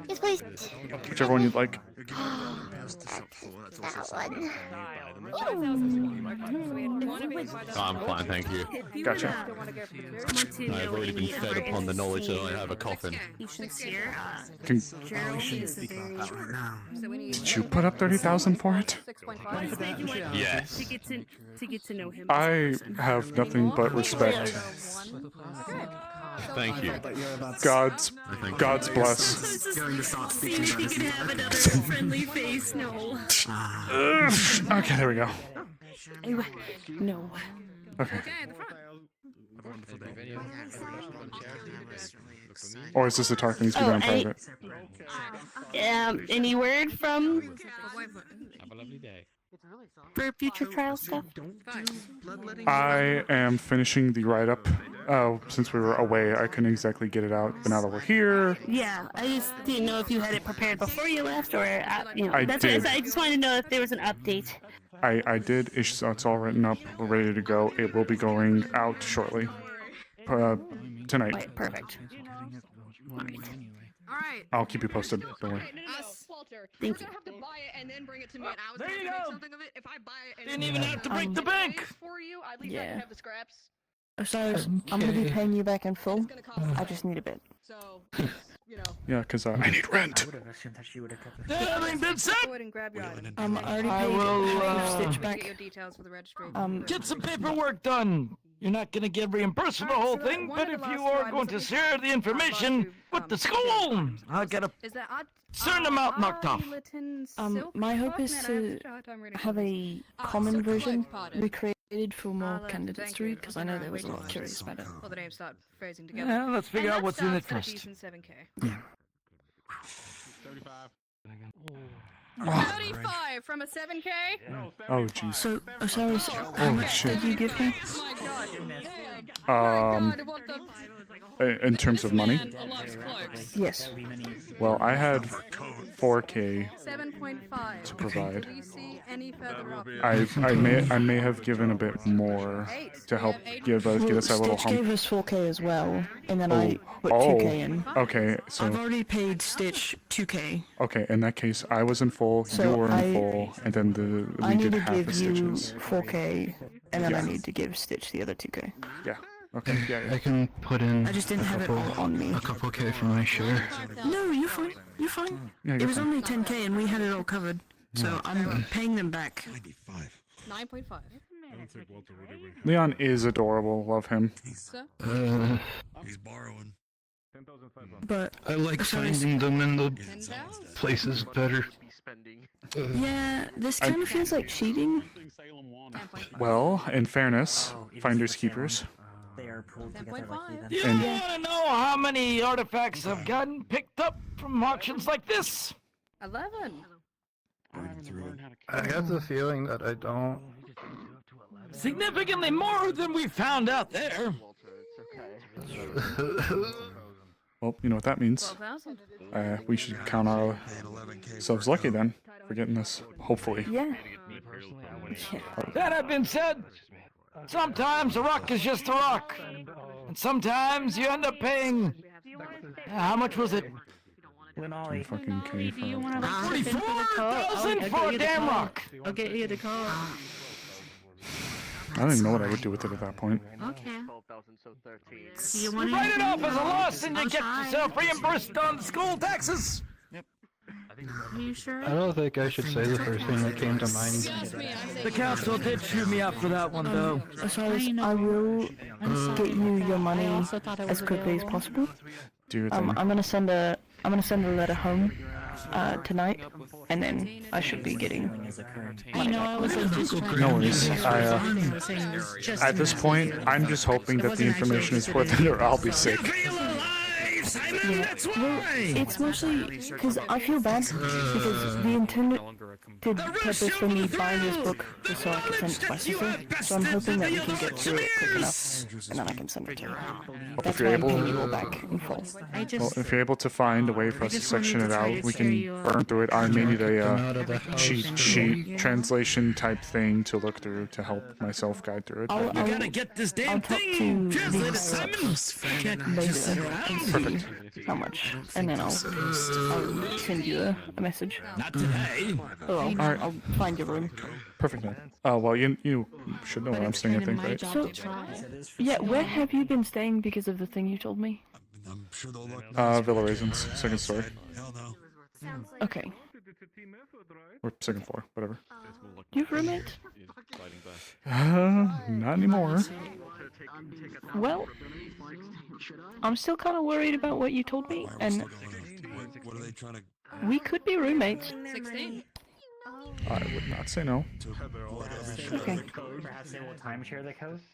Yes, please. Whichever one you'd like. I'm fine, thank you. Gotcha. I've already been fed upon the knowledge that I have a coffin. Did you put up 30,000 for it? Yes. To get to know him. I have nothing but respect. Thank you. God's bless. Friendly face, no. Okay, there we go. No. Okay. Or is this a talk that needs to be done in private? Any word from Have a lovely day. for future trial stuff? I am finishing the write-up. Since we were away, I couldn't exactly get it out, but now that we're here... Yeah, I just didn't know if you had it prepared before you left, or, you know, I did. I just wanted to know if there was an update. I did. It's all written up. We're ready to go. It will be going out shortly. Tonight. Right, perfect. Alright. I'll keep you posted. Don't worry. Walter, Thank you're gonna have to buy it and then bring it to me, and I was There gonna you make go. something of it. If I buy it and Didn't even have to break the bank. for you, at least I Yeah. can have the scraps. Osiris, I'm gonna be paying you back in full. I just need a bit. So, you know. Yeah, because I need rent. Everything been said. Go ahead and grab your item. I already I paid will, Stitch Get back. your details for the registry. Get some paperwork done. You're not gonna get reimbursed for the whole thing, but if you are going to share the information with the school, I'll get a certain amount knocked off. My hope is to have a common version recreated for more candidates to read, because I know there was a lot curious about it. Well, the names start phrasing together. Yeah, let's figure And out that what's in it starts at a first. decent 7K. Yeah. 35 from a 7K? Oh, jeez. So, Osiris, how Holy much shit. did you give me? In terms of money? Yes. Well, I had 4K 7.5. to provide. Do you see any further up? I may have given a bit more to help get us that little Stitch gave hump. us 4K as well, and then I put 2K in. Okay, so I've already paid Stitch 2K. okay, in that case, I was in full, So you were I- in full, and then I we need did to half give the you stitches. 4K, and then Yeah. I need to give Stitch the other 2K. Yeah. Okay. Yeah. I can put in I just didn't have it all on me. a couple K for my share. No, you're fine. You're fine. Yeah, It you're was fine. only 10K, and we had it all covered. So I'm paying them back. 9.5. Leon is adorable. Love him. Sir? He's borrowing. But I like Osiris- finding them in the places better. Yeah, this kind of feels like cheating. Well, in fairness, finders keepers. They are pulled together like You And- wanna know how many artifacts have gotten picked up from auctions like this? 11. I have the feeling that I don't. Significantly more than we found out there. Well, you know what that means. 12,000. We should count ourselves lucky then for getting this. Hopefully. Yeah. That have been said, sometimes a rock is just a rock. And sometimes you end up paying... how much was it? 2 fucking K for. 44,000 for a damn rock! I'll get you the call. I don't even know what I would do with it at that point. Okay. You write it off as a loss and you get yourself reimbursed on school taxes! Are you sure? I don't think I should say the first thing that came to mind. The council did chew me out for that one, though. Osiris, I will get you your money as quickly as possible. Do your thing. I'm gonna send a letter home tonight, and then I should be getting money back. I was just trying No to worries. At this point, I'm just hoping that the information is worth it or I'll be sick. Yeah. Well, it's mostly because I feel bad because the intended purpose for me buying this book was so I could send it to my sister. So I'm hoping that we can get through it quick enough, and then I can send it to her. That's why I'm paying you all back in full. Well, if you're able to find a way for us to section it out, we can burn through it. I may need a cheat sheet translation type thing to look through to help myself guide through it. I'll get this damn I'll talk to the Simon later and see how much, and then I'll send you a message. Not today. Oh, I'll find your room. Perfect. Well, you should know where I'm staying, I think, right? So, yeah, where have you been staying because of the thing you told me? Villa Raisins, second story. Okay. Or second floor, whatever. Do you have a roommate? Not anymore. Well, I'm still kind of worried about what you told me, and we could be roommates. 16. I would not say no. Okay. Perhaps they will timeshare the coast?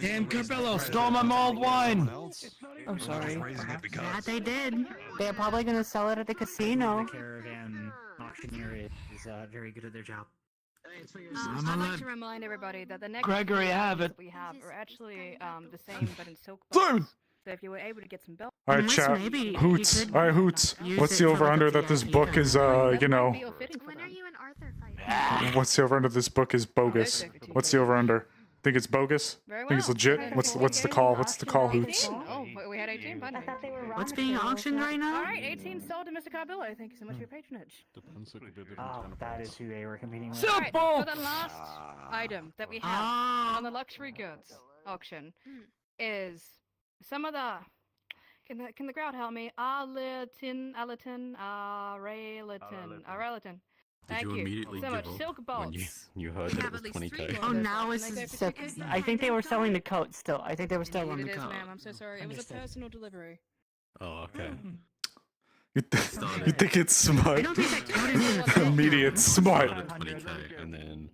Damn Cabello stole my mulled wine! I'm sorry. Yeah, they did. They're probably gonna sell it at the casino. The caravan auctioneer is very good at their job. I'd like to remind everybody that the next Gregory two have it. we have are actually the same but in silk Simon! box. So if you were able to get some belts. Alright, chat. Hoots. Alright, Hoots. What's the over-under that this book is, you know... What's the over-under this book is bogus? What's the over-under? Think it's bogus? Think it's legit? What's the call? What's the call, Hoots? Oh, we had 18, but What's being auctioned right now? Alright, 18 sold to Mr. Carbillo. Thank you so much for your patronage. Oh, that is who they were competing with. Alright, so the last item that we have on the luxury goods auction is some of the... Can the crowd help me? Arletin. Thank you so much. Silk bolts. You heard that it was 20k. Oh, now it's so, I think they were selling the coat still. I think they were still on the It is, coat. ma'am. I'm so sorry. It was a personal delivery. Oh, okay. You think it's smart? Immediate smart. 20k, and then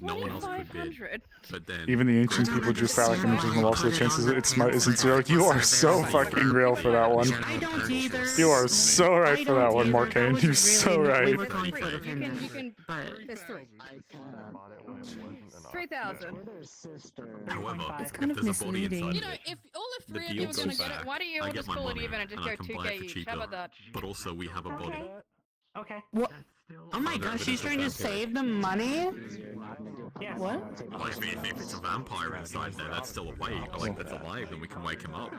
no one else could bid. But then Even the ancient people drew phallic images and also the chances it's smart isn't zero. You are so fucking real for that one. I don't either. You are so right for that one, Morcane. You're so right. You can. There's 3. 3,000. However, It's kind if of there's a body misleading. inside, You know, if all of 3 of you deal are gonna goes get it, back, why do you I all get just my call it money, even and just and I go can buy it 2k for each? cheaper. How about that? But also we have a body. Okay. What? Oh my gosh, she's trying to save the money? What? Well, if it's a vampire inside there, that's still awake. Like that's alive, then we can wake him up.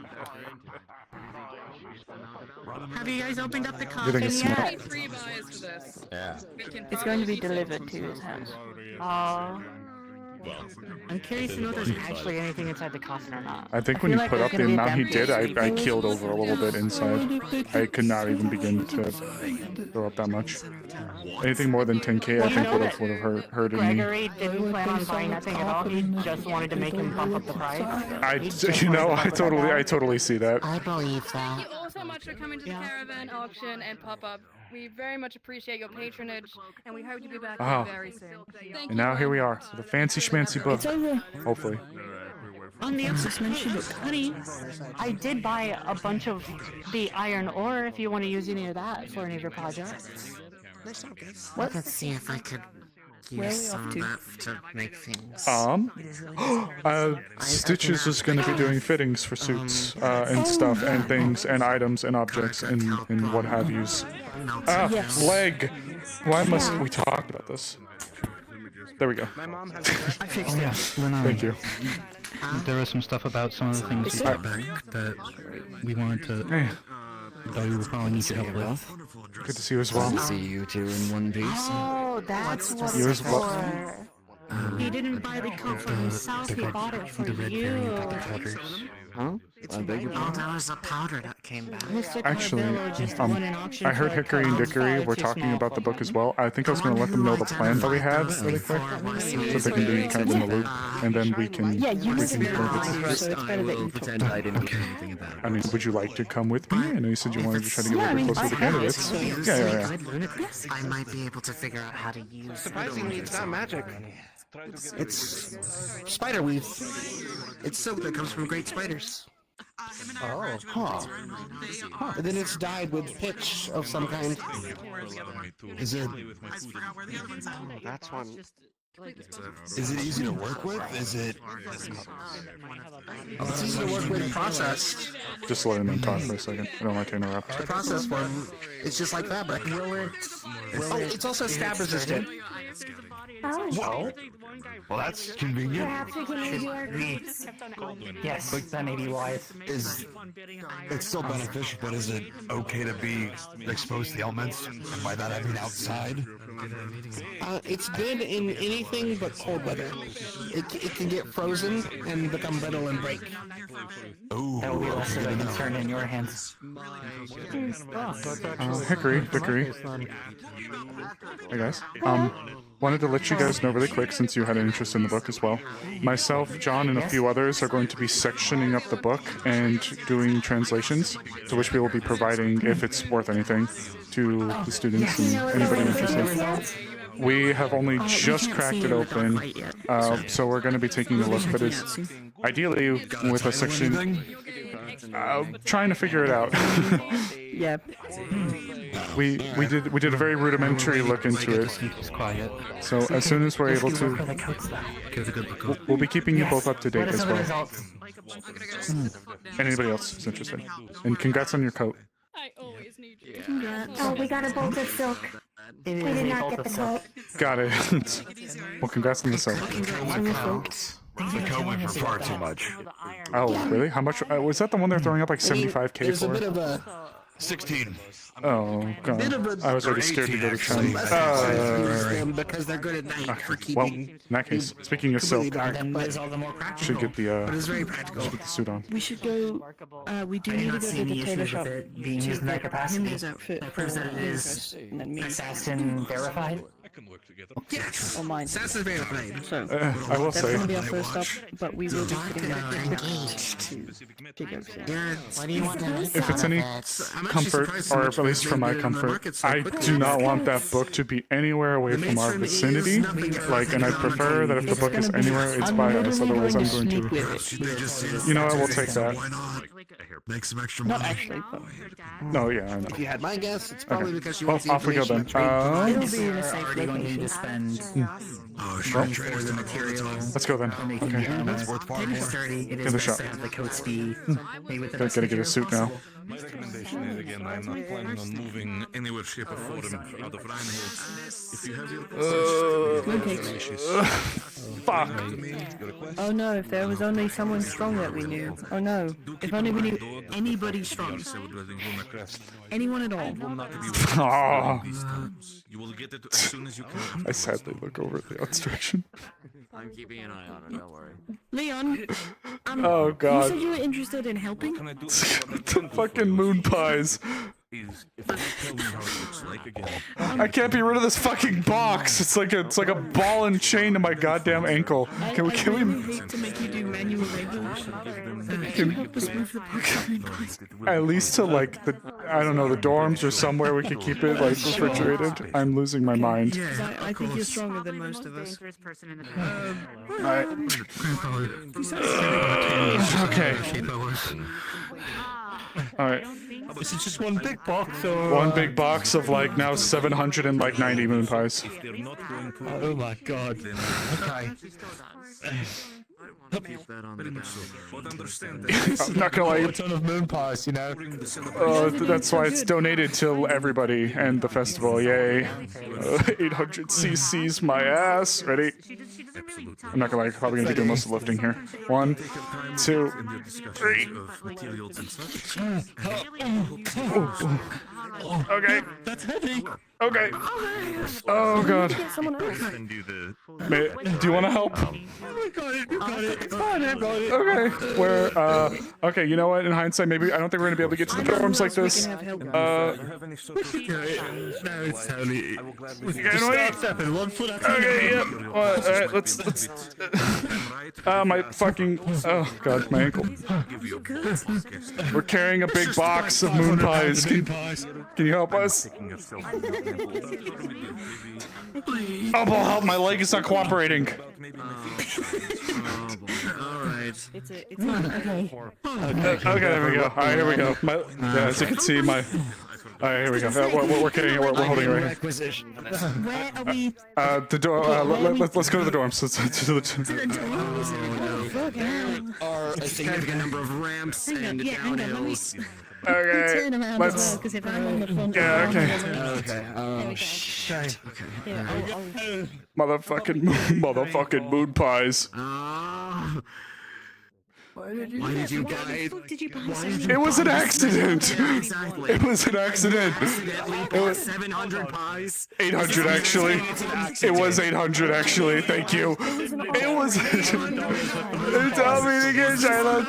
Have you guys opened up the You think coffin it's yet? smart? 3 buys for this. Yeah. It's going to be delivered to his house. Well, I'm curious to know if there's actually anything inside the coffin or not. I think when you put up the amount he did, I keeled over a little bit inside. I could not even begin to throw up that much. Anything more than 10k, I think would have hurted me. Gregory didn't plan on buying that thing at all. He just wanted to make him bump up the price. I totally see that. I believe Thank that. you all so much for coming to the caravan auction and pop-up. We very much appreciate your patronage, and we hope to be back Wow. very soon. Thank And now here we are, with a fancy schmancy book. It's over. Hopefully. On the other hand, honey, I did buy a bunch of the iron ore if you want to use any of that for any of your projects. let's see if I could Where are we use some off of to? that to make things. Stitches is going to be doing fittings for suits and stuff and things and items and objects and what have yous. Leg. Why must we talked about this? There we go. I fixed it. Thank you. There was some stuff about some of the things we got back that we wanted to. That we would probably need to help with. Good to see you as well. See you two in one piece. Oh, that's what You it's as well. for. He didn't buy the coat for himself, he bought it for you. Huh? I beg your Oh, pardon? that was the powder that came back. Actually, I heard Hickory and Dickory were talking about the book as well. I think I was going to let them know the plan that we had really quick, so they can be kind of in the loop, and then we can. Yeah, you we live can in go the with it. house, so it's better that you Pretend I didn't get anything about it. I mean, would you like to come with me? I know you said you wanted to try to get a little bit closer to the candidates. Yeah. I might be able to figure out how to use Surprisingly, it's not magic. It's spider weave. It's silk that comes from great spiders. Oh. Huh. And then it's dyed with pitch of some kind. Is it? That's one. Is it easy to work with? Is it? It's easy to work with processed. Just letting them talk for a second. I don't like to interrupt. The processed one, it's just like fabric. It's also stab resistant. Well, that's convenient. Perhaps we can use your grease. Yes, that may be wise. It's still beneficial, but is it okay to be exposed to the elements? And by that I mean outside. It's good in anything but cold weather. It can get frozen and become brittle and break. Ooh. That will be less of a concern in your hands. Hickory. Hey guys. Wanted to let you guys know really quick, since you had an interest in the book as well. Myself, John, and a few others are going to be sectioning up the book and doing translations, to which we will be providing, if it's worth anything, to the students and anybody interested. We have only just cracked it open, so we're going to be taking a look, but it's ideally with a section. Trying to figure it out. Yeah. We did a very rudimentary look into it. So as soon as we're able to, we'll be keeping you both up to date as well. And anybody else who's interested. And congrats on your coat. I always need you. Oh, we got a bolt of silk. We did not get the coat. Got it. Well, congrats on the silk. The coat went for far too much. Oh, really? How much? Was that the one they're throwing up like 75K There's a bit for? of a 16. Oh, God. I was already scared to go to China. because they're good at night for Well, keeping. in that case, speaking of silk, But all the more practical. should get the But it's very practical. should get the suit on. We should go. We do need to go to the tailor shop to being used in that get him capacity. his outfit. That proves that it is and then me. assassin verified. Yes. Or mine. That's the very thing. So I will that's say. going to be our first stop, but we will be getting back to What do you want to If it's any comfort, or at least for my comfort, I do not want that book to be anywhere away from our vicinity. Like, and I prefer that if the book is anywhere, it's by us. Otherwise, I'm going to. You know what? We'll take that. Make some extra Not money. actually, but No, yeah, I know. If you had my guess, it's probably because you Well, want the off we go information then. to trade. it'll be in a safe Already going to need to location. spend Oh, sure. Well, for the material. Let's go then. Making Okay. the armor That's worth far more. sturdy. It Get is the best shot. to have the coats be made with the best Gotta get a material suit now. possible. My recommendation is, again, I'm not planning on moving anywhere, shape, or form out of Reinhold. If you have your Fuck. Oh no, if there was only someone strong that we knew. Oh no, if only we knew anybody strong. Anyone at all. Aw. You will get it as soon as you can. I sadly look over at Leon's direction. I'm keeping an eye on it, don't worry. Leon, Oh, God. you said you were interested in helping? The fucking moon pies. I can't be rid of this fucking box. It's like a ball and chain to my goddamn ankle. Can we? I really hate to make you do manual labor. Can you help us move the box? At least to like the the dorms or somewhere we could keep it like refrigerated. I'm losing my mind. I think you're stronger than most of us. Alright. Okay. Alright. Is it just one big box or One big box of like now 790 moon pies. Oh my god. Okay. I'm not gonna lie. A ton of moon pies, you know. That's why it's donated to everybody and the festival. Yay. 800 cc's my ass. Ready? I'm not gonna lie. Probably gonna be doing most of the lifting here. 1, 2, 3. Okay. That's heavy. Okay. Oh god. Do you want to help? You got it. You got it. It's fine. I got it. Okay. Okay, you know what? In hindsight, maybe I don't think we're gonna be able to get to the dorms like this. No, it's totally. Just start stepping 1 foot at a time. Okay, yep. Alright, let's my fucking oh god, my ankle. We're carrying a big box of moon pies. Moon pies. Can you help us? Oh, well, help! My leg is not cooperating. Alright. Okay. Okay, there we go. All right, here we go. As you can see, my. All right, here we go. We're kidding. We're holding it right here. Where are we? The door. Let's go to the dorms. Let's to the. Are a significant number of ramps and downhills. Okay. Turn around as well, because if I'm on the front. Yeah. Okay. Okay. Oh shit. Okay. Yeah, Motherfucking moon pies. Why did you buy? It was an accident. Exactly. It was an accident. It was 700 pies. 800 actually. It was 800 actually. Thank you. It was. They told me to get Shiloh.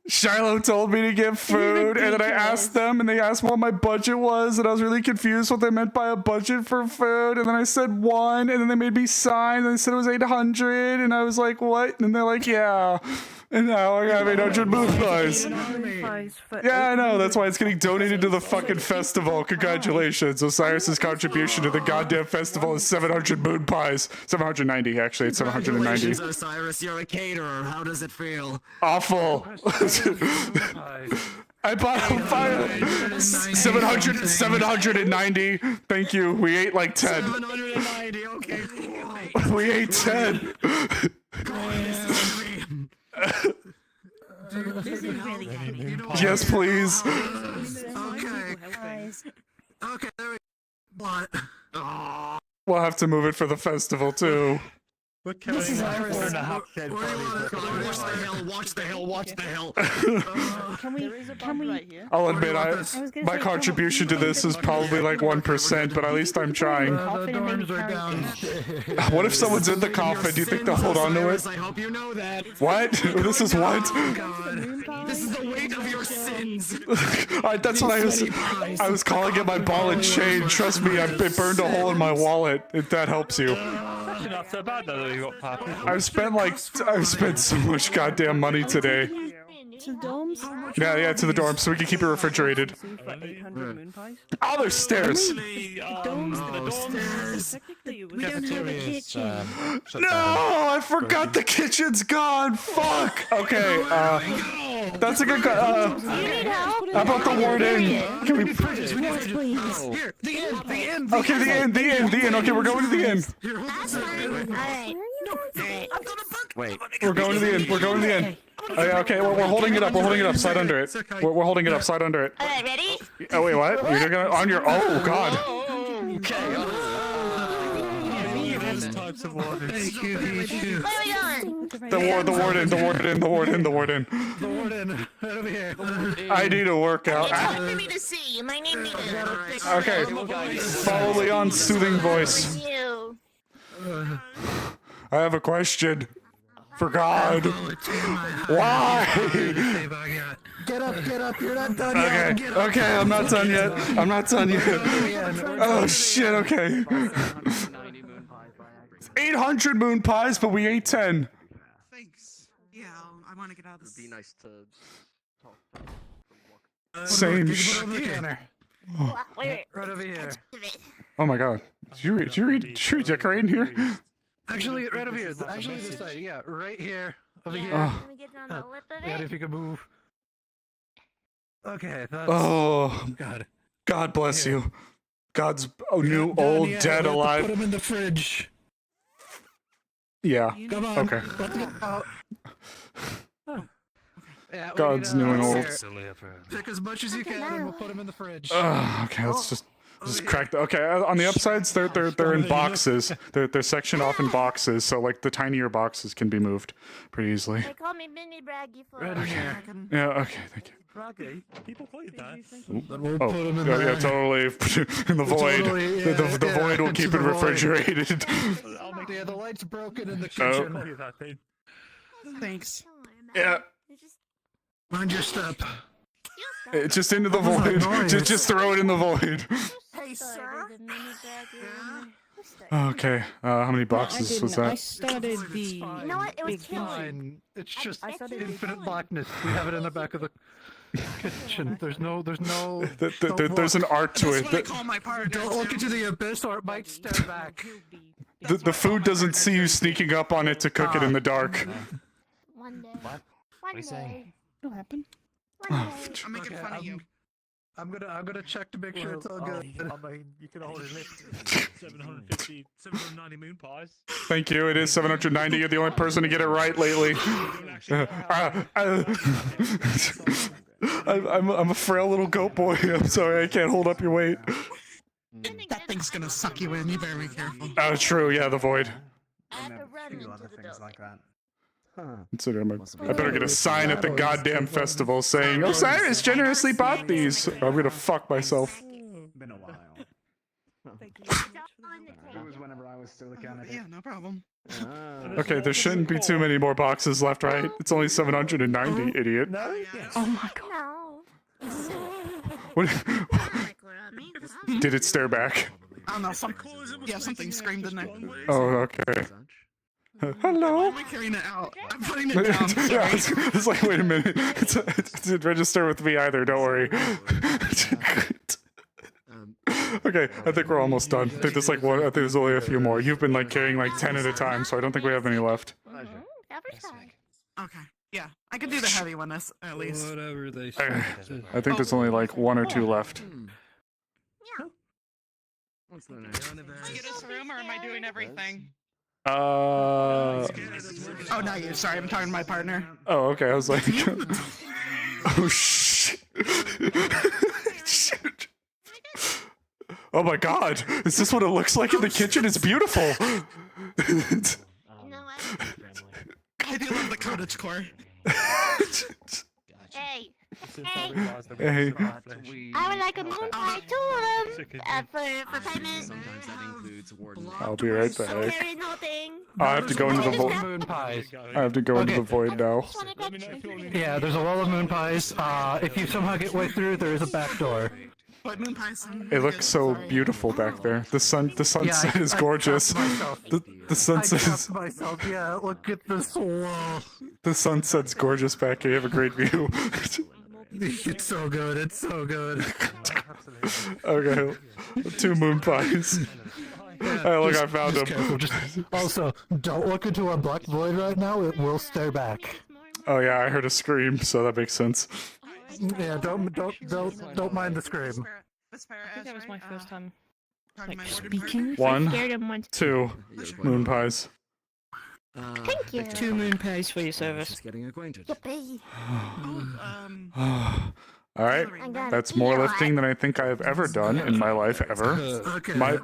Shiloh told me to get food, and then I asked them, and they asked what my budget was, and I was really confused what they meant by a budget for food, and then I said 1, and then they made me sign, and they said it was 800, and I was like, what? And they're like, yeah. And now I got 800 moon pies. Yeah, I know. That's why it's getting donated to the fucking festival. Congratulations. Osiris's contribution to the goddamn festival is 700 moon pies. 790, actually. It's 790. Congratulations, Osiris. You're a caterer. How does it feel? Awful. I bought 790. Thank you. We ate like 10. 790. Okay. We ate 10. Yes, please. Okay, there we go. What? We'll have to move it for the festival too. Watch the hill. Can we? I'll admit, my contribution to this is probably like 1%, but at least I'm trying. What if someone's in the coffin? Do you think they'll hold on to it? I hope you know that. What? This is what? This is the weight of your sins. That's what I was calling it my ball and chain. Trust me, it burned a hole in my wallet. If that helps you. Actually, not so bad though that you got popped. I've spent so much goddamn money today. To the dorms? Yeah, to the dorms so we can keep it refrigerated. Oh, there's stairs. Stairs. Technically, we don't have a kitchen. No, I forgot the kitchen's gone. Fuck. Okay. That's a good. How about the warden? Can we? Here, the inn. Okay, the inn. Okay, we're going to the inn. Wait. We're going to the inn. Oh, yeah, okay, we're holding it up. Slide under it. We're holding it up. Slide under it. Alright, ready? Oh wait, what? You're gonna on your? Oh god. Okay. Types of waters. Where are we going? The warden. Right over here. I need a workout. It's hard for me to see. You might need me to. Okay. Follow Leon's soothing voice. You. I have a question. For God. Why? Get up. You're not done yet. Okay, I'm not done yet. Oh shit, okay. 800 moon pies, but we ate 10. Thanks. Yeah, I want to get out of this. It'd be nice to talk. Same Wait. Right over here. Oh my god. Did you redecorate in here? Actually, right over here. Actually, this side. Yeah, right here. Over here. Oh. Can we get on the lip of Yeah, it? if you could move. Okay. That's... Oh. God. God bless you. God's new, old, dead, alive. Put him in the fridge. Yeah. Come on. Okay. Let's go out. Yeah, God's new and old. Pick as much as you can, and we'll put him in the fridge. Okay, let's just crack the. Okay, on the upsides, they're in boxes. They're sectioned off in boxes, so like the tinier boxes can be moved pretty easily. They call me Mini Braggy for Right in here. Yeah. Okay. Thank you. Braggy. People call you that. Then we'll Oh, put him in yeah, there. totally. In the void. Totally, The yeah, void will into keep the it void. refrigerated. Yeah, the light's broken in the Oh. kitchen. Thanks. Yeah. Mind your step. It's just into the void. Just throw it in the void. Hey, sir. Okay, how many boxes was I that? started the. You know what? It was big killing. Fine. It's just I started infinite blackness. We have it in the back of the kitchen. There's no. There's There's an art to it. my partner. Don't look into the abyss or it might stare back. The food doesn't see you sneaking up on it to cook it in the dark. One day. What? What are you saying? What happened? One day. I'm making fun of you. I'm gonna check to make sure it's all good. I mean, you can always lift 790 moon pies. Thank you. It is 790. You're the only person to get it right lately. I'm a frail little goat boy. I'm sorry, I can't hold up your weight. That thing's gonna suck you in. You better be careful. Oh, true. Yeah, the void. I have to run into the things like that. Consider I better get a sign at the goddamn festival saying Osiris generously bought these. Or I'm gonna fuck myself. Been a while. Thank you. It was whenever I was still a candidate. Yeah, no problem. Okay, there shouldn't be too many more boxes left, right? It's only 790, idiot. Oh my god. No. What? Did it stare back? I don't know. Something screamed in there. Oh, okay. Hello? I'm carrying it out. I'm putting it down. Yeah, it's like, wait a minute. It didn't register with me either, don't worry. Okay, I think we're almost done. I think there's like one. I think there's only a few more. You've been like carrying like 10 at a time, so I don't think we have any left. Okay. Yeah, I could do the heavy one at least. Whatever they say. I think there's only like 1 or 2 left. Can I get us a room, or am I doing everything? Oh, not you. Sorry, I'm talking to my partner. Oh, okay. I was like, oh shit. Shoot. Oh my god. Is this what it looks like in the kitchen? It's beautiful. I do love the cottage core. Hey. Hey. I would like a moon pie too, for payment. Sometimes that includes warden. I'll be right back. Carry the whole thing. I have to go into the void. Moon pies. I have to go into the void now. Yeah, there's a wall of moon pies. If you somehow get way through, there is a back door. What moon pies? It looks so beautiful back there. The sunset is gorgeous. The sunset is. Myself, yeah, look at this wall. The sunset's gorgeous back here. You have a great view. It's so good. It's so good. Okay, 2 moon pies. Hey, look, I found him. Careful, also, don't look into a black void right now. It will stare back. Oh yeah, I heard a scream, so that makes sense. Yeah, don't mind the scream. I think that was my first time. Like speaking. 1, 2 moon pies. Thank you. 2 moon pies for your service. Just getting acquainted. Yippee. All right, that's more lifting than I think I've ever done in my life ever. Okay. My Let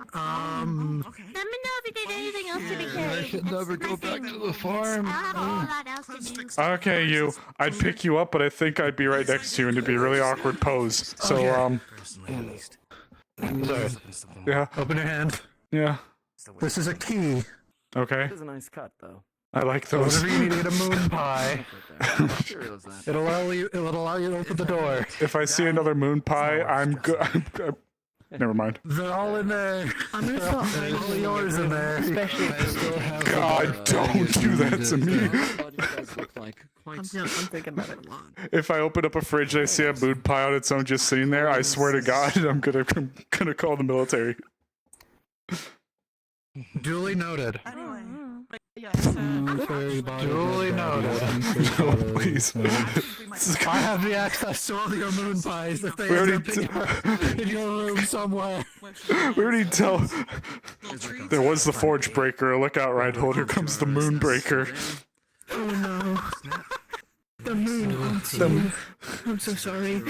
me know if you did anything else to be carried. I should never go back to the farm. I have a whole lot else to do. Okay, you. I'd pick you up, but I think I'd be right next to you, and it'd be a really awkward pose. So Sorry. Yeah. Open your hand. Yeah. This is a key. Okay. It's a nice cut, though. I like So those. whenever you need to get a moon pie, it'll allow you to open the door. If I see another moon pie, I'm good. Never mind. They're all in there. I'm gonna start There's all yours in there. Especially God, don't do that to me. I'm thinking about it. If I open up a fridge and I see a moon pie on its own just sitting there, I swear to God, I'm gonna call the military. Duly noted. Duly noted. No, please. I have the access to all your moon pies if they We already end up in your room somewhere. We already tell. There was the forge breaker. Look out, Reinhold. Here comes the moon breaker. Oh no. The moon. I'm so sorry.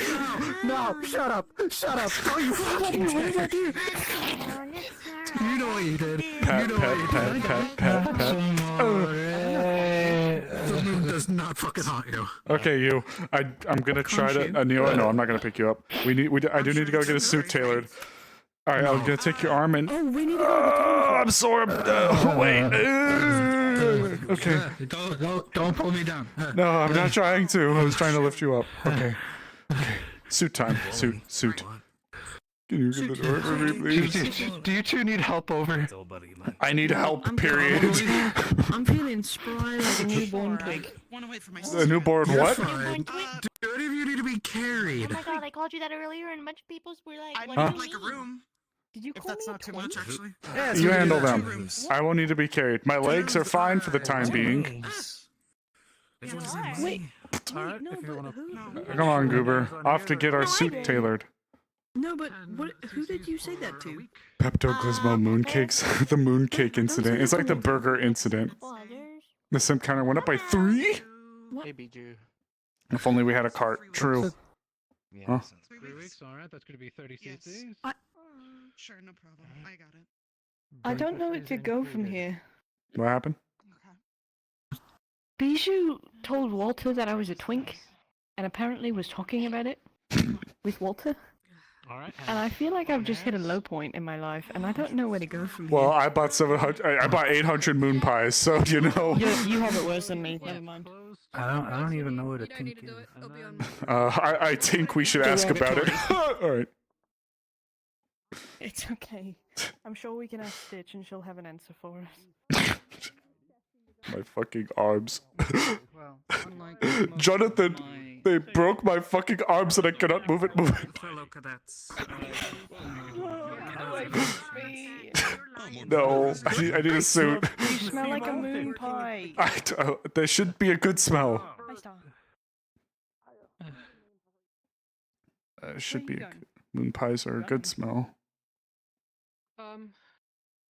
No, shut up. Shut up. Oh, you fucking What did I do? You know what you did. Pat, You know what you did. pat. The moon does not fucking haunt you. Okay, you. I'm gonna try to. Neil, no, I'm not gonna pick you up. I do need to go get a suit tailored. All right, I'm gonna take your arm and. Oh, we need to go. I'm sorry. Wait. Okay. Don't pull me down. No, I'm not trying to. I was trying to lift you up. Okay. Okay. Suit time. Suit. Can you get the door for me, please? Do you two need help over? I need help, period. I'm feeling spry like a newborn twig. A newborn what? Do any of you need to be carried? Oh my god, I called you that earlier and a bunch of people were like, what Huh? do you mean? A room. Did you If call that's me not too much, actually. Yeah, you handle them. I won't need to be carried. My legs are fine for the time being. Wait, Alright, no, if you but wanna- who? Come on, Goober. Off to get our suit tailored. No, but what? Who did you say that to? Pepto Glismo mooncakes. The mooncake incident. It's like the burger incident. The sim counter went up by 3? Baby Jew. If only we had a cart. True. Huh? 3 weeks, alright, that's gonna be 30 CCs. Sure, no problem. I got it. I don't know where to go from here. What happened? Bijou told Walter that I was a twink, and apparently was talking about it with Walter. Alright. And I feel like I've just hit a low point in my life, and I don't know where to go from Well, here. I bought 700. I bought 800 moon pies, so you know. You have it worse than me. Never mind. I don't even know what a tink is. I think we should ask about it. All right. It's okay. I'm sure we can ask Stitch, and she'll have an answer for us. My fucking arms. Jonathan, they broke my fucking arms and I cannot move it. Fellow cadets. No, I need a suit. You smell like a moon pie. There should be a good smell. Hi, Star. Should be moon pies are a good smell.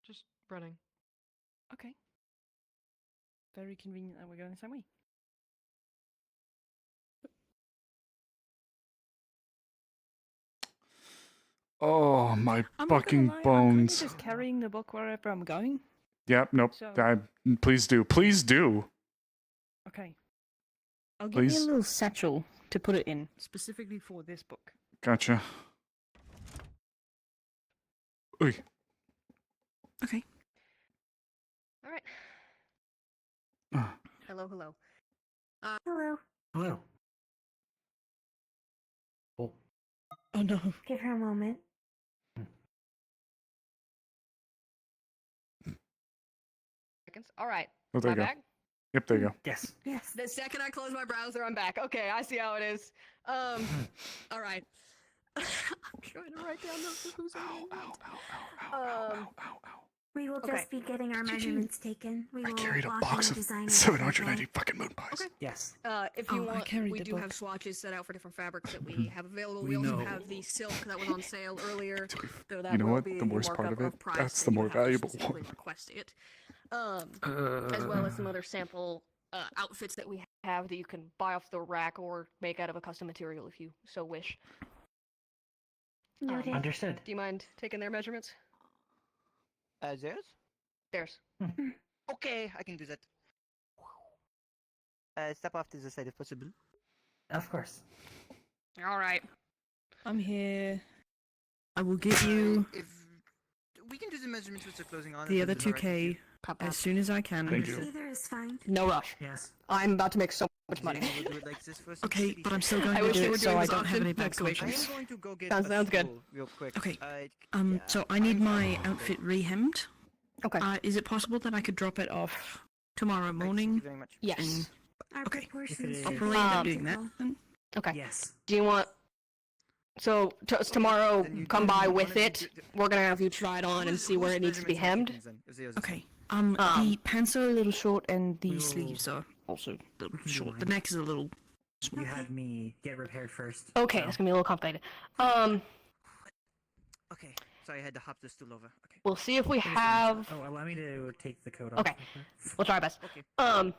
Just running. Okay. Very convenient that we're going the same way. Oh, my I'm not fucking gonna lie, I'm bones. just carrying the book wherever I'm going. Yep, nope. So- Please do. Please do. Okay. I'll give you Please. a little satchel to put it in, specifically for this book. Gotcha. Oy. Okay. All right. Hello, hello. Hello. Hello. Oh no. Give her a moment. Seconds. All right. Oh, there My you go. bag? Yep, there you go. Yes. Yes. The second I close my browser, I'm back. Okay, I see how it is. All right. I'm trying to write down notes of who's We will just be getting our measurements taken. We will Carried a walk box in of design 790 fucking moon pies. Okay. Yes. If you Oh, I want, carried we the do have book. swatches set out for different fabrics that we have available. We We also know. have the silk that was on sale earlier. So that You know will what? be The worst part markup of it? price That's that the you more have to valuable specifically one. Request it. As well as some other sample outfits that we have that you can buy off the rack or make out of a custom material if you so wish. Noted. Understood. Do you mind taking their measurements? Theirs? Theirs. Okay, I can do that. Step off to the side if possible. Of course. All right. I'm here. I will give you If we can do the measurements with the closing on. the if other it's alright with 2K you. as soon as I can. Thank you. Either is fine. No rush. Yes. I'm about to make so much money. We'll do it like this for Okay, but I'm still going I to wish do they were it so doing I this don't have option any bad next week. conscience. I'm going to go get Sounds a good. stool real quick. Okay. Yeah. So I need my outfit rehemmed. Okay. Is it possible that I could drop it off tomorrow morning? Thank you very much. Yes. Our Okay. proportions I'll are probably end up Um, doing that then. Okay. Yes. Do you want? So tomorrow, Then you come do- by you with wanna it. do- We're gonna have you try it on and see where it needs to be hemmed. Okay. The pants are a little short and the sleeves are also a little short. The neck is a little small. You had me get repaired first. Okay, so- it's gonna be a little complicated. Okay, so I had to hop the stool over. Okay. We'll see if we have. Oh, allow me to take the coat off. Okay. We'll try our best. Okay. And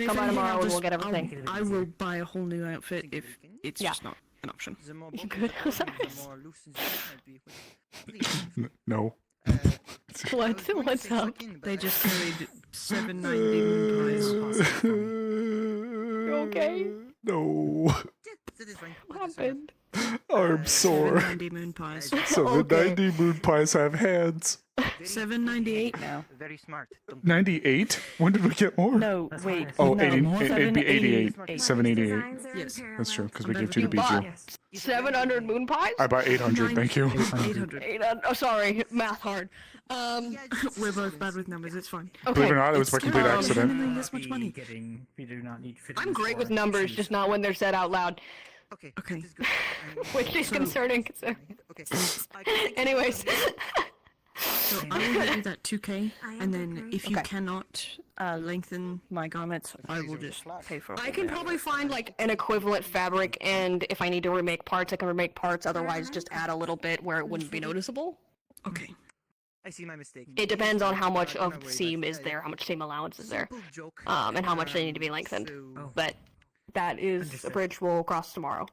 if Come by anything, tomorrow I'll and we'll just- get everything. I will buy a whole new outfit if it's Yeah. just not an option. The more You bulky good, the bottom, Osiris? the more loose it might be. Please. No. What's up? They just carried 790 moon pies. You okay? No. That is fine. What happened? I'm sore. 790 moon pies. 790 moon pies have hands. $7.98 now. Very smart. 98? When did we get more? No, wait. Oh, no, 80, it'd be 88. 788. 788. Yes. That's true, because we gave 2 to Bijou. 700 moon pies? I bought 800, thank you. 800. Oh, sorry, math hard. We're both bad with numbers, it's fine. Believe it or not, it was by It's complete not accident. spending this much money. We do not need I'm great with numbers, just not when they're said out loud. Okay. Which is concerning. Anyways. So I will get you that 2K, and then if you cannot lengthen my garments, I will just pay for it. I can probably find like an equivalent fabric, and if I need to remake parts, I can remake parts. Otherwise, just add a little bit where it wouldn't be noticeable. Okay. I see my mistake. It depends on how much of the seam is there, how much seam allowance is there, and how much they need to be lengthened. But that is a bridge we'll cross tomorrow.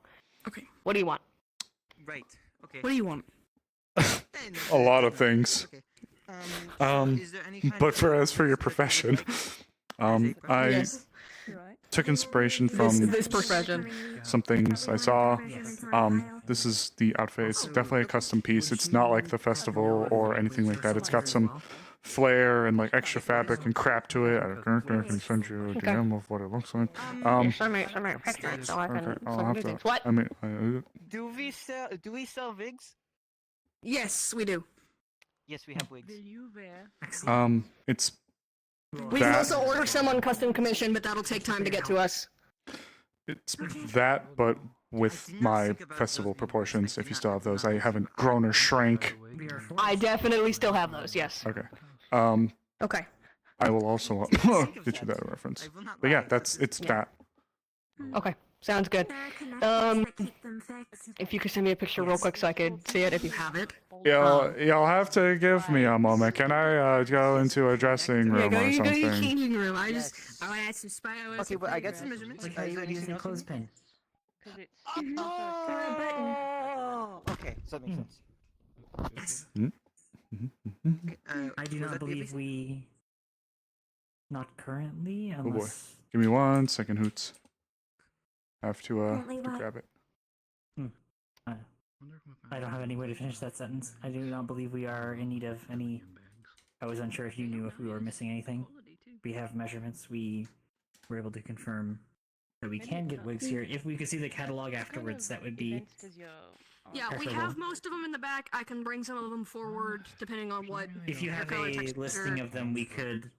Okay. What do you want? Right. Okay. What do you want? A lot of things. But as for your profession, I took inspiration from this profession. some things I saw. This is the outfit. It's definitely a custom piece. It's not like the festival or anything like that. It's got some flair and like extra fabric and crap to it. I can send you a DM of what it looks like. Send me pictures so I can I'll have to. things. What? I mean, Do we sell wigs? Yes, we do. Yes, we have wigs. it's We can also order someone custom commission, but that'll take time to get to us. It's that, but with my festival proportions. If you still have those, I haven't grown or shrank. I definitely still have those, yes. Okay. Okay. I will also get you that reference. But yeah, it's that. Okay, sounds good. If you could send me a picture real quick so I could see it if you have it. You'll have to give me a moment. Can I go into a dressing room or Go to your something? changing room. I had some spy. Okay, but I got some measurements. Like how you were using a clothespin. Oh, okay, so that makes sense. Yes. I do not believe we. Not currently, Oh boy. unless. Give me 1 second, Hoots. I have to grab it. I don't have any way to finish that sentence. I do not believe we are in need of any. I was unsure if you knew if we were missing anything. We have measurements. We were able to confirm that we can get wigs here. If we could see the catalog afterwards, that would be. Yeah, we have most of them in the back. I can bring some of them forward depending on what. If you have a listing of them, we could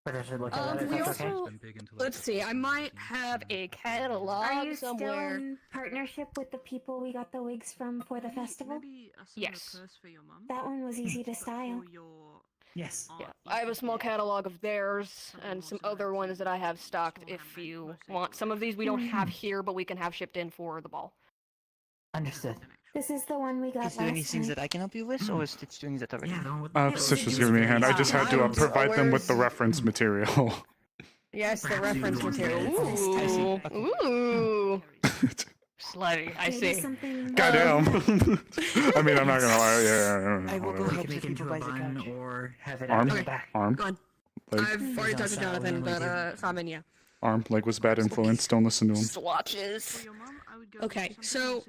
potentially look at it. We If that's okay. also, let's see, I might have a catalog Are you somewhere. still in partnership with the people we got the wigs from for the festival? Yes. That one was easy to style. Yes. Yeah, I have a small catalog of theirs and some other ones that I have stocked if you want. Some of these we don't have here, but we can have shipped in for the ball. Understood. This is the one we got Is there any last things night. that I can help you with, or is Stitch doing that already? Stitch was giving me a hand. I just had to provide them with the reference material. Yes, the reference material. Ooh, ooh. Slutty, I see. Goddamn. I mean, I'm not gonna lie. Yeah, I will go whatever. help make it into a bun or have it Arm, out the back. arm, Go on. leg, I've already talked to Jonathan, but Simon, yeah. arm. Leg was bad influence. Don't listen to him. Swatches. Okay, so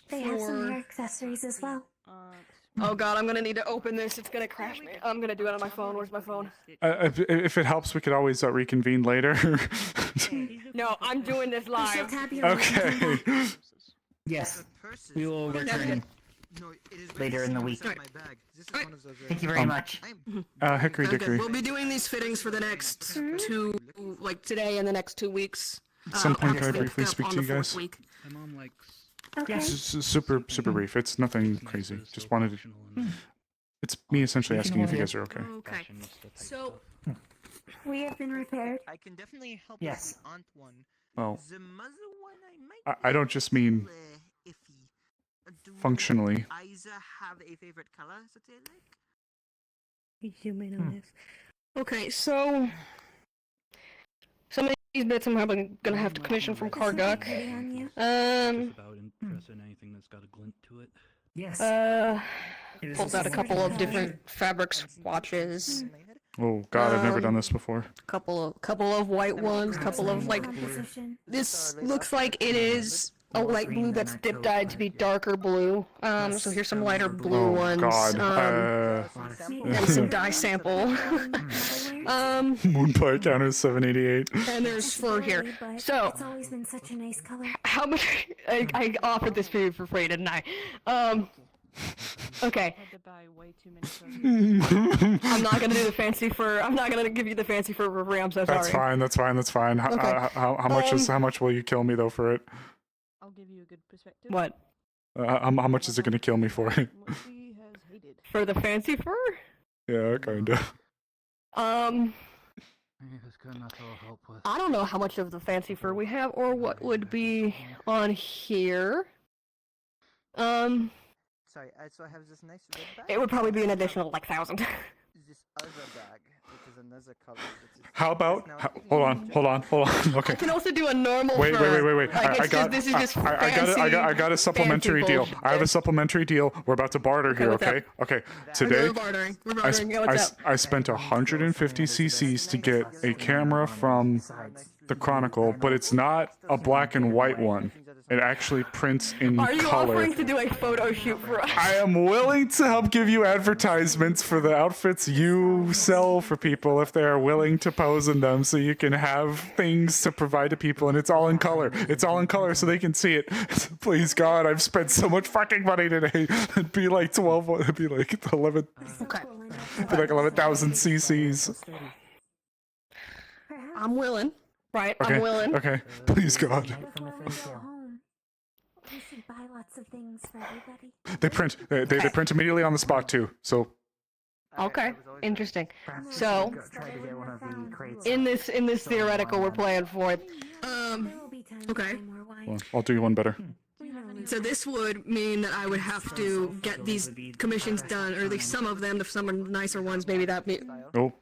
They have some hair accessories as well. oh god, I'm gonna need to open this. It's gonna crash me. I'm gonna do it on my phone. Where's my phone? If it helps, we could always reconvene later. No, I'm doing this live. Okay. Yes. We will return later in the week. Thank you very much. Hickory Sounds good. dickory. We'll be doing these fittings for the next 2, like today and the next 2 weeks. At some point, can I actually, briefly up speak on to the you guys? 4th week. Okay. Super brief. It's nothing crazy. Just wanted to. It's me essentially asking if you guys are okay. Okay. So We have been repaired. I can definitely help Yes. with the aunt one. Well, The mother one, I might. I don't just mean Iffy. Do functionally. Isa have a favorite color that they like? You zoom in on this. okay, so some of these bits I'm probably gonna have to commission from Karguk. About impressing anything that's got a glint to it. Yes. Pulled out a couple of different fabric swatches. Oh God, I've never done this before. Couple of white ones, couple of like. This looks like it is a light blue that's dip dyed to be darker blue. So here's some lighter blue Oh ones. God. And some dye sample. Moon pie counter is 788. And there's fur here. So It's always been such a nice color. how much? I offered this for you for free, didn't I? Okay. I'm not gonna do the fancy fur. I'm not gonna give you the fancy fur for free. I'm so sorry. That's fine. Okay. How much will you kill me though for it? I'll give you a good perspective. What? How much is it gonna kill me for it? For the fancy fur? Yeah, kinda. I don't know how much of the fancy fur we have or what would be on here. Sorry, so I have this nice red bag. It would probably be an additional like 1,000. This other bag, which is another color. How about? Hold on. Okay. I can also do a normal. Wait. Like, this is just fancy. I got a supplementary deal. I have a supplementary deal. We're about to barter here, okay? Okay. Today, We're bartering. Yeah, what's up? I spent 150 cc's to get a camera from the Chronicle, but it's not a black and white one. It actually prints in Are you color. offering to do a photo shoot for us? I am willing to help give you advertisements for the outfits you sell for people if they are willing to pose in them, so you can have things to provide to people, and it's all in color. It's all in color so they can see it. Please God, I've spent so much fucking money today. It'd be like 12. It'd be like 11. Okay. It'd be like 11,000 cc's. I'm willing. Right. Okay. I'm willing. Okay. Please God. We should buy lots of things for everybody. They print. They print immediately on the spot too. So. Okay. Interesting. So, in this theoretical we're playing for, okay. Well, I'll do you one better. So this would mean that I would have to get these commissions done, or at least some of them. If some are nicer ones, maybe that. Oh.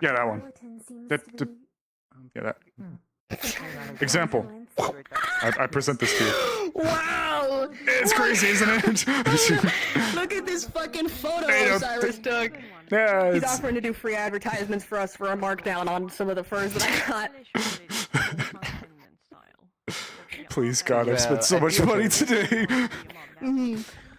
Yeah, that one. Yeah, that. Example. I present this to you. Wow! It's crazy, isn't it? Look at this fucking photo Hey, Osiris took. Yeah, He's it's... offering to do free advertisements for us for a markdown on some of the furs that I got. Please God, I've spent so much money today.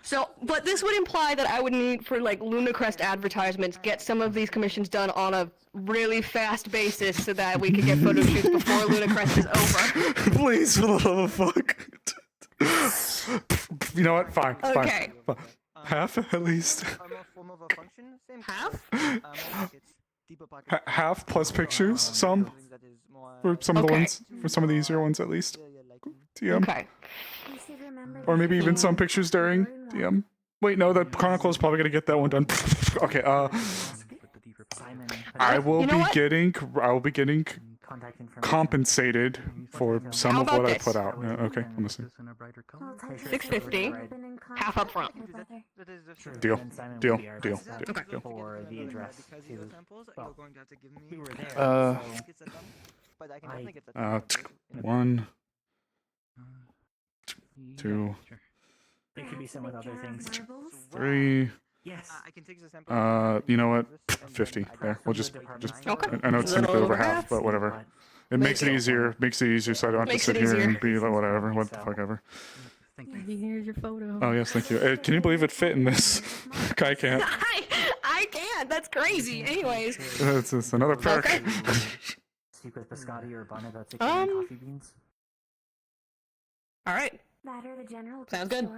So, but this would imply that I would need, for like Lunacrest advertisements, get some of these commissions done on a really fast basis so that we could get photo shoots before Lunacrest is over. Please, for the love of fuck. You know what? Fine. Okay. Fine. Half at least. Half? Half plus pictures. Some. For some of the ones. For some of the easier ones, at least. DM. Okay. Or maybe even some pictures during DM. Wait, no, the Chronicle is probably gonna get that one done. Okay. I will be getting compensated for some of what I put out. Okay, I'm listening. $650, half up front. Deal. For the address to, one, two, There could be some with other things. 3. Yes. You know what? 50. There. We'll just. Okay. I know it's technically over half, but whatever. It makes it easier. Makes it easier, so I don't have to sit here and be like whatever. What the fuck ever. Here's your photo. Oh yes, thank you. Can you believe it fit in this? I can't. I can't. That's crazy. Anyways. It's another perk. Okay. Speak with Biscotti or Bonnet about taking coffee beans. All right. Sounds good.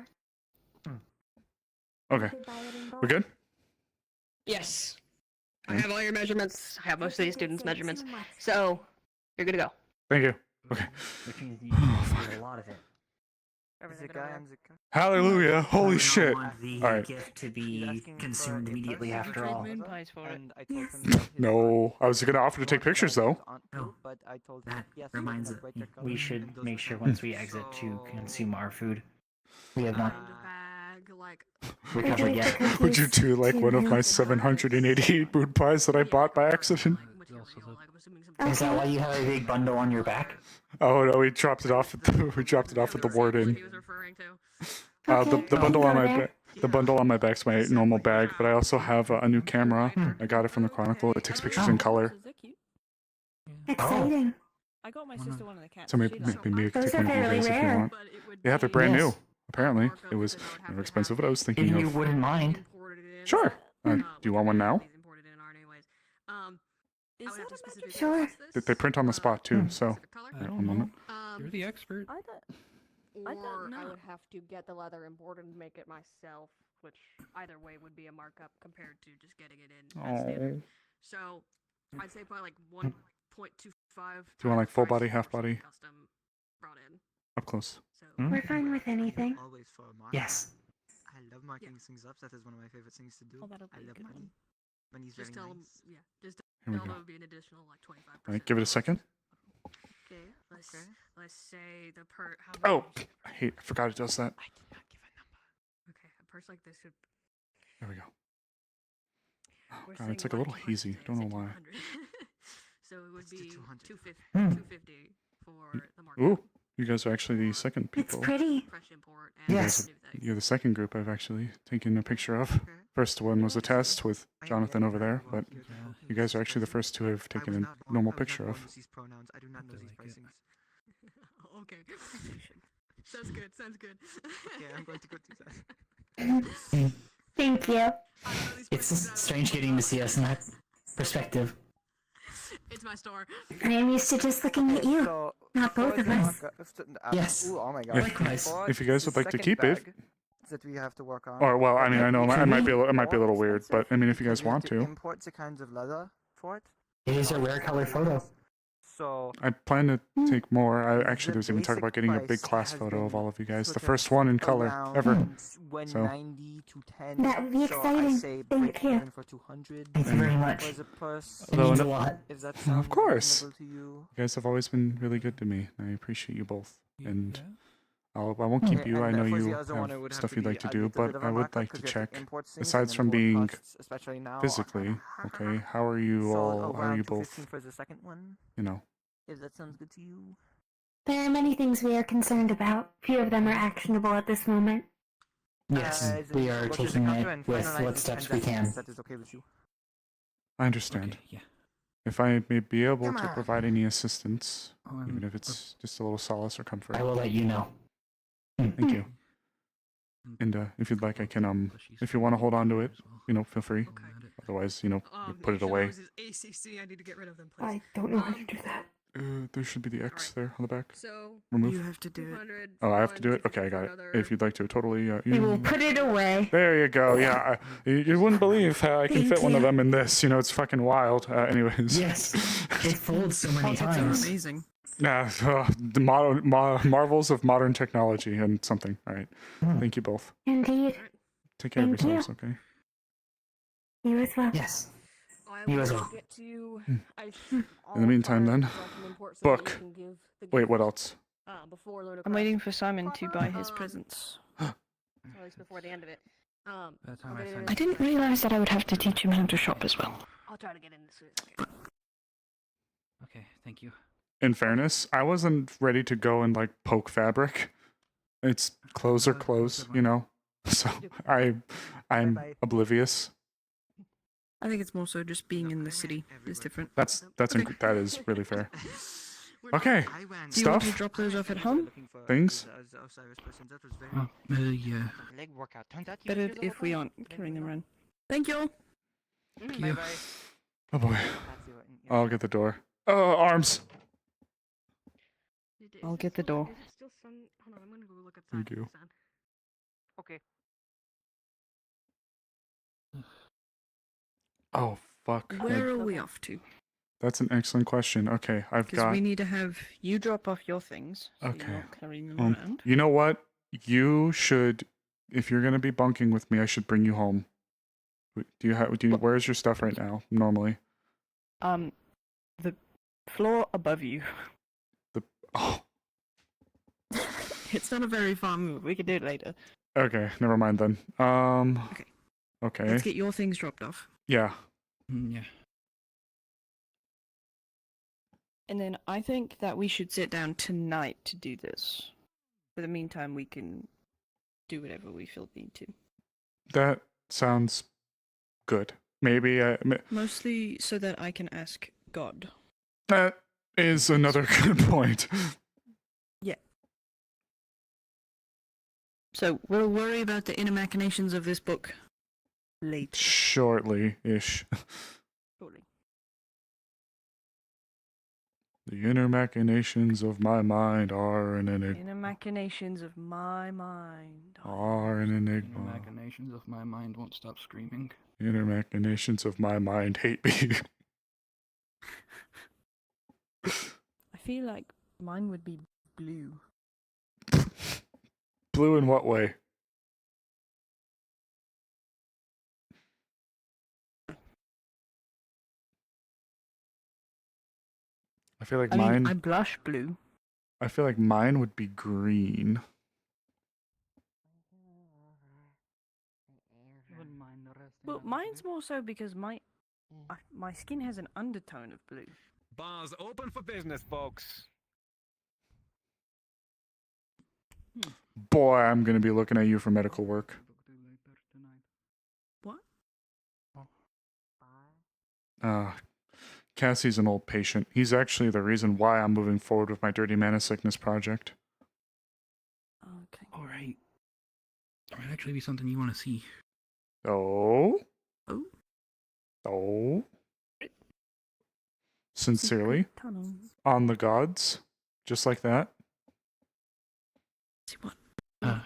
Okay. We good? Yes. I have all your measurements. I have most of these students' measurements. So, you're good to go. Thank you. Okay. Which means you need a lot of it. Hallelujah! Holy shit! The All right. gift to be consumed immediately after all. No, I was gonna offer to take pictures though. Oh, that reminds me. We should make sure once we exit to consume our food. We have not recovered yet. Would you do like one of my 788 moon pies that I bought by accident? Is that why you have a big bundle on your back? Oh no, we dropped it off at the warden. The bundle on my back. The bundle on my back's my normal bag, but I also have a new camera. I got it from the Chronicle. It takes pictures in color. Exciting. I got my sister one of the cats. So maybe you can take one of these if you want. Yeah, they're brand new. Yes. Apparently, it was more expensive than I was thinking If you of. wouldn't mind. Sure. Do you want one now? Sure. They print on the spot too, so. Wait, one moment. You're the expert. Or I would have to get the leather imported and make it myself, which either way would be a markup compared to just getting it in as standard. So I'd say probably like 1.25. Do you want like full body, half body? Custom brought in. Up close. We're fine with anything. Always for mark. Yes. I love marking things up. That is one of my favorite things to do. Oh, that'll be I love good money. one. Money's Just very tell nice. them, yeah. Just Here we tell them go. it would be an additional like 25%. All right, give it a second. Okay. Let's say the how Oh, many- I forgot it does that. Okay, a purse like this would. There we go. Oh, We're God, it's saying like a little 200 hazy. today, Don't say know why. 200. So it would be 250, Hmm. 250 for the markup. Ooh, you guys are actually the second people. It's pretty. Fresh import You and guys new are- thing. You're the second group I've actually taken a picture of. First one was a test with Jonathan over there, but you guys are actually the first two I've taken a normal picture of. These pronouns. I do not know these pricings. Okay. Sounds good. Sounds good. Yeah, I'm going to go do that. Thank you. It's strange getting to see us in that perspective. It's my store. I am used to just looking at you, not both of us. Yes. Ooh, oh my god. Likewise. If you guys would like to keep it, that we have to work on. or well, I mean, I know it might be more it might be a little weird, but I mean, if you guys because we have want to, import the kinds of leather for it. It is a rare color photo. So I plan to take more. Actually, there was even talk about getting a big class photo of all of you guys, the first one in color ever. So 190 to 10. That would be so exciting. I say Thank break you. even for 200. Thank you very much. For the purse. It means a lot. If that of sounds course, reasonable to you. you guys have always been really good to me. I appreciate you both, and I won't keep Okay, you. I and know for the you other one, it have would have stuff to you'd be like to a do, little bit but of a I would markup like to 'cause you have check. import things and Besides from import being costs, especially now. physically okay, how are you So all? Are around you 215 both? for the second one. You know. If that sounds good to you. There are many things we are concerned about. Few of them are actionable at this moment. Yes, we are taking it with what steps we can. That is okay with you. I understand. If I may be able Come to on. provide any assistance, even if it's just a little solace or comfort, I will let you know. Thank you. And if you'd like, I can if you want to hold on to it, feel free. Otherwise, you put it away. ACC. I need to get rid of them, please. I don't know how to do that. There should be the X there on the back. So Remove. You have to do it. Oh, I have to do it. Okay, I got it. If you'd like to, totally. We will put it away. There you go. Yeah, you wouldn't believe how I can Thank fit one of you. them in this. It's fucking wild. Anyways. Yes, it folds so many times. Amazing. Yeah, the marvels of modern technology and something. All right. Thank you both. Indeed. Take care of Thank you. yourselves, okay? You as well. Yes. I You as will well. get to. In the meantime, then, book. Wait, what else? Before Lunar I'm waiting for Simon to buy his presents. At least before the end of it. I didn't realize that I would have to teach him how to shop as well. I'll try to get in this week. Okay, thank you. In fairness, I wasn't ready to go and like poke fabric. It's clothes are clothes, So I'm oblivious. I think it's more so just being in the city is different. That is really fair. Okay, Do you want stuff, to drop those off at home? things. Yeah. Leg workout. Turns out Better if we aren't carrying them around. Thank you. Thank you. Oh boy, I'll get the door. Oh, arms. I'll get the door. Is it still sun? Hold on, I'm gonna go look outside. Thank you. Okay. Oh fuck. Where are we off to? That's an excellent question. Okay, I've Because got. we need to have you drop off your things. So Okay. You're not carrying them around. You know what? You should, if you're gonna be bunking with me, I should bring you home. Do you have? Where's your stuff right now? Normally. The floor above you. Oh. It's not a very far move. We can do it later. Okay, never mind then. Okay. Let's get your things dropped off. Yeah. Yeah. And then I think that we should sit down tonight to do this. For the meantime, we can do whatever we feel need to. That sounds good. Maybe. Mostly so that I can ask God. That is another good point. Yeah. So we'll worry about the inner machinations of this book later. Shortly-ish. Shortly. The inner machinations of my mind are an enigma. Inner machinations of my mind. Are an Inner enigma. machinations of my mind won't stop screaming. Inner machinations of my mind hate me. I feel like mine would be blue. Blue in what way? I feel like mine. I blush blue. I feel like mine would be green. Well, mine's more so because my skin has an undertone of blue. Bars open for business, folks. Boy, I'm gonna be looking at you for medical work. What? Cassie's an old patient. He's actually the reason why I'm moving forward with my Dirty Mana Sickness project. Okay. Alright. That might actually be something you want to see. Oh? Oh? Oh? Sincerely? Tunnel. On the gods? Just like that? See what? I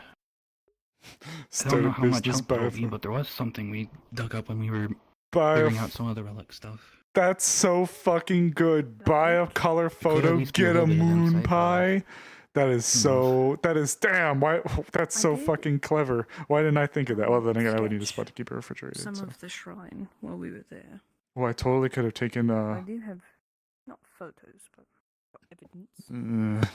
don't know how much help that'll be, but there was something we dug up when we were figuring out some of the relic stuff. That's so fucking good. Buy a color photo, get a moon pie. That is so. That is damn. Why? That's so fucking clever. Why didn't I think of that? Well, then again, I would need a spot to keep it refrigerated. Some So. of the shrine while we were there. Well, I totally could have taken. I do have not photos, but evidence.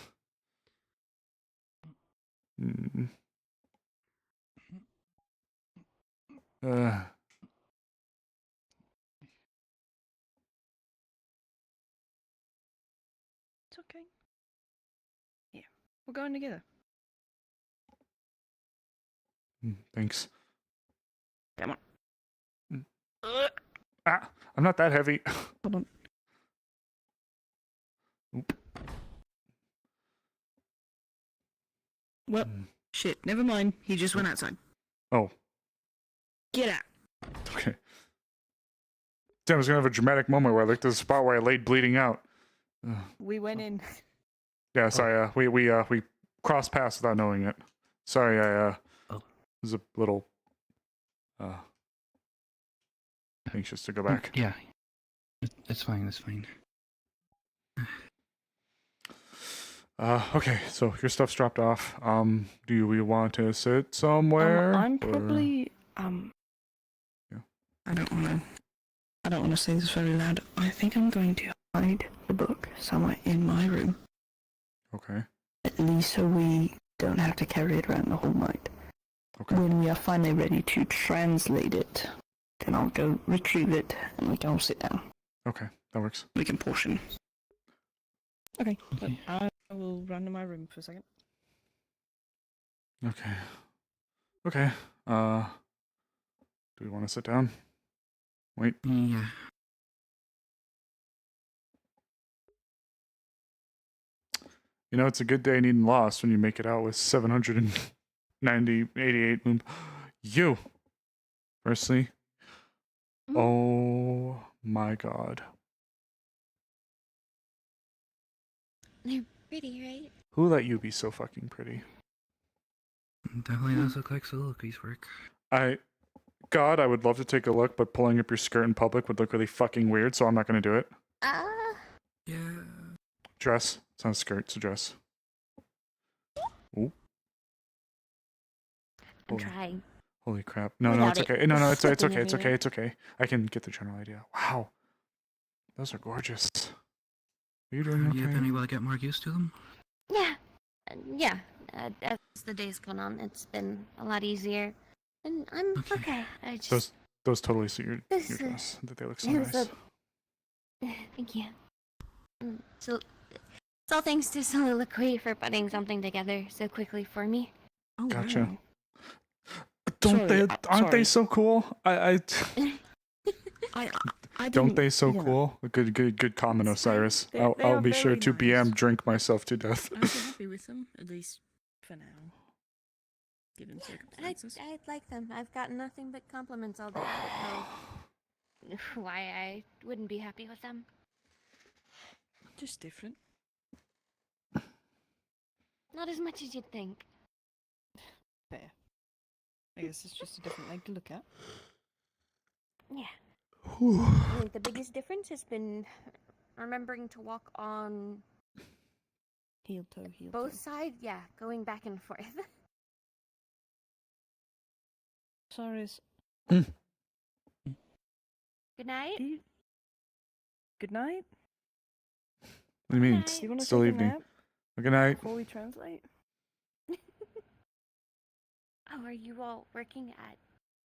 It's okay. Yeah, we're going together. Thanks. Come on. I'm not that heavy. Hold on. Oop. Well, shit. Never mind. He just went outside. Oh. Get out. Okay. Damn, I was gonna have a dramatic moment where I looked at the spot where I laid bleeding out. We went in. Yeah, sorry. We crossed paths without knowing it. Sorry, I was a little anxious to go back. Yeah. It's fine, it's fine. Okay, so your stuff's dropped off. Do we want to sit somewhere? I'm or- probably Yeah. I don't want to say this very loud. I think I'm going to hide the book somewhere in my room. Okay. At least so we don't have to carry it around the whole night. Okay. When we are finally ready to translate it, then I'll go retrieve it and we can all sit down. Okay, that works. We can portion. Okay. But I will run to my room for a second. Okay. Okay. Do we want to sit down? Wait. Yeah. You know, it's a good day needing lost when you make it out with 788 moon. You! Firstly, oh my god. They're pretty, right? Who let you be so fucking pretty? Definitely does look like soliloquies work. God, I would love to take a look, but pulling up your skirt in public would look really fucking weird, so I'm not gonna do it. Yeah. Dress. It's not a skirt, it's a dress. Ooh. I'm trying. Holy crap. No, Without it's it okay. No, it's okay, slipping it's okay, everywhere. it's okay. I can get the general idea. Wow. Those are gorgeous. Are you doing okay? You been able to get more used to them? Yeah. Yeah. As the days gone on, it's been a lot easier. And I'm okay. I just... Those totally suit your This dress. That they look so it was nice. Thank you. So, it's all thanks to Soliloquy for putting something together so quickly for me. Oh, Gotcha. wow. Aren't they so cool? I don't didn't- they so yeah. cool? Good comment, Osiris. They I'll are be sure very to nice. BM drink myself to death. I'm so happy with them, at least for now. given circumstances. I'd like them. I've gotten nothing but compliments all day. I don't know why I wouldn't be happy with them. Just different. Not as much as you'd think. Fair. I guess it's just a different leg to look at. Yeah. I think the biggest difference has been remembering to walk on heel toe. Both sides, yeah, going back and forth. Osiris. Good night. Good night. What do you mean? Do you want to Still take evening. a nap Good night. before we translate? Oh, are you all working at...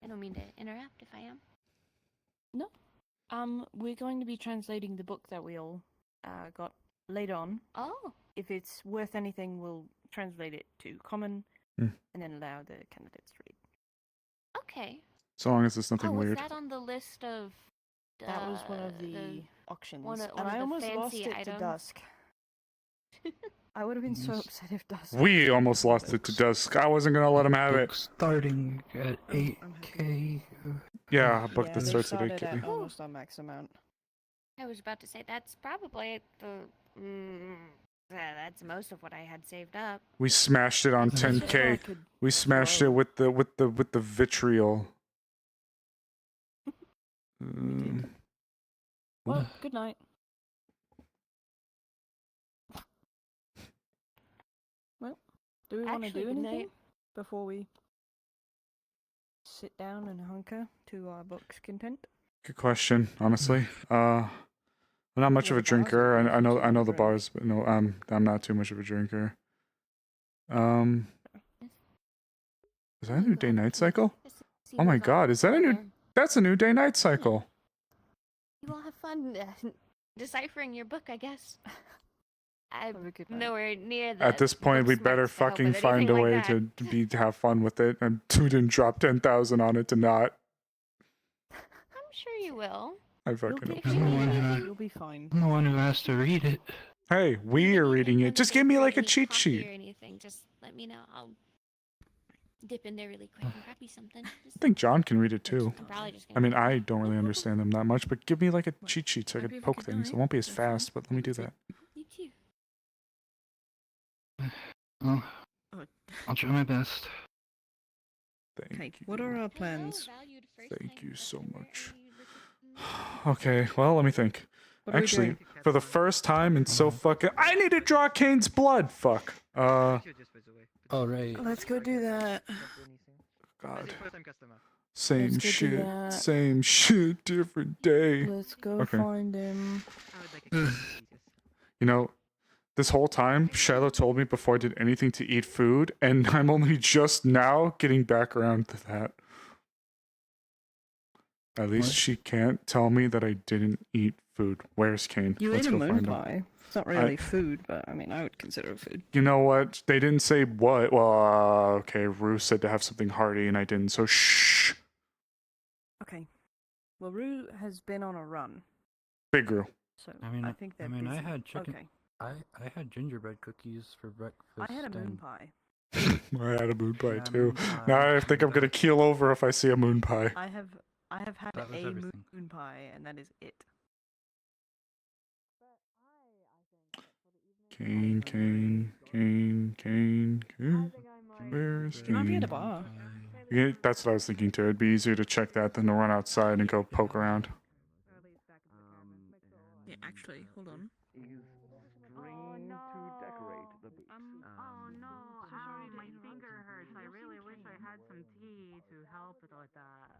I don't mean to interrupt if I am. No. We're going to be translating the book that we all got later on. Oh. If it's worth anything, we'll translate it to common Mm. and then allow the candidates to read. Okay. So long as it's nothing Oh, was weird. that on the list of... That was one of the auctions, one and of I the almost lost fancy it items. to Dusk. I would have been so upset if Dusk. We almost lost it to Dusk. I wasn't gonna let him have it. Starting at 8K. Yeah, a book Yeah, that they starts at started 8K. at almost our max amount. I was about to say, that's probably that's most of what I had saved up. We smashed it on It's just 10K. like a We smashed it with the vitriol. Well, good night. Well, do we want to Actually, do good anything night. before we sit down and hunker to our book's content? Good question, honestly. I'm not much of a drinker. I know the bars, but no, I'm not too much of a drinker. Is that a new day-night cycle? Oh my god, is that a new... That's a new day-night cycle. You all have fun deciphering your book, I guess. I'm nowhere near the At this point, we better fucking find a way to have fun with it. And we didn't drop 10,000 on it to not. I'm sure you will. I fucking hope so. You'll be fine. I'm the one who asked to read it. Hey, we are reading it. Just give me like a cheat Coffee sheet. or anything, just let me know. I'll dip in there really quick and grab you something. I think John can read it too. I'm probably just I mean, I don't really understand them that much, but give me like a cheat sheet so I Hope you could have a poke good things. It night. won't be as fast, but let me do that. You too. Well, I'll try my best. Okay, what are our plans? Thank you so much. Okay, well, let me think. What are we Actually, doing? for the first time in so fucking... I need to draw Kane's blood! Fuck. Oh, right. Let's go do that. God. Let's Same go do shit. that. Same shit, different day. Let's go Okay. find him. You know, this whole time, Shiloh told me before I did anything to eat food, and I'm only just now getting back around to that. At least What? she can't tell me that I didn't eat food. Where's Kane? You Let's ate a go moon find him. pie. It's not really food, but I mean, I would consider it food. You know what? They didn't say what. Well, okay, Rue said to have something hearty, and I didn't, so shh. Okay. Well, Rue has been on a run, Big Rue. so I mean, I think they're I busy. had chicken. Okay. I had gingerbread cookies for breakfast. I had a moon and- pie. I had a moon pie Yeah, too. moon pie. Now I think I'm gonna keel over if I see a moon pie. I have had That was a everything. moon pie, and that is it. Kane. Where's Kane? I'll be at a bar. Yeah, that's what I was thinking too. It'd be easier to check that than to run outside and go poke around. Yeah, actually, hold on. Oh no, ow, my finger hurts. I really wish I had some tea to help it with that.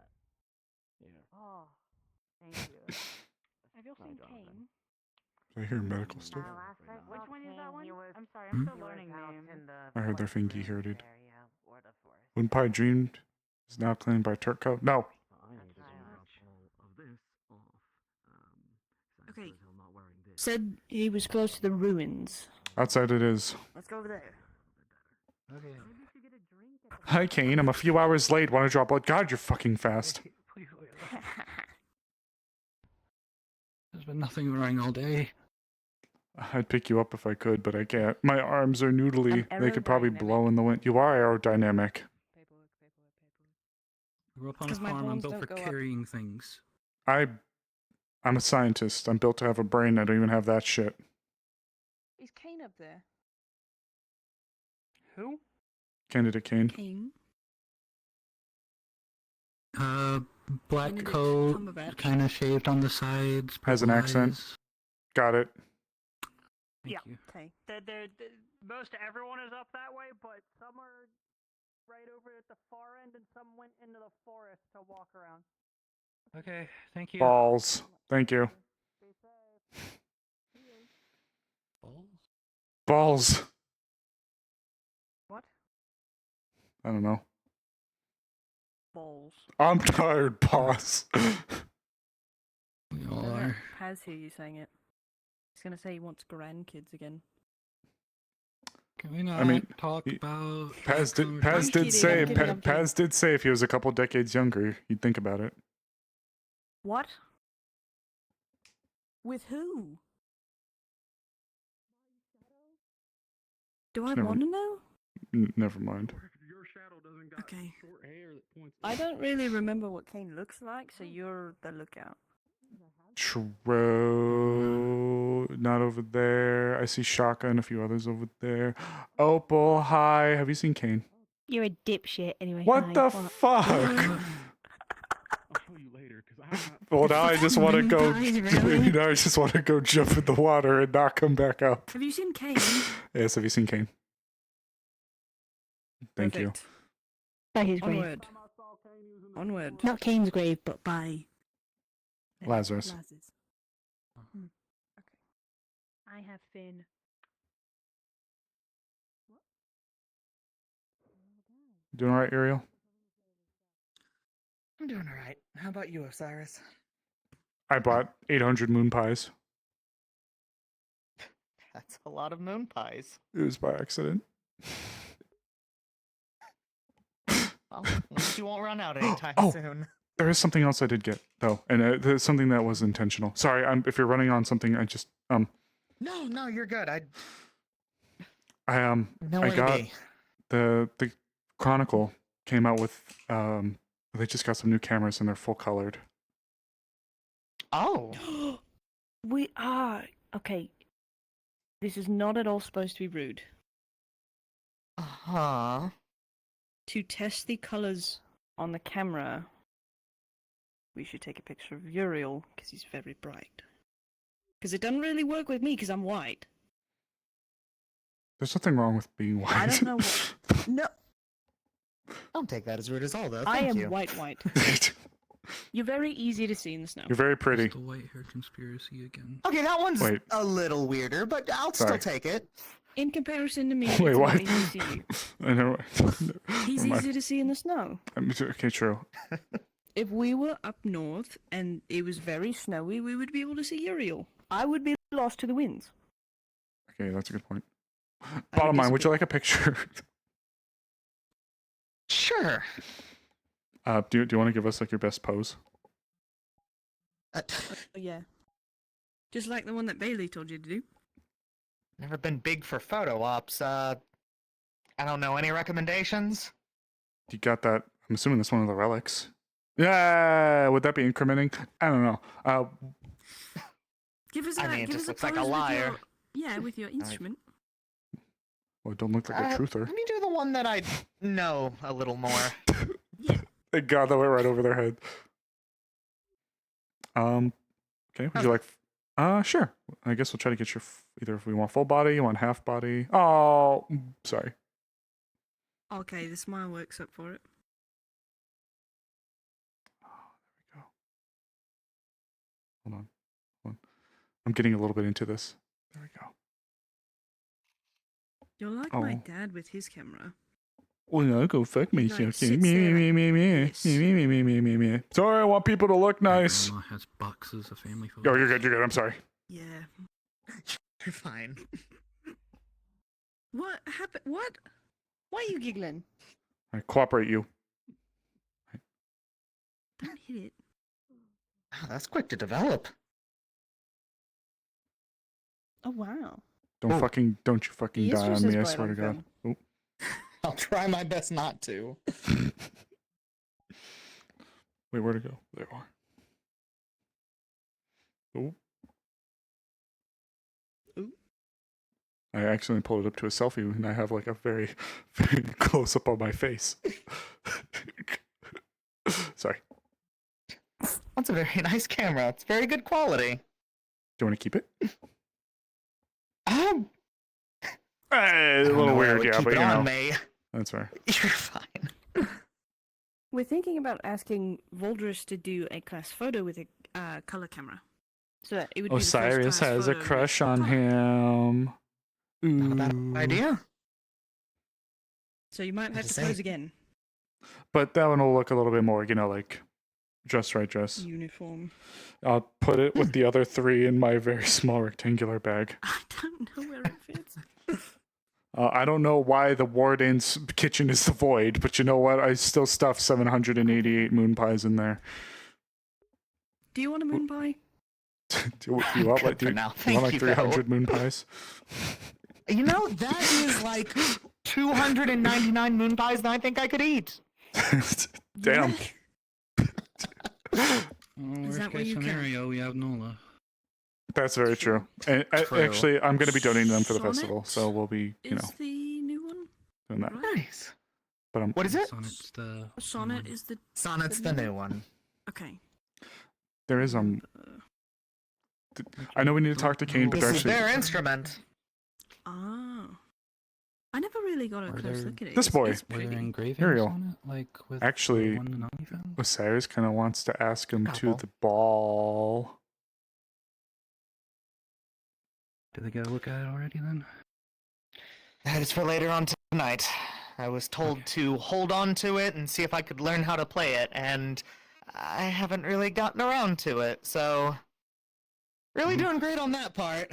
Oh, thank you. Have you all seen Kane? Did I hear medical stuff? Which one is that one? I'm sorry, I'm still learning names. I heard their thingy hurted. Moon Pie dreamed is now claimed by Turco. No. Okay. Said he was close to the ruins. Outside it is. Let's go over there. Okay. Hi, Kane. I'm a few hours late. Want to draw blood? God, you're fucking fast. There's been nothing wrong all day. I'd pick you up if I could, but I can't. My arms are noodly. They could probably blow in the wind. You are aerodynamic. Grew up on a 'Cause my farm. I'm horns built for don't go up. carrying things. I'm a scientist. I'm built to have a brain. I don't even have that shit. Is Kane up there? Who? Candidate Kane. Kane. Black Benedict coat, Cumberbatch. kind of shaved on the sides. Has an purple accent. eyes. Got it. Thank Yeah. you. Okay. Most everyone is up that way, but some are right over at the far end, and some went into the forest to walk around. Okay, thank you. Balls. Thank you. Balls. What? I don't know. Balls. I'm tired, boss. We all I'll let are. Paz hear you saying it. He's gonna say he wants grandkids again. Can we not I mean, talk about Paz did kidding, say I'm kidding, I'm kidding. Paz did say if he was a couple decades younger, he'd think about it. What? With who? Do I Never- want to know? Never mind. Okay. I don't really remember what Kane looks like, so you're the lookout. True. Not over there. I see Shaka and a few others over there. Opal, hi. Have you seen Kane? You're a dipshit anyway. What hi, the what? fuck? I'll show you later, because I Well, now I just want to go. Guys, really? Now I just want to go jump in the water and not come back up. Have you seen Kane? Yes. Have you seen Kane? Thank you. Perfect. By his grave. Onward. Onward. Not Kane's grave, but by Lazarus. Lazarus. I have Finn. Doing all right, Ariel? I'm doing alright. How about you, Osiris? I bought 800 moon pies. That's a lot of moon pies. It was by accident. Well, at least you won't run out anytime Oh. soon. There is something else I did get though, and there's something that was intentional. Sorry, if you're running on something, I just No, you're good. I Nowhere to got be. the Chronicle came out with they just got some new cameras and they're full colored. Oh. We are. Okay. This is not at all supposed to be rude. Uh-huh. To test the colors on the camera, we should take a picture of Uriel, because he's very bright. Because it doesn't really work with me, because I'm white. There's nothing wrong with being white. I don't know what... No, Don't take that as rude as all, though. I Thank am you. white. You're very easy to see in the snow. You're very pretty. The white hair conspiracy again. Okay, that one's Wait. a little weirder, but I'll Sorry. still take it. In comparison to me, Wait, it's what? not easy to see you. I know. He's Never mind. easy to see in the snow. Okay, true. If we were up north and it was very snowy, we would be able to see Uriel. I would be lost to the winds. Okay, that's a good point. Bottom line, would you like a picture? Sure. Do you want to give us like your best pose? Yeah. Just like the one that Bailey told you to do. Never been big for photo ops. I don't know. Any recommendations? You got that? I'm assuming that's one of the relics. Yeah, would that be incrementing? I don't know. Give us I a, mean, it give just us looks a like a pose with liar. Your, with your instrument. Well, it don't look like a truther. Let me do the one that I know a little more. Thank God that went right over their head. Okay, would you like? Sure. I guess we'll try to get your either if we want full body, you want half body. Oh, sorry. Okay, the smile works up for it. Hold on. I'm getting a little bit into this. There we go. You're like my dad with his camera. Well, no, go fuck me, Like, okay. sits Me. there Sorry, I want people to look nice. Grandma has boxes of family photos. Oh, you're good. I'm sorry. Yeah. You're fine. What happened? What? Why are you giggling? I cooperate you. Don't hit it. Wow, that's quick to develop. Oh wow. Don't you fucking He is die just on as me, I bright swear to on God. film. Oh. I'll try my best not to. Wait, where'd it go? There you are. Oh. Ooh. I accidentally pulled it up to a selfie, and I have like a very, very close up on my face. Sorry. That's a very nice camera. It's very good quality. Do you want to keep it? A little weird, yeah, but you know. Me. That's fair. You're fine. We're thinking about asking Voldris to do a class photo with a color camera. So that it would be Osiris the first has a class crush photo on him. Not a bad idea. So you might have to pose again. But that one will look a little bit more, you know, like just right dress. Uniform. I'll put it with the other 3 in my very small rectangular bag. I don't know where it fits. I don't know why the warden's kitchen is the void, but you know what? I still stuffed 788 moon pies in there. Do you want a moon pie? do you want like 300 moon pies? You know, that is like 299 moon pies that I think I could eat. Damn. Worst case scenario, we have Nola. That's very true. And actually, I'm going to be donating them for the Sonnet festival, so we'll be, you know, Is the new one? doing that. Nice. But What is it? Sonnet's the Sonnet is the. Sonnet's the new one. Okay. There is I know we need to talk to Kane, but This is actually their instrument. Ah. I never really got a close look at it. this boy, It's pretty. engravings Ariel. on it, like with Actually, the one and only found? Osiris kind of wants to ask him to Couple. the ball. Did they go look at it already then? That is for later on tonight. I was told to hold on to it and see if I could learn how to play it, and I haven't really gotten around to it, so really doing great on that part.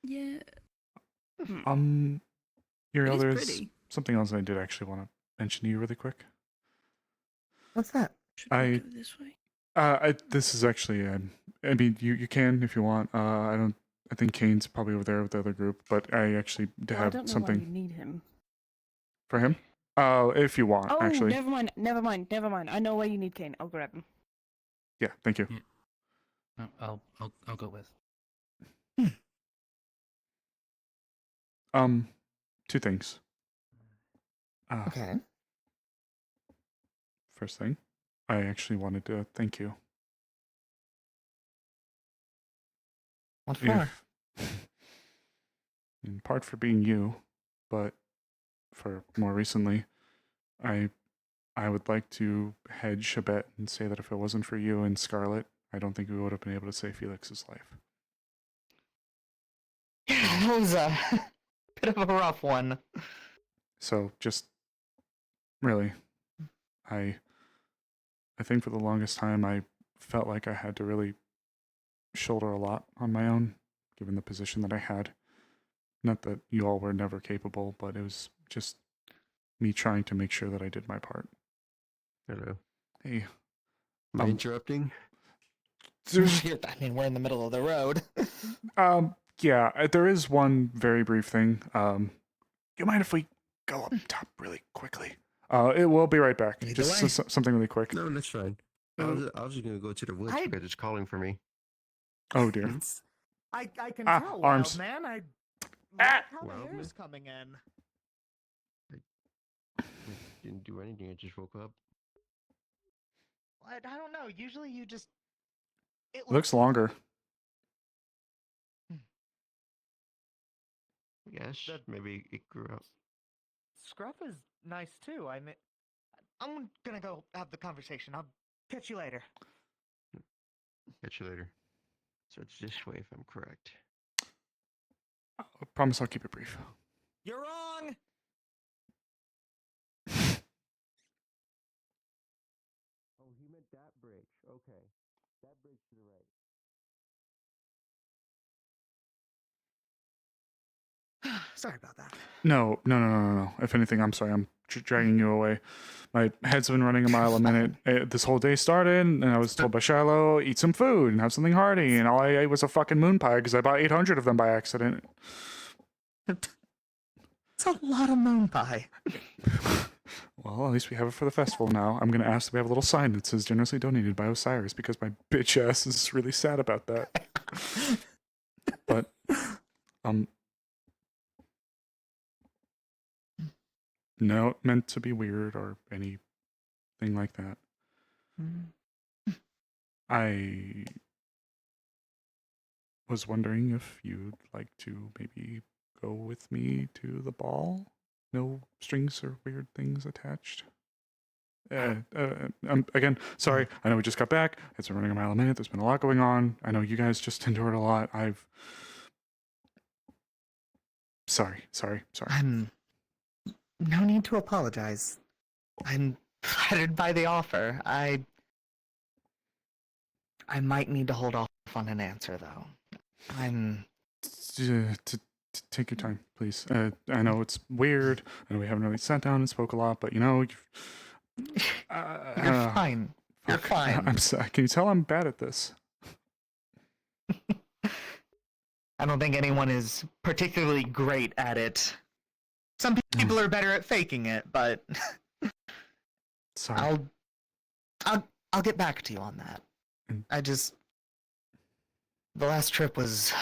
Yeah. Uriel, It is there's pretty. something else I did actually want to mention to you really quick. What's that? Should we go this way? This is actually, I mean, you can if you want. I think Kane's probably over there with the other group, but I actually Well, I have don't know something why you need him. for him. If you want, Oh, actually. never mind. I know why you need Kane. I'll grab him. Yeah, thank you. No, I'll go with. 2 things. Okay. First thing, I actually wanted to thank you. What for? In part for being you, but for more recently, I would like to hedge a bet and say that if it wasn't for you and Scarlet, I don't think we would have been able to save Felix's life. Yeah, that was a bit of a rough one. So just really, I think for the longest time I felt like I had to really shoulder a lot on my own, given the position that I had. Not that you all were never capable, but it was just me trying to make sure that I did my part. Hello. Hey. Am I interrupting? I mean, we're in the middle of the road. Yeah, there is one very brief thing. You mind if we go up top really quickly? It will be right back. Just something really quick. No, that's fine. I was just gonna go to the woods because it's calling for me. Oh dear. I can tell, arms. man. I Wild hair's man? coming in. Didn't do anything. I just woke up. I don't know. Usually you just. It looks longer. Yes, maybe it grew up. Scruff is nice too. I mean, I'm gonna go have the conversation. I'll catch you later. Catch you later. So it's this way if I'm correct. I promise I'll keep it brief. You're wrong. Oh, he meant that bridge. Okay. That bridge to the right. Sorry about that. No. If anything, I'm sorry. I'm dragging you away. My head's been running a mile a minute. This whole day started, and I was told by Shiloh, eat some food and have something hearty, and all I ate was a fucking moon pie because I bought 800 of them by accident. It's a lot of moon pie. Well, at least we have it for the festival now. I'm going to ask that we have a little sign that says generously donated by Osiris because my bitch ass is really sad about that. But, no, meant to be weird or anything like that. I was wondering if you'd like to maybe go with me to the ball. No strings or weird things attached. Again, sorry. I know we just got back. It's been running a mile a minute. There's been a lot going on. I know you guys just endured a lot. Sorry. No need to apologize. I'm flattered by the offer. I might need to hold off on an answer, though. Take your time, please. I know it's weird. I know we haven't really sat down and spoke a lot, but you know, You're fine. You're fine. I'm sorry. Can you tell I'm bad at this? I don't think anyone is particularly great at it. Some people are better at faking it, but sorry. I'll get back to you on that. The last trip was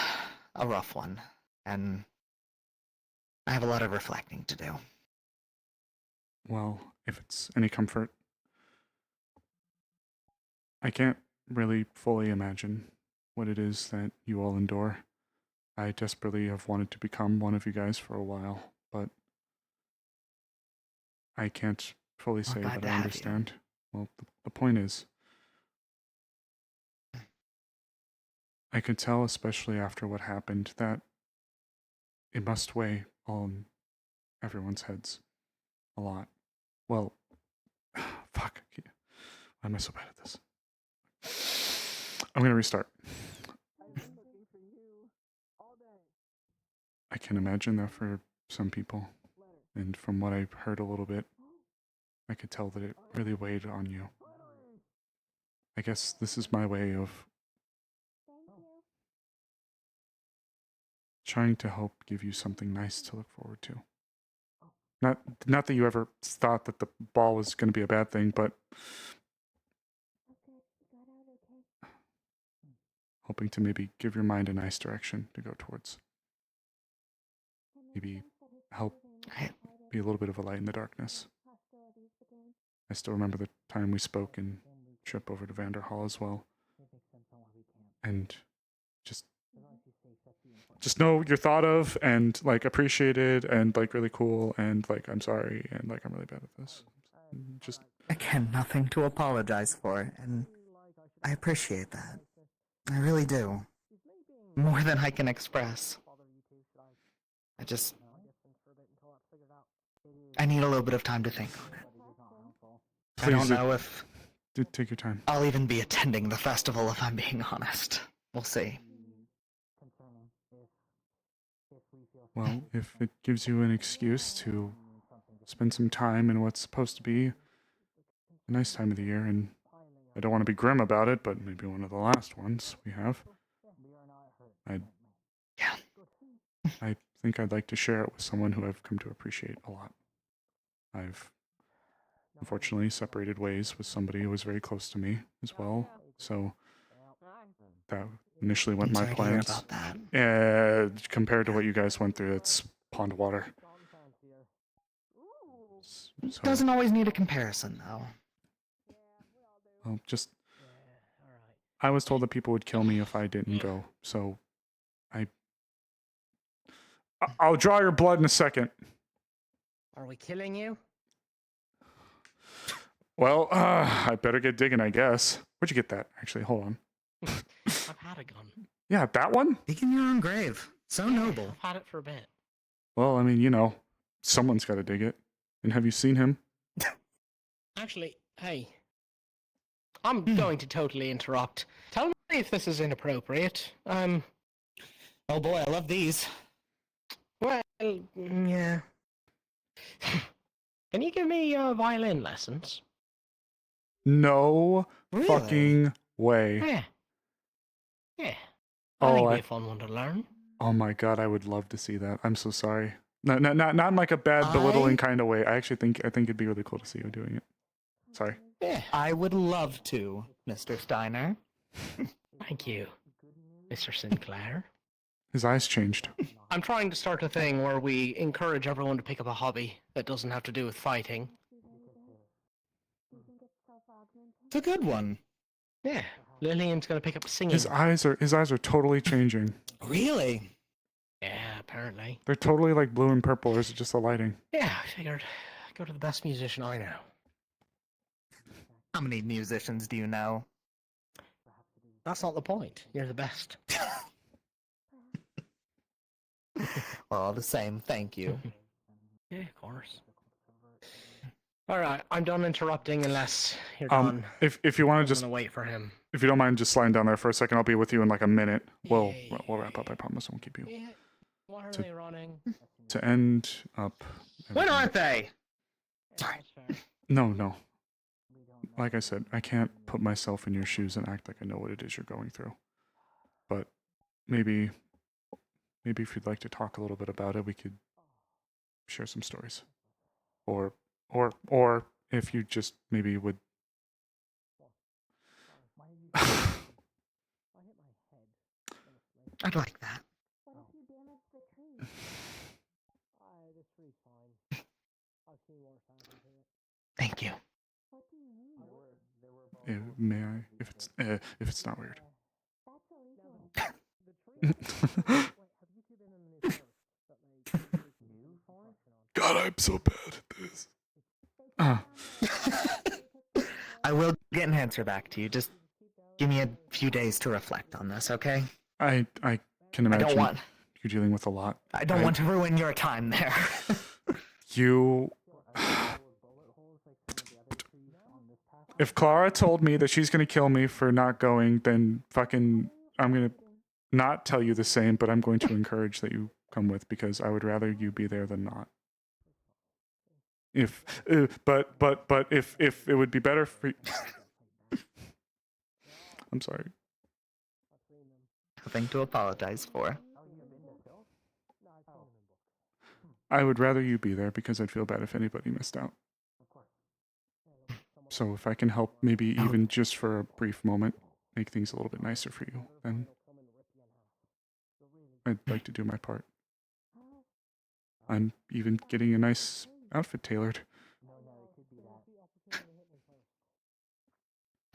a rough one, and I have a lot of reflecting to do. Well, if it's any comfort, I can't really fully imagine what it is that you all endure. I desperately have wanted to become one of you guys for a while, but I can't fully say that I understand. Well, the point is, I could tell, especially after what happened, that it must weigh on everyone's heads a lot. Well, fuck. Why am I so bad at this? I'm going to restart. I can imagine that for some people, and from what I've heard a little bit, I could tell that it really weighed on you. I guess this is my way of trying to help give you something nice to look forward to. Not that you ever thought that the ball was going to be a bad thing, but hoping to maybe give your mind a nice direction to go towards. Maybe help be a little bit of a light in the darkness. I still remember the time we spoke and trip over to Vanderhall as well. And just know you're thought of and like appreciated and like really cool and like I'm sorry and like I'm really bad at this. Just again, nothing to apologize for, and I appreciate that. I really do. More than I can express. I need a little bit of time to think on it. Please, I don't know if take your time. I'll even be attending the festival if I'm being honest. We'll see. Well, if it gives you an excuse to spend some time in what's supposed to be a nice time of the year, and I don't want to be grim about it, but maybe one of the last ones we have. I think I'd like to share it with someone who I've come to appreciate a lot. I've unfortunately separated ways with somebody who was very close to me as well, so that initially went my plans. Compared to what you guys went through, it's pond water. So, doesn't always need a comparison, though. Well, I was told that people would kill me if I didn't go, so I'll draw your blood in a second. Are we killing you? Well, I better get digging, I guess. Where'd you get that? Actually, hold on. I've had a gun. Yeah, that one? Digging your own grave. So noble. I've had it for a bit. Well, I mean, you know, someone's got to dig it. And have you seen him? Actually, hey. I'm going to totally interrupt. Tell me if this is inappropriate. Oh boy, I love these. Well, yeah. Can you give me violin lessons? No fucking way. Yeah. I think it'd be a fun one to learn. Oh my god, I would love to see that. I'm so sorry. Not in like a bad belittling kind of way. I think it'd be really cool to see you doing it. Sorry. Yeah, I would love to, Mr. Steiner. Thank you, Mr. Sinclair. His eyes changed. I'm trying to start a thing where we encourage everyone to pick up a hobby that doesn't have to do with fighting. It's a good one. Yeah, Lillian's gonna pick up singing. His eyes are totally changing. Really? Yeah, apparently. They're totally like blue and purple, or is it just the lighting? Yeah, I figured go to the best musician I know. How many musicians do you know? That's not the point. You're the best. Well, all the same, thank you. Yeah, of course. All right, I'm done interrupting unless you're done. If you want to just wait for him. If you don't mind just sliding down there for a second, I'll be with you in like a minute. We'll wrap up. I promise I won't keep you. Yeah. Why are they running? To end up. When aren't they? Sorry. No. Like I said, I can't put myself in your shoes and act like I know what it is you're going through. But maybe if you'd like to talk a little bit about it, we could share some stories. Or if you just maybe would. I'd like that. Thank you. May I? If it's not weird. God, I'm so bad at this. I will get an answer back to you. Just give me a few days to reflect on this, okay? I can imagine want- you're dealing with a lot. I don't want to ruin your time there. You. If Clara told me that she's gonna kill me for not going, then fucking I'm gonna not tell you the same, but I'm going to encourage that you come with because I would rather you be there than not. But if it would be better for. I'm sorry. Nothing to apologize for. I would rather you be there because I'd feel bad if anybody missed out. So if I can help, maybe even just for a brief moment, make things a little bit nicer for you, then I'd like to do my part. I'm even getting a nice outfit tailored.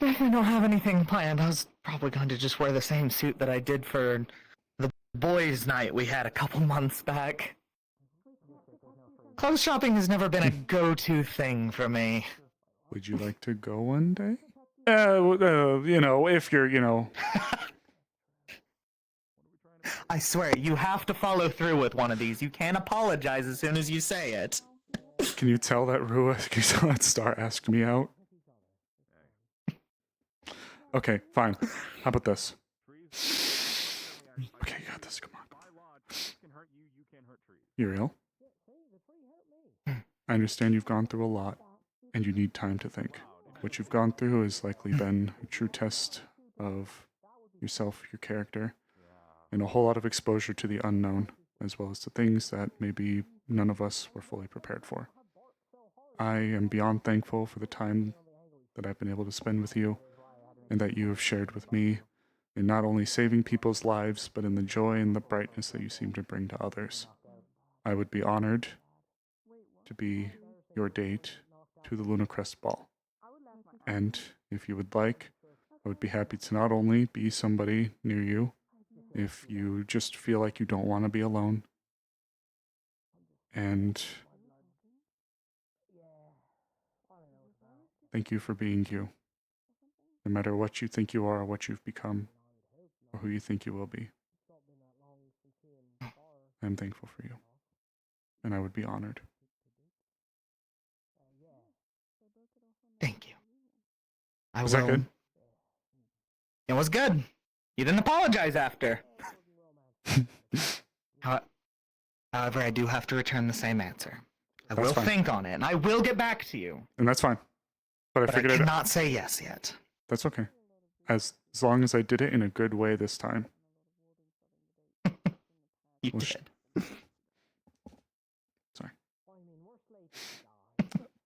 I don't have anything planned. I was probably going to just wear the same suit that I did for the boys' night we had a couple months back. Clothes shopping has never been a go-to thing for me. Would you like to go one day? If you're, I swear, you have to follow through with one of these. You can't apologize as soon as you say it. Can you tell that Star asked me out? Okay, fine. How about this? Okay, you got this. Come on. Uriel? I understand you've gone through a lot, and you need time to think. What you've gone through has likely been a true test of yourself, your character, and a whole lot of exposure to the unknown, as well as to things that maybe none of us were fully prepared for. I am beyond thankful for the time that I've been able to spend with you, and that you have shared with me in not only saving people's lives, but in the joy and the brightness that you seem to bring to others. I would be honored to be your date to the Lunacrest Ball. And if you would like, I would be happy to not only be somebody near you, if you just feel like you don't want to be alone, and thank you for being you. No matter what you think you are, or what you've become, or who you think you will be. I'm thankful for you. And I would be honored. Thank you. Was that good? It was good. You didn't apologize after. However, I do have to return the same answer. I will think on it, and I will get back to you. And that's fine. But I figured I cannot say yes yet. That's okay. As long as I did it in a good way this time. You did.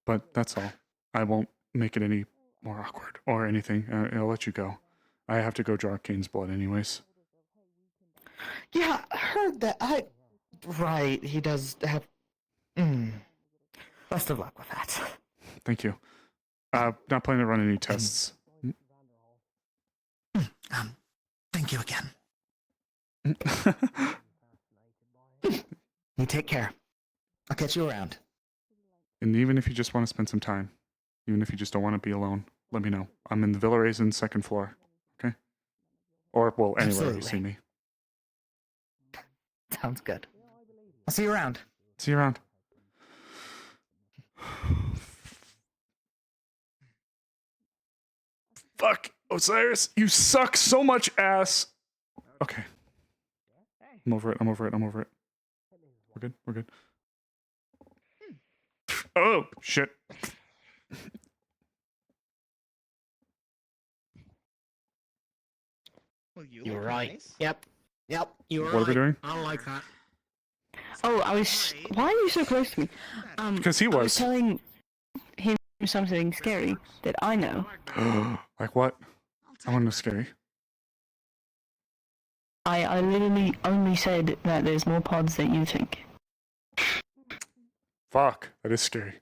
But that's all. I won't make it any more awkward or anything. I'll let you go. I have to go draw Kane's blood anyways. Yeah, I heard that. Right, he does have. Best of luck with that. Thank you. Not planning to run any tests. Thank you again. You take care. I'll catch you around. And even if you just want to spend some time, even if you just don't want to be alone, let me know. I'm in the Villa Raisin second floor. Okay? Or, well, anywhere you see me. Sounds good. I'll see you around. See you around. Fuck, Osiris, you suck so much ass. Okay. I'm over it. We're good. Oh, shit. Well, you were right. Nice. Yep, you were right. What are we doing? I like that. Oh, why are you so close to me? Because he I was. was telling him something scary that I know. Like what? I want to know scary. I literally only said that there's more pods than you think. Fuck, that is scary.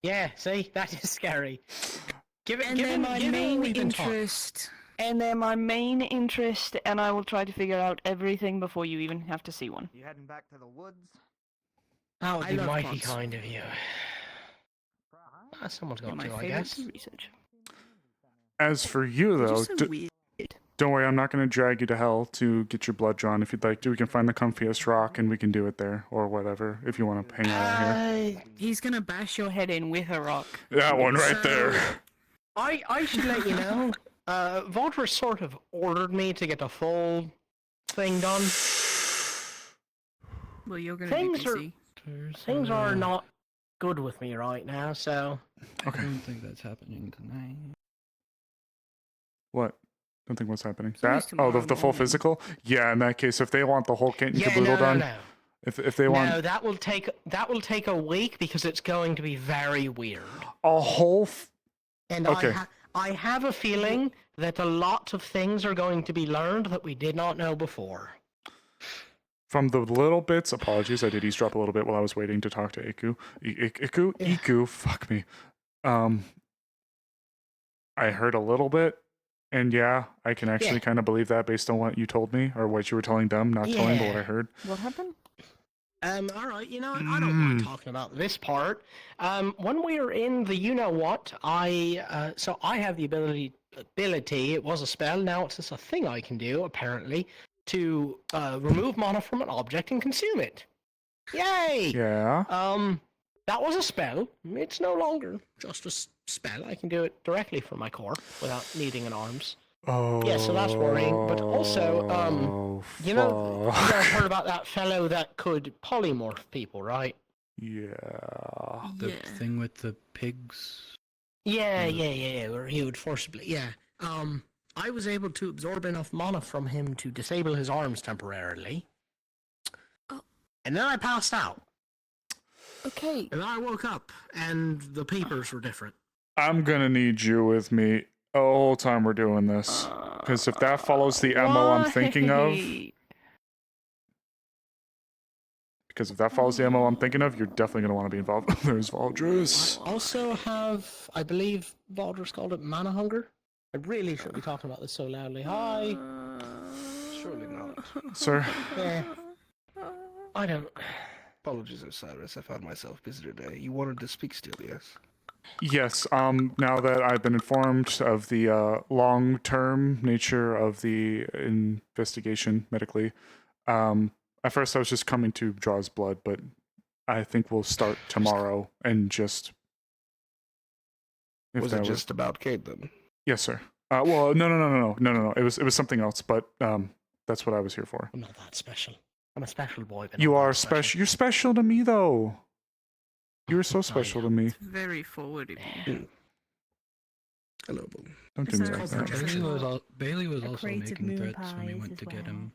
Yeah, see, that is scary. They're my main interest, and I will try to figure out everything before you even have to see one. You heading back to the woods? That would be love mighty pods. kind of you. Someone's got to, I guess. Research. As for you, though, don't worry, I'm not going to drag you to hell to get your blood drawn. If you'd like to, we can find the comfiest rock and we can do it there, or whatever, if you want to hang out here. He's gonna bash your head in with a rock. That one right there. I should let you know, Volter sort of ordered me to get the full thing done. Well, you're gonna be busy. Things are not good with me right now, so... Okay. I don't think that's happening tonight. What? Don't think what's happening. always That? Oh, the full tomorrow physical? Yeah, in that case, if they want the whole kit and Yeah, caboodle done, no. if they want No, that will take a week because it's going to be very weird. a whole, And okay. I have a feeling that a lot of things are going to be learned that we did not know before. From the little bits, apologies, I did eavesdrop a little bit while I was waiting to talk to Iku. Iku, fuck me. I heard a little bit, and yeah, I can actually kind of believe that based on what you told me, or what you were telling them, not telling, but what I heard. What happened? Alright, you know, I don't mind talking about this part. When we were in the you-know-what, so I have the ability, it was a spell, now it's just a thing I can do, apparently, to remove mana from an object and consume it. Yay! Yeah. That was a spell. It's no longer just a spell. I can do it directly from my core without needing an arms. Oh. Yeah, so that's worrying. But also, you know, you guys heard about that fellow that could polymorph people, right? Yeah. The thing with the pigs. Yeah, where he would forcibly, I was able to absorb enough mana from him to disable his arms temporarily. And then I passed out. Okay. And then I woke up, and the papers were different. I'm gonna need you with me the whole time we're doing this. Because if that follows the MO I'm thinking of... Because if that follows the MO I'm thinking of, you're definitely gonna want to be involved. There's Valdrus. I also have, I believe, Valdrus called it mana hunger. I really shouldn't be talking about this so loudly. Hi! Surely not. Sir? Yeah. I don't... Apologies, Osiris. I found myself busy today. You wanted to speak still, yes? Yes, now that I've been informed of the long-term nature of the investigation medically, at first I was just coming to draw his blood, but I think we'll start tomorrow and just... Was it just about Kate, then? Yes, sir. Well, no. It was something else, but that's what I was here for. I'm not that special. I'm a special boy. But You are special. You're special to me, though. You're so special to me. Very forward of you. Hello, Boo. Don't do me like that. Bailey was also making threats when we went to get him,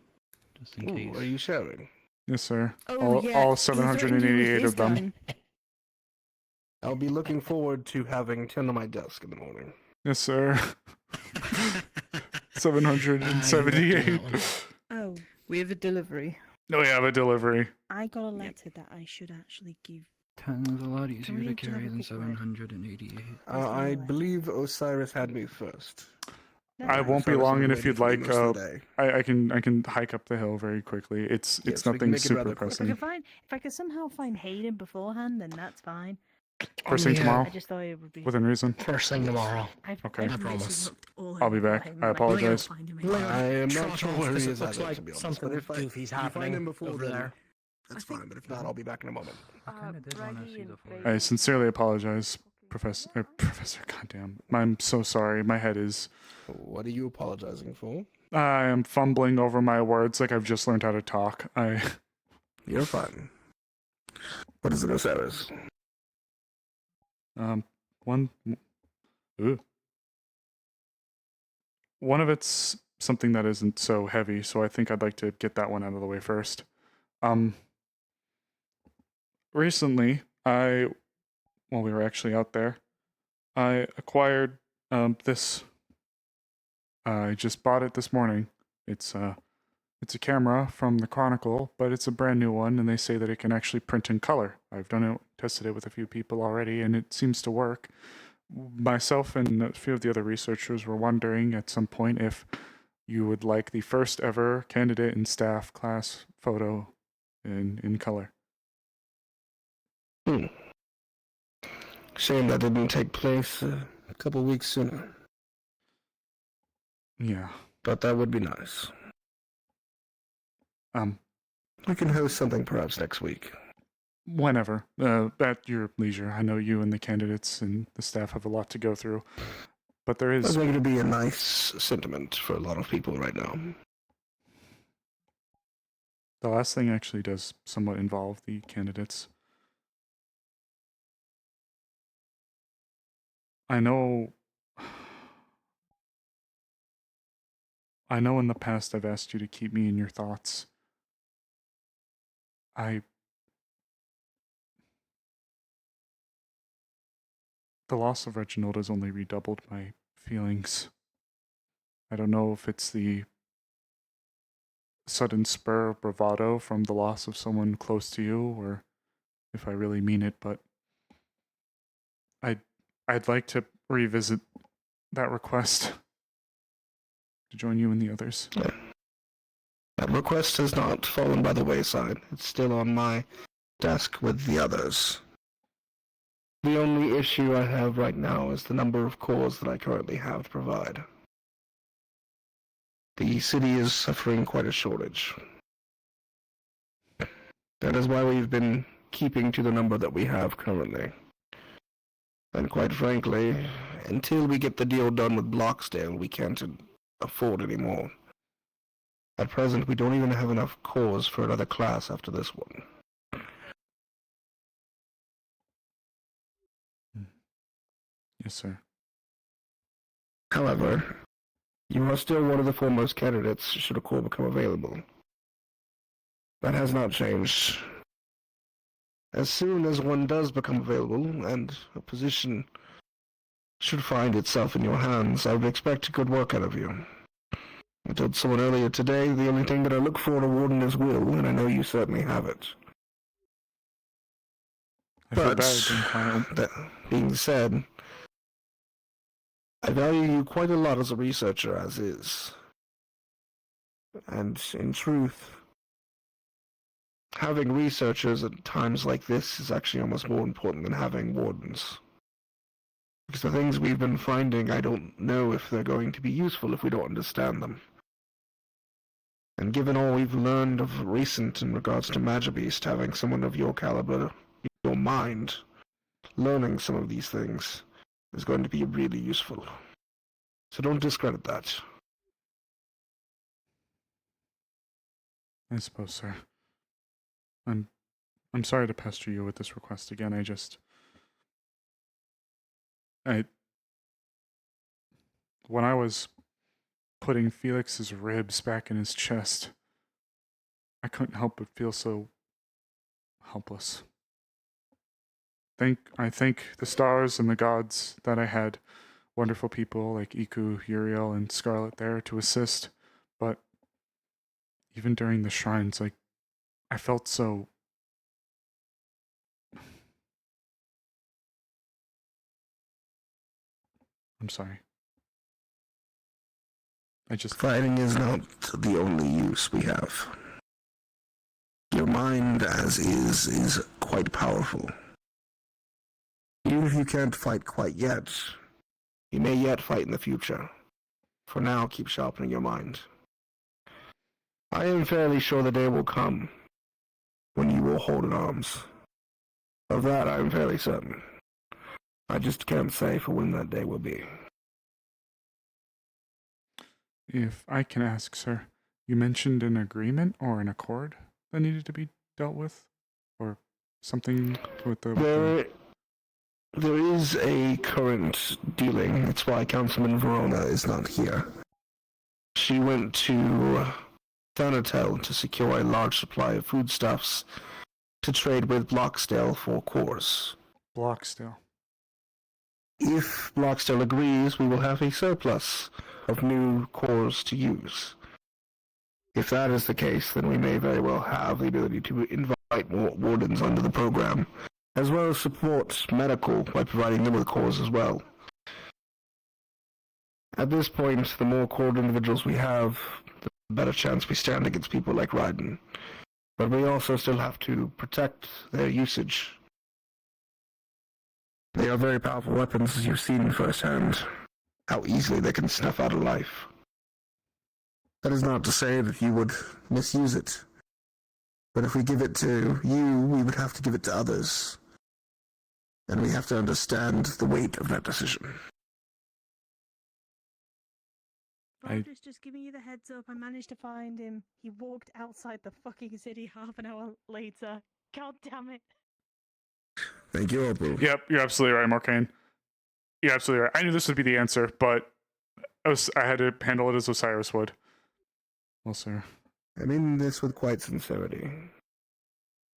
just in case. Are you shouting? Yes, sir. Oh, All 788 of them. I'll be looking forward to having 10 on my desk in the morning. Yes, sir. 778. Oh, we have a delivery. No, we have a delivery. I got a letter that I should actually give. 10 is a lot easier we to have to carry have a than quick word? 788. I believe Osiris had me first. I won't be Osiris long, will and be if you'd waiting for me like, most of the day. I can hike up the hill very quickly. It's Yes, we can nothing make it super rather quick. If I pressing. could if I could somehow find Hayden beforehand, then that's fine. First thing tomorrow. I just thought it would be Within reason. First thing tomorrow. Okay. I promise. I'll be back. I apologize. I am not sure where he is looks either, like to be honest. something But if goofy's if you find happening him before over then, there. that's fine. But if not, I'll be back in a moment. I sincerely apologize, Professor. Professor, goddamn. I'm so sorry. My head is. What are you apologizing for? I am fumbling over my words like I've just learned how to talk. You're fine. What is it, Osiris? One. Ooh. One of it's something that isn't so heavy, so I think I'd like to get that one out of the way first. Recently, while we were actually out there, I acquired this. I just bought it this morning. It's a camera from the Chronicle, but it's a brand new one, and they say that it can actually print in color. I've tested it with a few people already, and it seems to work. Myself and a few of the other researchers were wondering at some point if you would like the first ever candidate and staff class photo in color. Shame that didn't take place a couple weeks sooner. Yeah. But that would be nice. We can host something perhaps next week. Whenever, at your leisure. I know you and the candidates and the staff have a lot to go through, but there is. It's going to be a nice sentiment for a lot of people right now. The last thing actually does somewhat involve the candidates. I know in the past I've asked you to keep me in your thoughts. The loss of Reginald has only redoubled my feelings. I don't know if it's the sudden spur of bravado from the loss of someone close to you, or if I really mean it, but I'd like to revisit that request to join you and the others. That request has not fallen by the wayside. It's still on my desk with the others. The only issue I have right now is the number of cores that I currently have to provide. The city is suffering quite a shortage. That is why we've been keeping to the number that we have currently. And quite frankly, until we get the deal done with Blocksdale, we can't afford any more. At present, we don't even have enough cores for another class after this one. Yes, sir. However, you are still one of the foremost candidates should a core become available. That has not changed. As soon as one does become available, and a position should find itself in your hands, I would expect good work out of you. I told someone earlier today, the only thing that I look for in a warden is will, and I know you certainly have it. But, that being said, I value you quite a lot as a researcher, as is. And in truth, having researchers at times like this is actually almost more important than having wardens. Because the things we've been finding, I don't know if they're going to be useful if we don't understand them. And given all we've learned of recent in regards to Magibeast, having someone of your caliber, your mind, learning some of these things is going to be really useful. So don't discredit that. I suppose, sir. I'm sorry to pester you with this request again. When I was putting Felix's ribs back in his chest, I couldn't help but feel so helpless. thank the stars and the gods that I had wonderful people like Iku, Uriel, and Scarlet there to assist. But even during the shrines, like, I felt so... I'm sorry. Fighting is not the only use we have. Your mind, as is quite powerful. Even if you can't fight quite yet, you may yet fight in the future. For now, keep sharpening your mind. I am fairly sure the day will come when you will hold in arms. Of that, I am fairly certain. I just can't say for when that day will be. If I can ask, sir, you mentioned an agreement or an accord that needed to be dealt with? Or something with the... There is a current dealing. That's why Councilman Verona is not here. She went to Thanatel to secure a large supply of foodstuffs to trade with Bloxdale for cores. Bloxdale. If Bloxdale agrees, we will have a surplus of new cores to use. If that is the case, then we may very well have the ability to invite more wardens under the program, as well as support medical by providing them with cores as well. At this point, the more cored individuals we have, the better chance we stand against people like Raiden. But we also still have to protect their usage. They are very powerful weapons, as you've seen firsthand, how easily they can snuff out a life. That is not to say that you would misuse it. But if we give it to you, we would have to give it to others. And we have to understand the weight of that decision. Just giving you the heads up, I managed to find him. He walked outside the fucking city half an hour later. God damn it. Thank you, Opal. Yep, you're absolutely right, Morcane. You're absolutely right. I knew this would be the answer, but I had to handle it as Osiris would. Well, sir. I mean this with quite sincerity.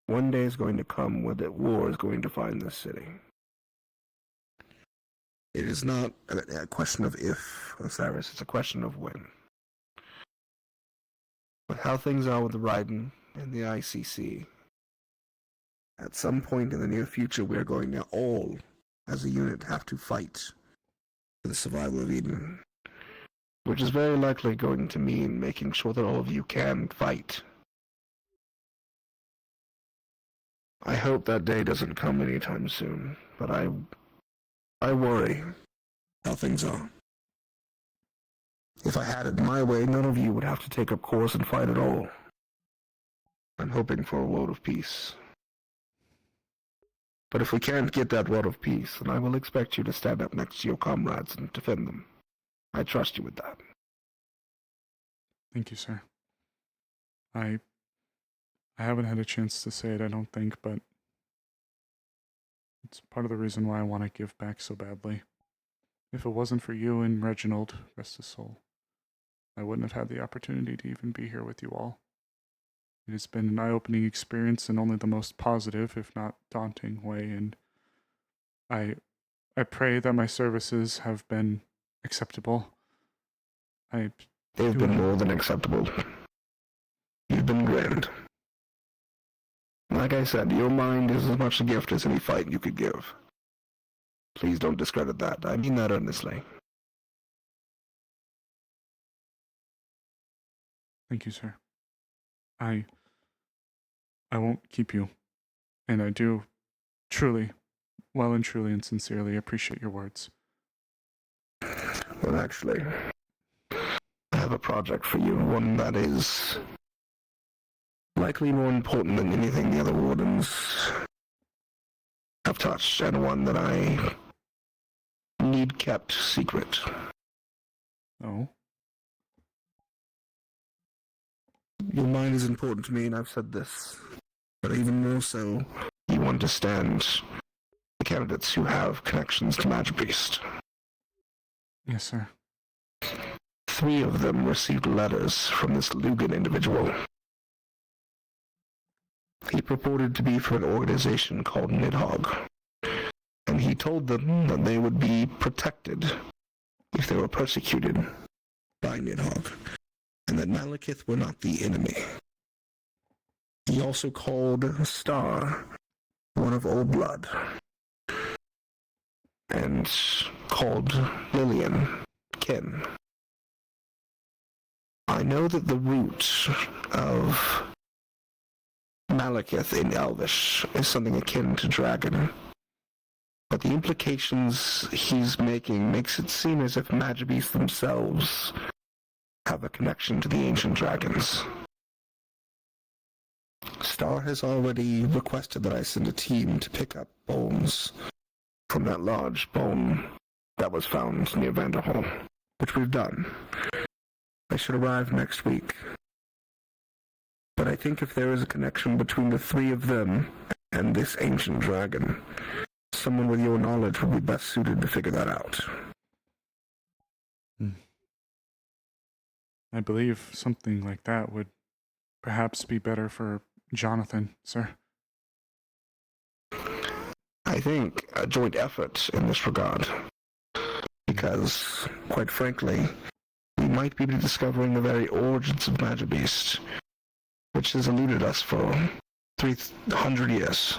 One day is going to come where the war is going to find this city. It is not a question of if, Osiris, it's a question of when. With how things are with the Raiden and the ICC, at some point in the near future we are going to all, as a unit, have to fight for the survival of Eden. Which is very likely going to mean making sure that all of you can fight. I hope that day doesn't come anytime soon, but I worry how things are. If I had it my way, none of you would have to take up cores and fight at all. I'm hoping for a world of peace. But if we can't get that world of peace, then I will expect you to stand up next to your comrades and defend them. I trust you with that. Thank you, sir. I haven't had a chance to say it, I don't think, but it's part of the reason why I want to give back so badly. If it wasn't for you and Reginald, rest his soul, I wouldn't have had the opportunity to even be here with you all. It has been an eye-opening experience in only the most positive, if not daunting, way, and I pray that my services have been acceptable. They've been more than acceptable. You've been grand. Like I said, your mind is as much a gift as any fight you could give. Please don't discredit that. I mean that earnestly. Thank you, sir. I won't keep you, and I do truly, well and truly and sincerely appreciate your words. Well, actually, I have a project for you, one that is likely more important than anything the other wardens have touched, and one that I need kept secret. Oh? Your mind is important to me, and I've said this. But even more so, you understand the candidates who have connections to Magic Beast. Yes, sir. 3 of them received letters from this Lugan individual. He purported to be from an organization called Nidhogg. We told them that they would be protected if they were persecuted by Nidhogg, and that Malekith were not the enemy. He also called Star one of old blood, and called Lillian kin. I know that the root of Malekith in Elvish is something akin to dragon, but the implications he's making makes it seem as if Magibeasts themselves have a connection to the ancient dragons. Star has already requested that I send a team to pick up bones from that large bone that was found near Vanderhall, which we've done. They should arrive next week. But I think if there is a connection between the three of them and this ancient dragon, someone with your knowledge would be best suited to figure that out. I believe something like that would perhaps be better for Jonathan, sir. I think a joint effort in this regard, because, quite frankly, we might be discovering the very origins of Magibeast, which has eluded us for 300 years.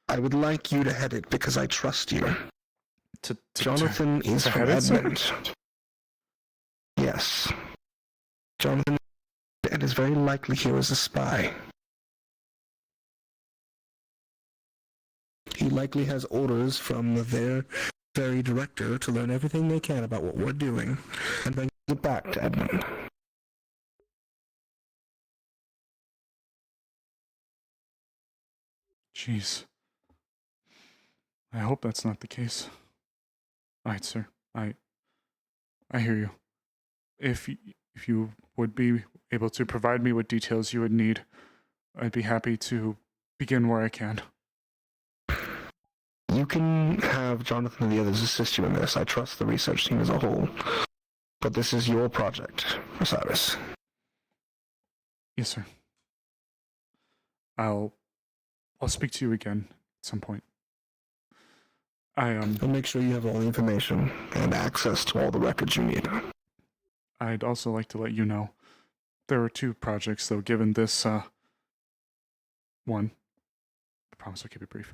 I would like you to head it because I trust you. Jonathan is from Edmund. Yes. Jonathan and is very likely here as a spy. He likely has orders from their very director to learn everything they can about what we're doing and bring it back to Edmund. Jeez. I hope that's not the case. Alright, sir. I hear you. If you would be able to provide me with details you would need, I'd be happy to begin where I can. You can have Jonathan and the others assist you in this. I trust the research team as a whole. But this is your project, Osiris. Yes, sir. I'll speak to you again at some point. I'll make sure you have all the information and access to all the records you need. I'd also like to let you know there are two projects, though, given this one. I promise I'll keep it brief.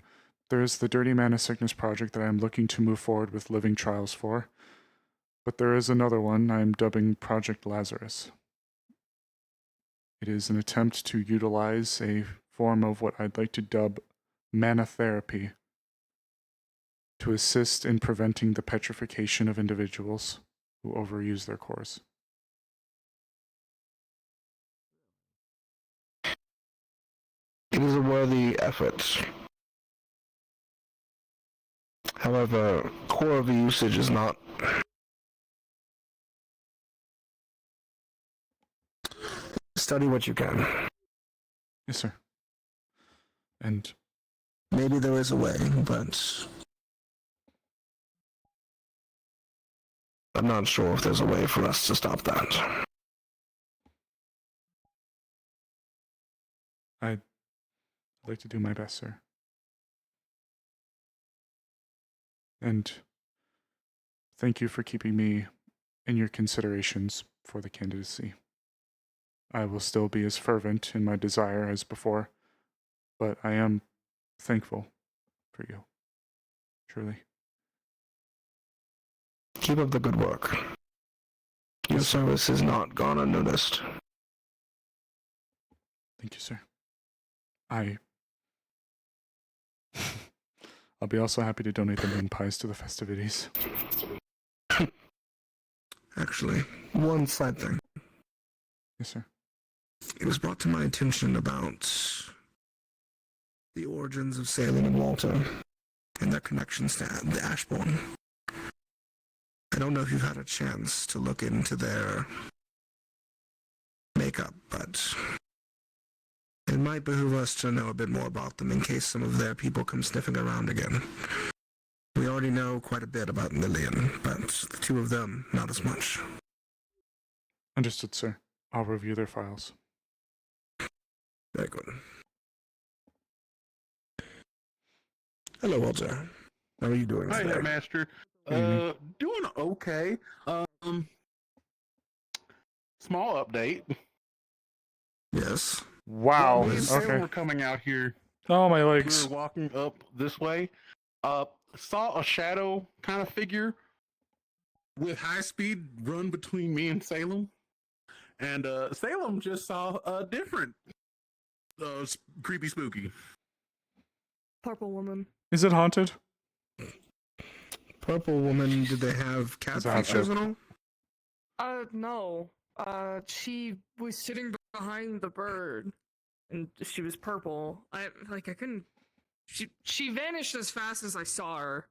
There is the Dirty Mana Sickness project that I am looking to move forward with living trials for, but there is another one I am dubbing Project Lazarus. It is an attempt to utilize a form of what I'd like to dub mana therapy to assist in preventing the petrification of individuals who overuse their cores. It is a worthy effort. However, core of the usage is not. Study what you can. Yes, sir. And maybe there is a way, but I'm not sure if there's a way for us to stop that. I'd like to do my best, sir. And thank you for keeping me in your considerations for the candidacy. I will still be as fervent in my desire as before, but I am thankful for you. Truly. Keep up the good work. Your service has not gone unnoticed. Thank you, sir. I'll be also happy to donate the moon pies to the festivities. Actually, one side thing. Yes, sir. It was brought to my attention about the origins of Salem and Walter and their connections to the Ashbourne. I don't know if you've had a chance to look into their makeup, but it might behoove us to know a bit more about them in case some of their people come sniffing around again. We already know quite a bit about Lillian, but the two of them, not as much. Understood, sir. I'll review their files. Very good. Hello, Walter. How are you doing Hi, today? Master. Doing okay. Small update. Yes. Wow. Me and Salem Okay. were coming out here. Oh, my We legs. were walking up this way. Saw a shadow kind of figure with high speed run between me and Salem. And Salem just saw a different creepy spooky. Purple woman. Is it haunted? Purple woman, did they have cat It's a hot features tub. and all? No. She was sitting behind the bird, and she was purple. I couldn't. She vanished as fast as I saw her.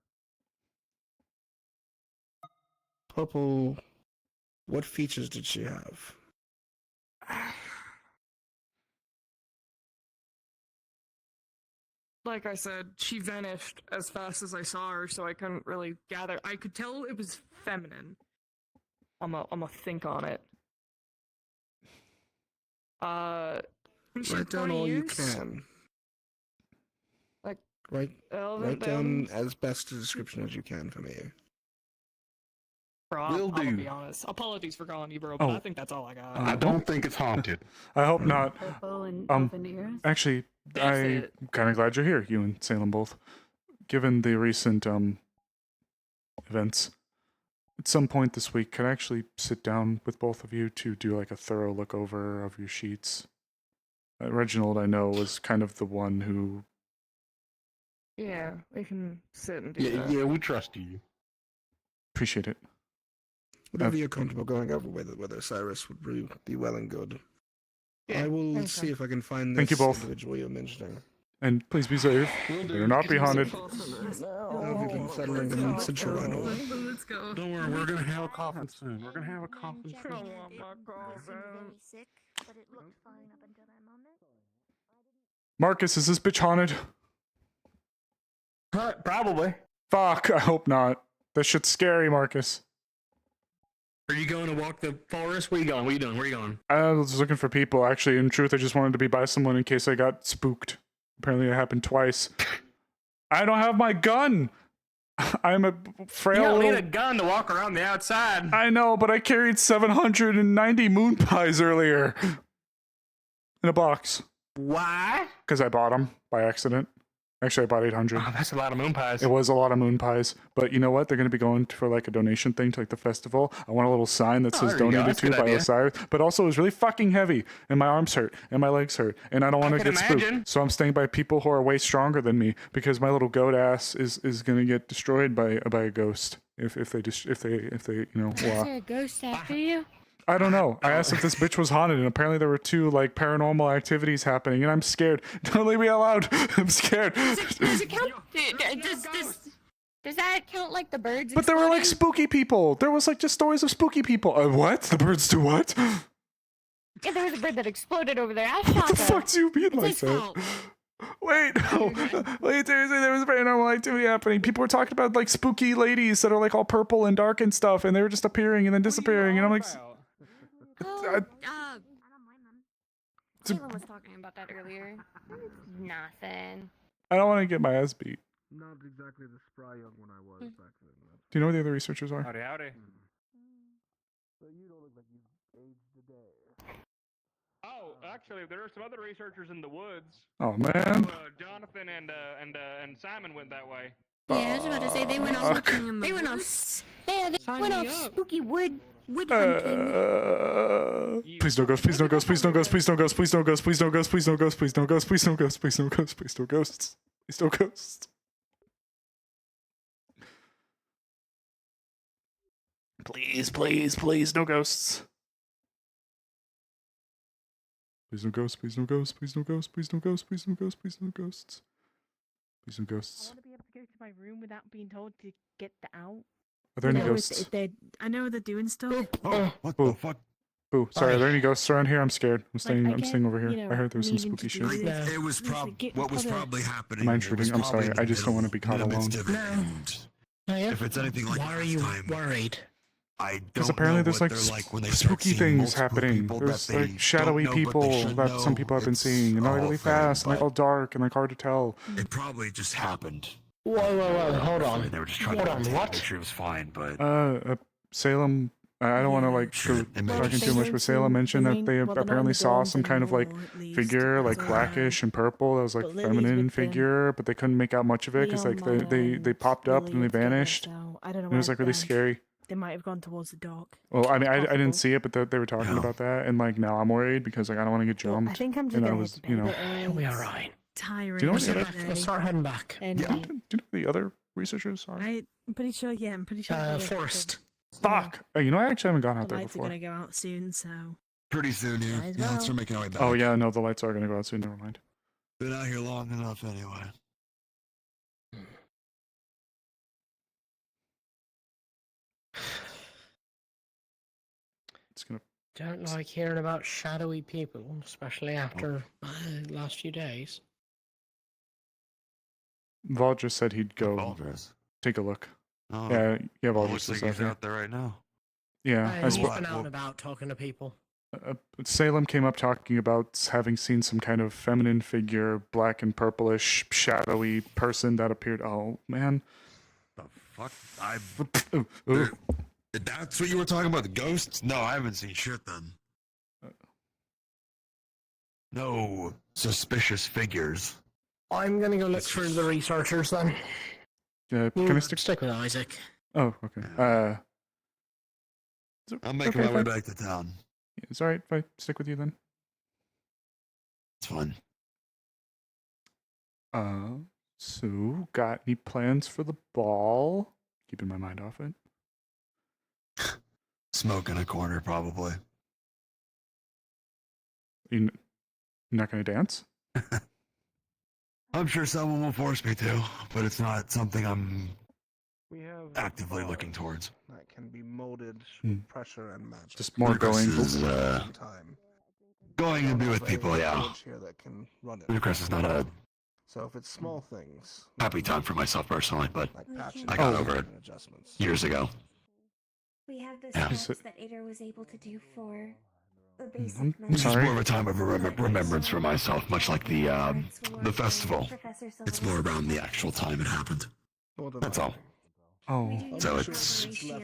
Purple, what features did she have? Like I said, she vanished as fast as I saw her, so I couldn't really gather. I could tell it was feminine. I'm a think on it. Write down all you can. Like, write down as best a description as you can for me. Bro, Will I'll do. be honest. Apologies for calling you bro, but I think that's all I got. I don't think it's haunted. I hope not. Purple and open ears? Actually, That's I'm it. kind of glad you're here, you and Salem both. Given the recent events, at some point this week, can I actually sit down with both of you to do like a thorough look over of your sheets? Reginald, I know, was kind of the one who. Yeah, we can sit and do that. Yeah, we trust you. Appreciate it. Whatever you're comfortable going over with Osiris would be well and good. Yeah, I will okay. see if I can find this Thank you both. individual you're mentioning. And please be safe. Better not be haunted. How have you been settling in since your run over? Let's go. Don't worry, we're gonna have a coffin soon. We're gonna have a coffin soon. Marcus, is this bitch haunted? Probably. Fuck, I hope not. That shit's scary, Marcus. Are you going to walk the forest? Where are you going? What are you doing? Where are you going? I was looking for people. Actually, in truth, I just wanted to be by someone in case I got spooked. Apparently, it happened twice. I don't have my gun. I'm a frail. You don't little... need a gun to walk around the outside. I know, but I carried 790 moon pies earlier in a box. Why? Because I bought them by accident. Actually, I bought 800. Oh, that's a lot of moon pies. It was a lot of moon pies, but you know what? They're going to be going for like a donation thing to like the festival. I want a little sign that says there you go. donated That's a to good by idea. Osiris. But also, it was really fucking heavy, and my arms hurt, and my legs hurt, and I don't want to can get spooked. imagine. So I'm staying by people who are way stronger than me because my little goat ass is going to get destroyed by a ghost if they you know. Is there a ghost after you? I don't know. I asked if this bitch was haunted, and apparently there were 2 like paranormal activities happening, and I'm scared. Don't leave me out loud. I'm scared. Does it count? Does that count like the birds? But there were like spooky people. There was like just stories of spooky people. What? The birds do what? Yeah, there was a bird that exploded over there. I What shot the them. fuck do you mean It's like his that? fault. Wait, no. Wait, seriously, there was paranormal activity happening. People were talking about like spooky ladies that are like all purple and dark and stuff, and they were just appearing and then disappearing. And I'm like, Caitlin was talking about that earlier. Nothing. I don't want to get my ass beat. Not exactly the spry young one I was back then. Do you know where the other researchers are? Howdy, howdy. So you don't look like you aged a day. Oh, actually, there are some other researchers in the woods. Oh man. Jonathan and Simon went that way. Yeah, I was about to say they went off. Fuck. They went off. Yeah, they Sign went me off up. spooky wood hunting. Please no ghosts, please no ghosts, please no ghosts, please no ghosts, please no ghosts, please no ghosts, please no ghosts, please no ghosts, please no ghosts, please no ghosts, please no ghosts, please no ghosts. Please, please, please, no ghosts. Please no ghosts, please no ghosts, please no ghosts, please no ghosts, please no ghosts, please no ghosts. Please no I ghosts. want to be able to go to my room without being told to get out. Are there any You know, ghosts? if they're, I know they're doing stuff. Oh, what the fuck? Ooh, sorry, are there any ghosts around here? I'm scared. I'm staying. I I'm get, staying over here. you know, I heard there was some needing spooky to do shit. this. It was what was probably happening. Am I it intruding? was I'm probably sorry. in the I just don't want to be caught middle- in the alone. midst of it. And if it's anything like Why are last you time, worried? I Because don't apparently know there's what like, they're like when they start spooky seeing things multiple happening. people There's that they like shadowy don't know, but they people should that some know. people have been It's seeing, and not all really fair, fast, and like but all dark and like hard to tell. It probably just happened. Whoa, hold I on. mean, they were just trying Hold to on, take what? make sure it was fine, but Salem. I don't want to like go talking too much, but Salem mentioned that they apparently saw some kind of like figure, like blackish and purple. That was like feminine figure, but they couldn't make out much of it because like they popped up and they vanished. So I don't know. And it was like really scary. They might have gone towards the dock. Well, I mean, I didn't see it, but they were talking about that, and like now I'm worried because like I don't want to get jumped. I think I'm just and I gonna was, head to bed. you know. It'll be alright. Tiring. Do you know what Let's start heading back. And Do you know who the other researchers are? I'm pretty sure. Yeah, I'm pretty sure. Forest. Fuck. You know, I actually haven't gone out The there lights are before. gonna go out soon, so. pretty soon here. Might as Yeah, let's well. start making our way back. Oh yeah, no, the lights are gonna go out soon. Never mind. Been out here long enough anyway. It's gonna. Don't like hearing about shadowy people, especially after last few days. Vol just said he'd go take a look. Oh. Yeah, Vol Looks just like is he's out there right now. Yeah, I He's spoke. been out and about talking to people. Salem came up talking about having seen some kind of feminine figure, black and purplish, shadowy person that appeared. Oh man, The fuck? That's what you were talking about, the ghosts? No, I haven't seen shit then. No suspicious figures. I'm gonna go look for the researchers then. can I stick with Isaac? Oh, okay. I'm making my way back to town. It's alright if I stick with you then. It's fun. So got any plans for the ball? Keeping my mind off it. Smoke in a corner, probably. You're not gonna dance? I'm sure someone will force me to, but it's not something I'm actively looking towards. That can be molded Hmm. with pressure and magic. Just more going. Going to be with people, yeah. Here that can run it. Lucas is not a So if it's small things, happy time for myself personally, but patching I got and over it adjustments. years ago. We have the Yeah. steps that Ada was able to do for the basic I'm It's just sorry. more of a time of remembrance for myself, much like the festival. It's more around the actual time it happened. That's all. Oh, So it's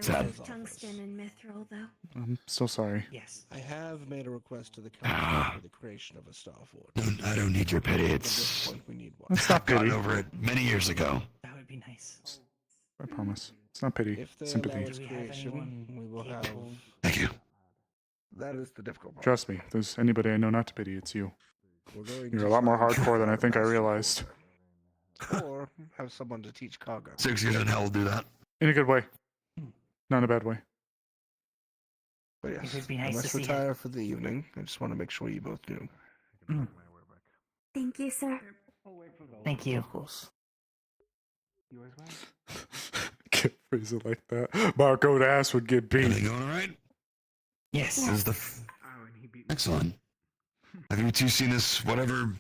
sad. Tungsten and mithril, though. I'm so sorry. Yes. I have made a request to the council for the creation of a star forge. I don't need your pity. It's We need one. That's not I've gotten pity. over it many years ago. That would be nice. I promise. It's not pity. If they Sympathy. allow its creation, we will have. Thank you. That is the difficult part. Trust me. If there's anybody I know not to pity, it's you. We're going You're to a lot more try and hardcore than I think I master realized. Or have someone to teach cargo. 6 years in hell will do that. In a good way. Not in a bad way. But yes, It would be nice I to must see it. retire for the evening. I just want to make sure you both knew. Thank you, sir. Thank you. Of course. Can't phrase it like that. Barcode ass would get beat. Everything going all right? Yes. This is the excellent. Have you two seen this whatever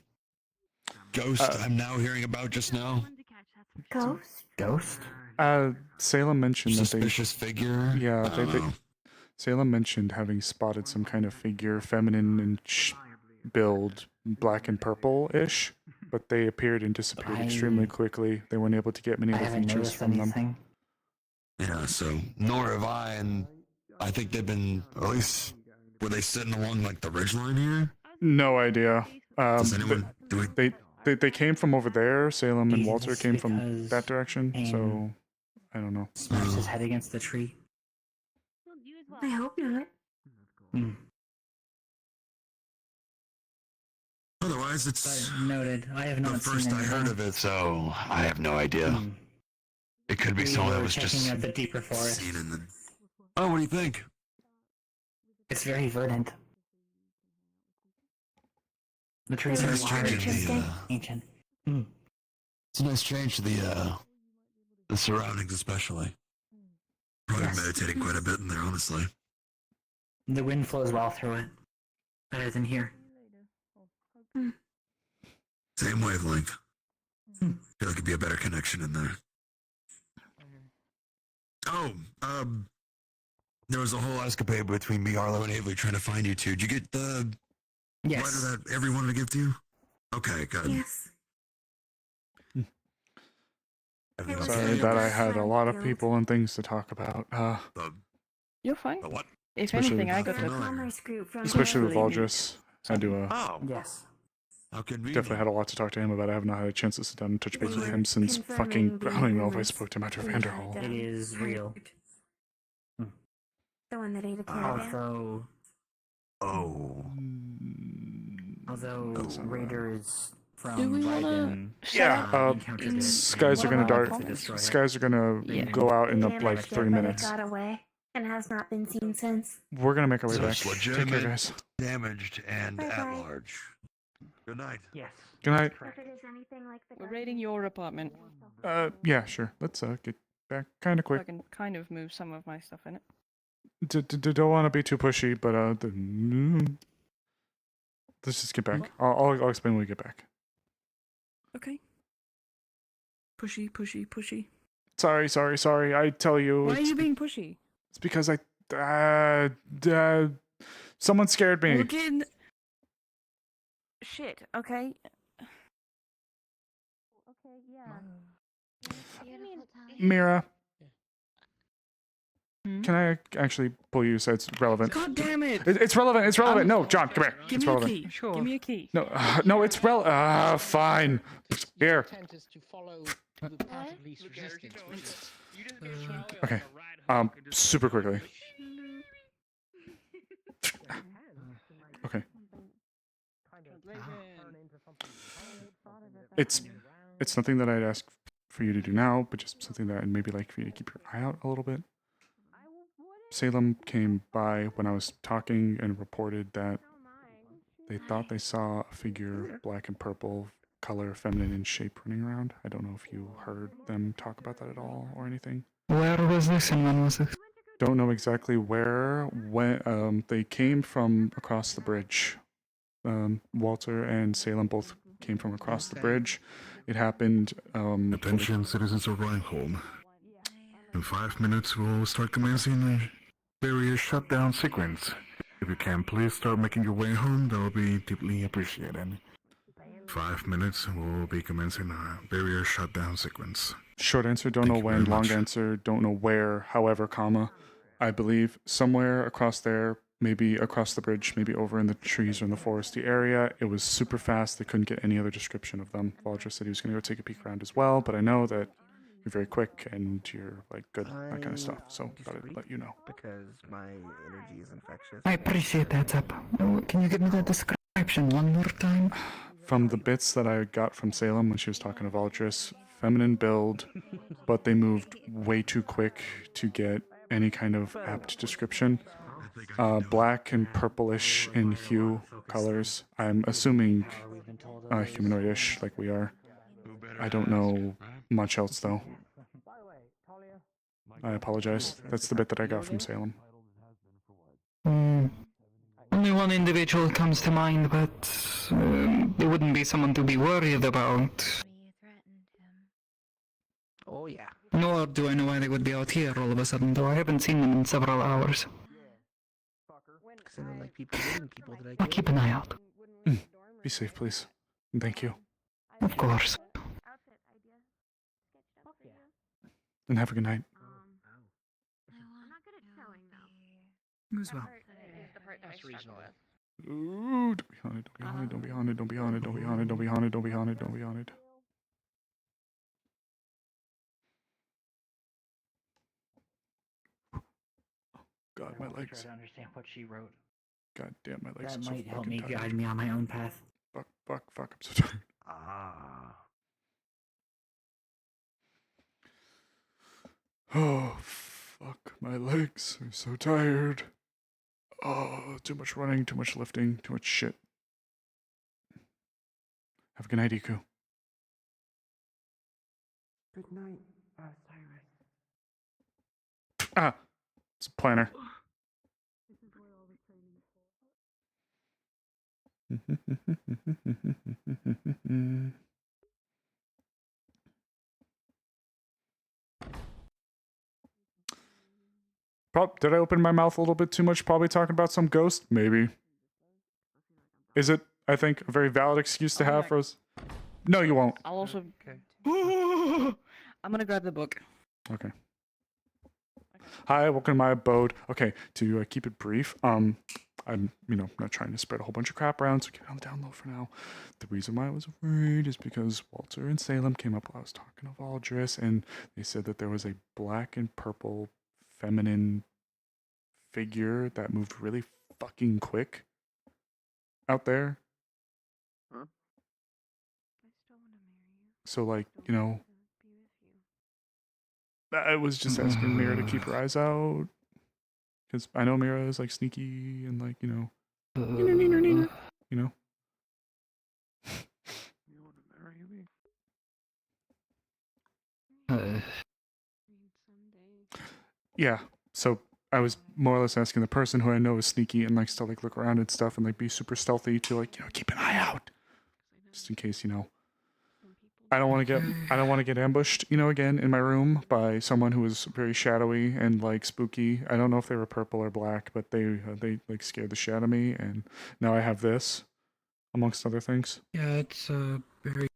ghost I'm now hearing about just now? Ghost? Ghost? Salem mentioned that they. Suspicious figure? Yeah, I don't know. Salem mentioned having spotted some kind of figure, feminine and build, black and purple-ish, but they appeared and disappeared extremely quickly. They weren't able to get many I of the haven't features noticed from them. anything. Yeah, so nor have I, and I think they've been at least were they sitting along like the ridgeline here? No idea. Does anyone do we They came from over there. Salem and Is Walter this came from because that direction. So I don't know. Smashed his head against the tree. I hope not. Hmm. Otherwise, it's Noted. I have the not first seen I heard of it, so I have no idea. It could be We someone that were was checking just out the deeper forest. seen in the. Oh, what do you think? It's very verdant. The trees are Nice change large in the, and ancient. It's a nice change to the surroundings, especially. Probably Yes. meditating quite a bit in there, honestly. The wind flows well through it. Better than here. Same wavelength. Feel like it'd be a better connection in there. Oh, there was a whole escapade between me, Arlo, and Avery trying to find you two. Did you get the Yes. letter that everyone wanted to give to you? Okay, good. Yes. I Sorry that I had a lot of people and things to talk about. You're fine. What? If Especially anything, I with- got to. Especially with Valdris. I do Yes. How convenient. definitely had a lot to talk to him about. I have not had a chance to sit down and touch base with him since fucking, I don't even know if I spoke to him after Vanderhall. It is real. The one that ate a caravan. Although Raider is from Do we wanna Biden, Yeah, encountered it. skies are gonna skies are gonna go out in like 3 minutes. Got away and has not been seen since. We're gonna make our way So back. it's Take legitimate, care, guys. damaged, and Bye-bye. at large. Good night. Yes. Good night. If it is anything like the We're raiding your apartment. Yeah, sure. Let's get back kind of So I quick. can kind of move some of my stuff in it. Don't want to be too pushy, but let's just get back. I'll explain when we get back. Okay. Pushy, pushy, pushy. Sorry. I tell you. Why are you being pushy? It's because someone scared me. Look in. Shit. Okay. Okay, yeah. Mira. Can I actually pull you so it's relevant? God damn it! It's relevant. It's relevant. No, John, come here. Give It's me a relevant. key. Sure. Give me a key. No, no, it's fine. Here. Is to follow the path of least resistance. Okay. Super quickly. Okay. It's nothing that I'd ask for you to do now, but just something that I'd maybe like for you to keep your eye out a little bit. Salem came by when I was talking and reported that they thought they saw a figure, black and purple, color, feminine in shape, running around. I don't know if you heard them talk about that at all or anything. Where was this and when was this? Don't know exactly where. When they came from across the bridge. Walter and Salem both came from across the bridge. It happened. Attention, citizens of Reinhold. In 5 minutes, we'll start commencing the barrier shutdown sequence. If you can, please start making your way home. That will be deeply appreciated. 5 minutes, we'll be commencing a barrier shutdown sequence. Short answer, don't know when. Long answer, don't know where. However, I believe somewhere across there, maybe across the bridge, maybe over in the trees or in the foresty area. It was super fast. They couldn't get any other description of them. Valdris said he was going to go take a peek around as well, but I know that you're very quick and you're like good, that kind of stuff. So thought I'd let you know. Because my energy is infectious. I appreciate that, Zap. Can you give me that description one more time? From the bits that I got from Salem when she was talking to Valdris, feminine build, but they moved way too quick to get any kind of apt description. Black and purplish in hue colors. I'm assuming humanoidish like we are. I don't know much else though. I apologize. That's the bit that I got from Salem. Only one individual comes to mind, but it wouldn't be someone to be worried about. Oh yeah. Nor do I know why they would be out here all of a sudden, though I haven't seen them in several hours. Like people that I'll keep an eye out. Be safe, please. And thank you. Of course. And have a good night. You as well. That's regional. Ooh, don't be haunted, don't be haunted, don't be haunted, don't be haunted, don't be haunted, don't be haunted, don't be haunted. God, my legs. Try to understand what she wrote. God damn, my legs That are so might help fucking me tired. guide me on my own path. Fuck, I'm so tired. Oh, fuck, my legs are so tired. Oh, too much running, too much lifting, too much shit. Have a good night, Iku. Good night, Osiris. Ah, it's a planner. Did I open my mouth a little bit too much? Probably talking about some ghost? Maybe. Is it, I think, a very valid excuse to have for us? No, you won't. I'll also. I'm gonna grab the book. Okay. Hi, welcome to my abode. Okay, to keep it brief, I'm not trying to spread a whole bunch of crap around, so keep it on the down low for now. The reason why I was afraid is because Walter and Salem came up while I was talking to Valdris, and they said that there was a black and purple feminine figure that moved really fucking quick out there. Huh? So, like, I was just asking Mira to keep her eyes out. Because I know Mira is, like, sneaky and, like, You know. want to marry me? Yeah, so I was more or less asking the person who I know is sneaky and likes to, like, look around and stuff and, like, be super stealthy to, like, keep an eye out. Just in case, I don't want to get ambushed, again in my room by someone who is very shadowy and like spooky. I don't know if they were purple or black, but they like scared the shit out of me, and now I have this, amongst other things. Yeah, it's very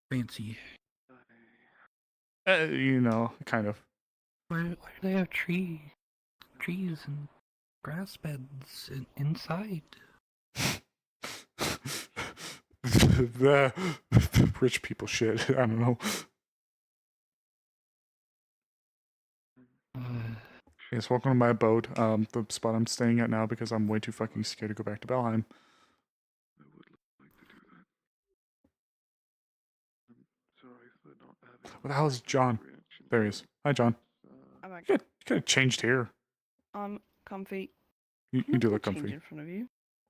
fancy. Kind of. Why do they have trees and grass beds inside? The rich people shit. I don't know. Yes, welcome to my abode. The spot I'm staying at now because I'm way too fucking scared to go back to Valheim. I would like to do that. I'm sorry for not having. What the hell is John? There he is. Hi, John. I'm You could have changed here. I'm comfy. You do look comfy. In front of you.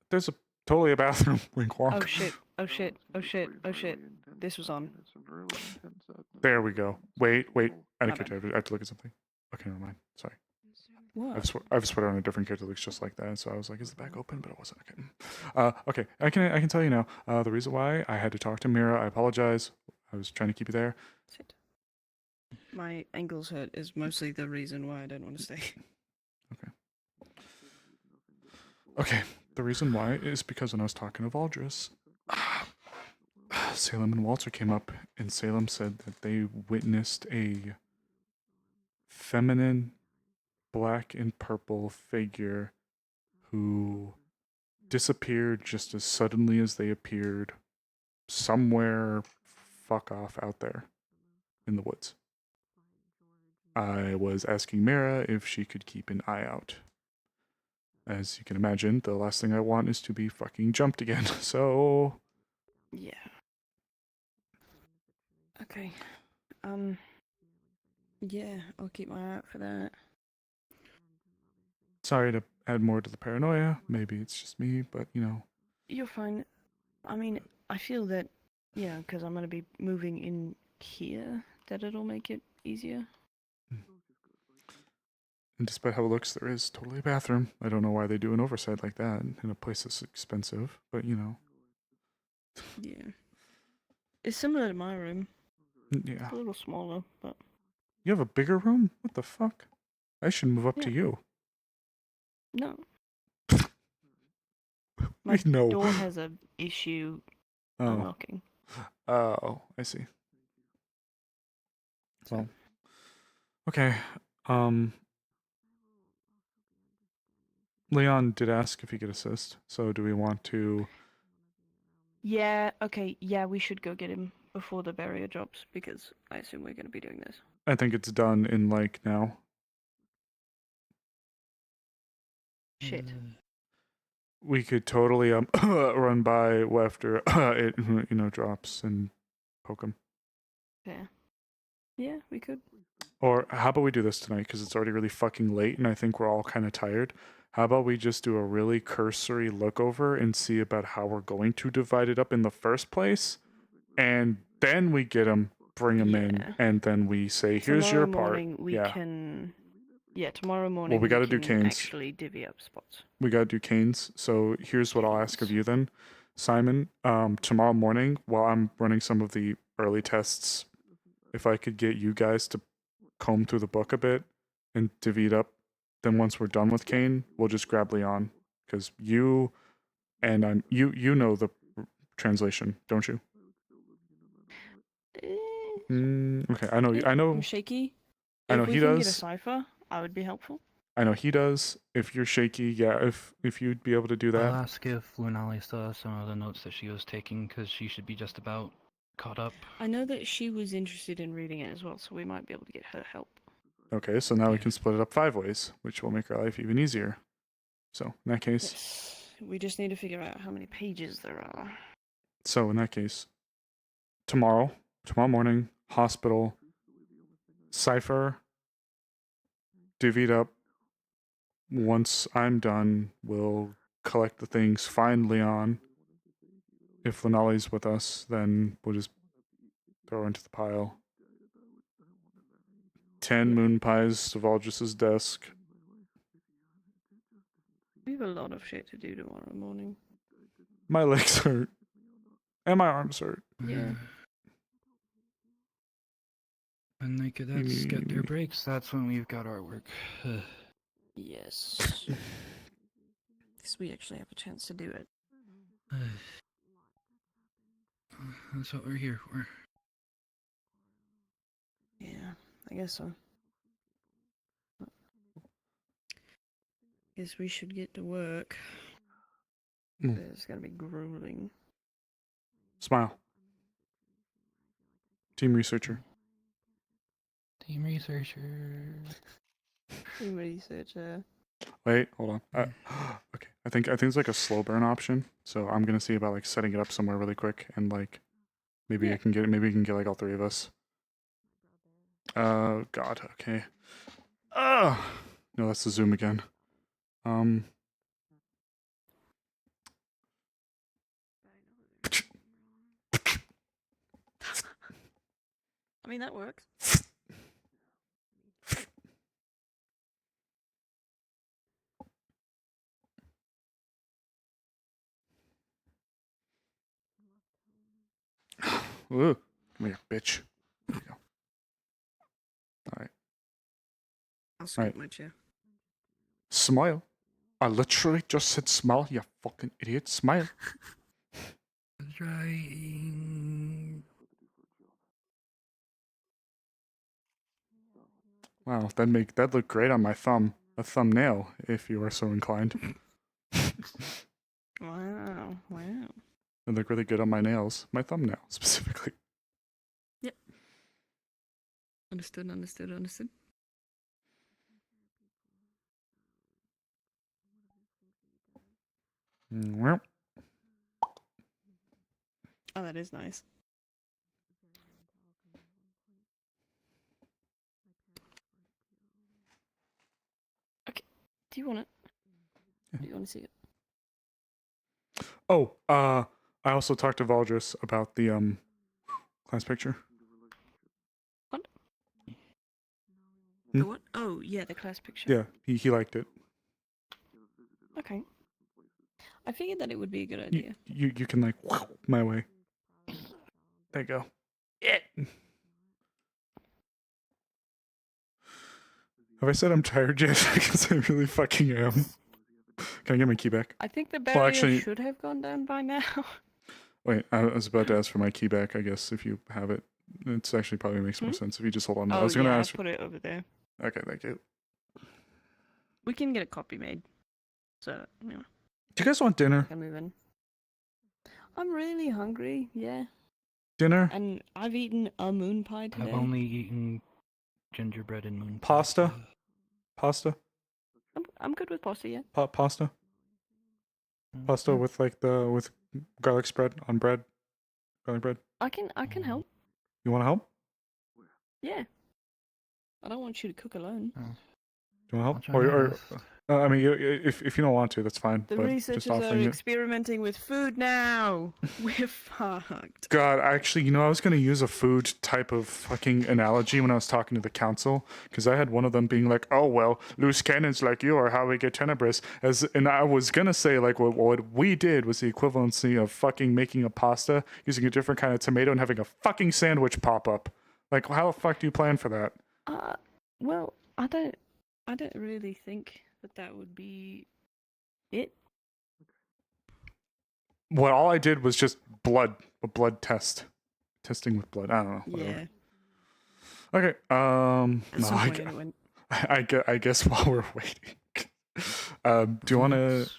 There's totally a bathroom. Wink walk. Oh shit! Oh shit! Oh shit! Oh shit! This was on. There we go. Wait. I have to look at something. Okay, never mind. Sorry. What? I've sweater on a different character that looks just like that, so I was like, is the back open? But it wasn't. Okay. I can tell you now. The reason why I had to talk to Mira, I apologize. I was trying to keep you there. Shit. My ankles hurt is mostly the reason why I don't want to stay. Okay. The reason why is because when I was talking to Valdris, Salem and Walter came up, and Salem said that they witnessed a feminine black and purple figure who disappeared just as suddenly as they appeared somewhere fuck off out there in the woods. I was asking Mira if she could keep an eye out. As you can imagine, the last thing I want is to be fucking jumped again, so... Yeah. Okay. Yeah, I'll keep my eye out for that. Sorry to add more to the paranoia. Maybe it's just me, but, You're fine. I mean, I feel that, because I'm going to be moving in here, that it'll make it easier. And despite how it looks, there is totally a bathroom. I don't know why they do an oversight like that in a place that's expensive, but, Yeah. It's similar to my room. Yeah. It's a little smaller, but... You have a bigger room? What the fuck? I should move up to you. No. My door has an issue unlocking. Oh, I see. Well, okay. Leon did ask if he could assist, so do we want to... Yeah, okay, yeah, we should go get him before the barrier drops, because I assume we're going to be doing this. I think it's done in, now. Shit. We could totally run by after it drops and poke him. Yeah. Yeah, we could. Or how about we do this tonight, because it's already really fucking late and I think we're all kind of tired. How about we just do a really cursory look over and see about how we're going to divide it up in the first place, and then we get them, bring them in, and then we say, here's your part. Tomorrow morning we gotta do can Canes. actually divvy up spots. We gotta do Canes. So here's what I'll ask of you then, Simon. Tomorrow morning, while I'm running some of the early tests, if I could get you guys to comb through the book a bit and divvy it up, then once we're done with Kane, we'll just grab Leon, because you and you know the translation, don't you? Okay, I know. I'm shaky. I know if he we can get a does. cipher, I would be helpful. I know he does. If you're shaky, yeah. If you'd be able to do I'll that. ask if Lunali still has some of the notes that she was taking, because she should be just about caught up. I know that she was interested in reading it as well, so we might be able to get her help. Okay, so now we can split it up 5 ways, which will make our life even easier. So in that case. Yes. We just need to figure out how many pages there are. So in that case, tomorrow morning, hospital, cipher, divvied up. Once I'm done, we'll collect the things, find Leon. If Lunali's with us, then we'll just throw her into the pile. 10 moon pies to Valdris's desk. We have a lot of shit to do tomorrow morning. My legs hurt. And my arms hurt. Yeah. When the cadets get their breaks, that's when we've got our work. Yes. Because we actually have a chance to do it. That's what we're here for. Yeah, I guess so. Guess we should get to work. It's gonna be grueling. Smile. Team researcher. Team researcher. Team researcher. Wait, hold on. Okay, I think it's like a slow burn option. So I'm gonna see about like setting it up somewhere really quick, and like maybe I can get maybe we can get like all 3 of us. God. Okay. No, that's the Zoom again. I mean, that works. Ooh, come here, bitch. There you go. All right. I'll scoot my chair. Smile. I literally just said smile, you fucking idiot. Smile. Trying. Wow, that look great on my thumb. A thumbnail, if you are so inclined. Wow. It look really good on my nails. My thumbnail, specifically. Yep. Understood. Well. Oh, that is nice. Okay. Do you want it? Do you want to see it? Oh, I also talked to Valdris about the class picture. What? The what? Oh, yeah, the class picture. Yeah, he liked it. Okay. I figured that it would be a good idea. You can like my way. There you go. Yeah. Have I said I'm tired yet? Because I really fucking am. Can I get my key back? I think the barrier should have gone down by now. Wait, I was about to ask for my key back, I guess, if you have it. It's actually probably makes more sense if you just hold on. I was gonna ask. I'll put it over there. Okay, thank you. We can get a copy made. So, Do you guys want dinner? I can move in. I'm really hungry, yeah. Dinner? And I've eaten a moon pie today. I've only eaten gingerbread and moon pie. Pasta? Pasta? I'm good with pasta, yeah. Pasta? Pasta with like with garlic spread on bread? Garlic bread? I can help. You want to help? Yeah. I don't want you to cook alone. Do you want to help? Or I mean, if you don't want to, that's fine. The but researchers just are offering it. experimenting with food now. We're fucked. God, actually, I was going to use a food type of fucking analogy when I was talking to the council, because I had one of them being like, oh, well, loose cannons like you are how we get Tenebris. And I was going to say, like, what we did was the equivalency of fucking making a pasta, using a different kind of tomato, and having a fucking sandwich pop up. Like, how the fuck do you plan for that? Well, I don't really think that would be it. Well, all I did was just a blood test. Testing with blood. I don't know. Whatever. Yeah. Okay. At No, some point, anyway. I guess while we're waiting, do you want to?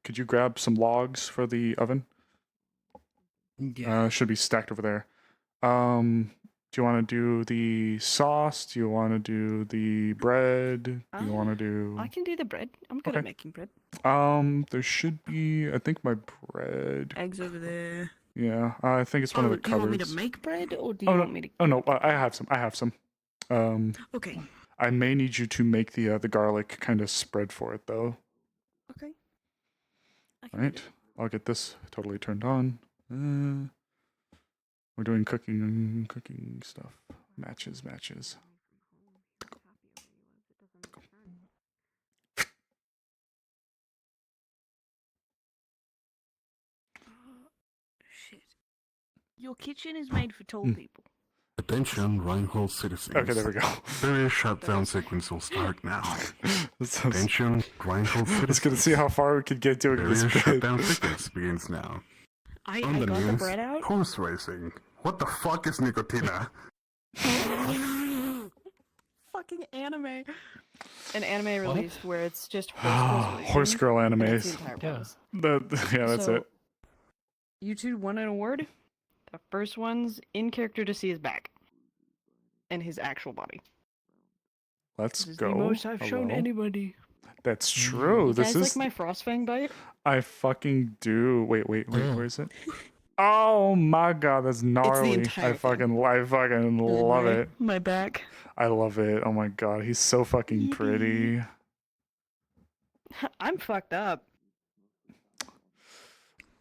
Could you grab some logs for the oven? Yeah. Should be stacked over there. Do you want to do the sauce? Do you want to do the bread? Do you want to do? I can do the bread. I'm good Okay. at making bread. There should be. I think my bread. Eggs over there. Yeah, I think it's one of the do you want me cupboards. to make bread, or do you Oh want me to? no! I have some. I have some. Okay. I may need you to make the garlic kind of spread for it though. Okay. All right, I'll get this totally turned on. We're doing cooking stuff. Matches. Shit. Your kitchen is made for tall people. Attention, Reinhold citizens. Okay, there we go. Serious shutdown sequence will start now. Attention, Reinhold I was citizens. gonna see how far we could get doing this Serious bit. shutdown sequence begins now. I On the got the news, bread out. horse racing. What the fuck is Nicotina? Fucking anime. An anime released where it's just horse Horse girl animes. That's So, it. You two won an award. The first one's in character to see his back and his actual body. Let's This is go. the most I've shown Hello. anybody. That's true. You This guys is. like my frostfang bite? I fucking do. Wait. Where is it? Oh my god, that's gnarly. entire I fucking love it. My back. I love it. Oh my god, he's so fucking pretty. I'm fucked up.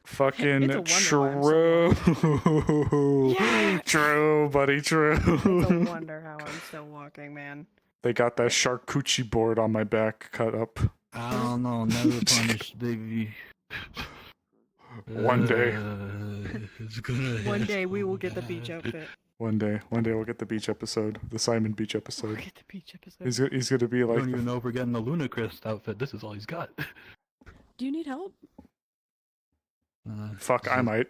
Fucking It's a wonder true. Yeah! True, buddy, true. It's a wonder how I'm still walking, man. They got that charcuterie board on my back cut up. I don't know. Never punished, baby. One day. It's gonna One day we will get the beach outfit. One day we'll get the beach episode, the Simon Beach episode. We'll get the beach episode. He's gonna be I like. don't even know if we're getting the Ludacris outfit. This is all he's got. Do you need help? Fuck, I might.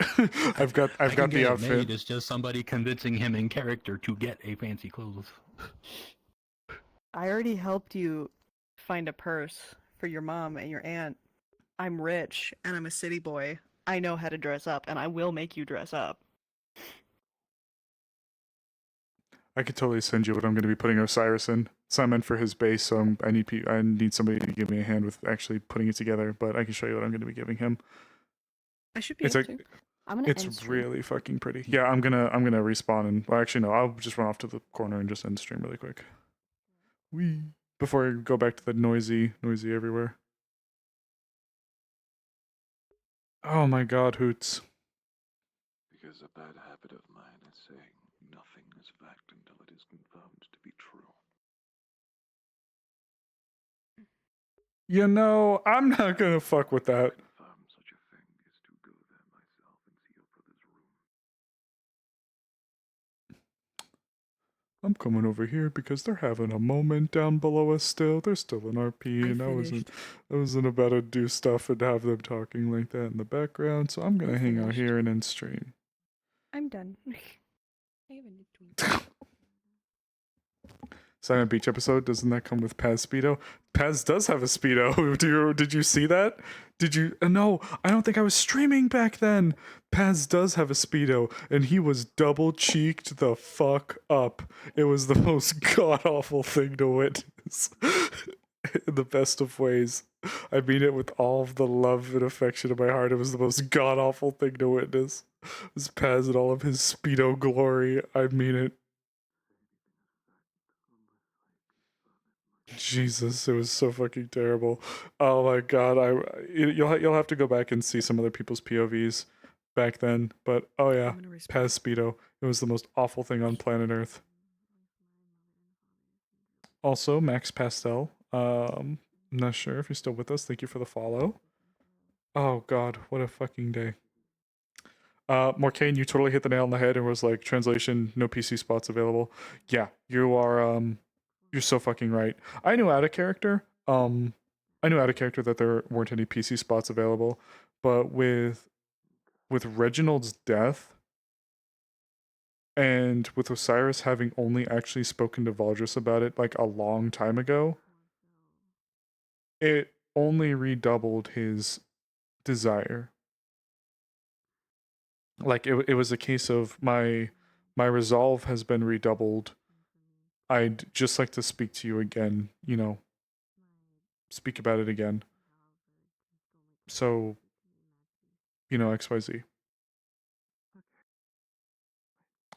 I've got I can the get it outfit. made. It's just somebody convincing him in character to get a fancy clothes. I already helped you find a purse for your mom and your aunt. I'm rich and I'm a city boy. I know how to dress up and I will make you dress up. I could totally send you what I'm going to be putting Osiris in. So I meant for his base, so I need somebody to give me a hand with actually putting it together. But I can show you what I'm going to be giving him. I should be It's able like to. I'm gonna end it's stream. really fucking pretty. Yeah, I'm gonna respawn and well, actually no, I'll just run off to the corner and just end stream really quick. Wee. Before I go back to the noisy everywhere. Oh my god, Hoots. Because a bad habit of mine is saying nothing is fact until it is confirmed to be true. You know, I'm not gonna fuck with that. Such a thing is to go there myself and see your brother's room. I'm coming over here because they're having a moment down below us still. They're still in RP, and I wasn't about to do stuff and have them talking like that in the background, so I'm gonna hang out here and end stream. I'm done. I have a new tweet. Silent Beach episode, doesn't that come with Paz Speedo? Paz does have a Speedo. Did you see that? Did you? No, I don't think I was streaming back then. Paz does have a Speedo, and he was double cheeked the fuck up. It was the most god awful thing to witness. In the best of ways. I mean it with all of the love and affection in my heart. It was the most god awful thing to witness. It was Paz in all of his Speedo glory. I mean it. Jesus, it was so fucking terrible. Oh my god, you'll have to go back and see some other people's POVs back then. But oh yeah, Paz Speedo. It was the most awful thing on planet Earth. Also, Max Pastel. I'm not sure if you're still with us. Thank you for the follow. Oh god, what a fucking day. Morcane, you totally hit the nail on the head and was like, translation, no PC spots available. Yeah, you are you're so fucking right. I knew out of character that there weren't any PC spots available, but with Reginald's death, And with Osiris having only actually spoken to Valdris about it like a long time ago, it only redoubled his desire. Like it was a case of my resolve has been redoubled. I'd just like to speak to you again, speak about it again. So, XYZ.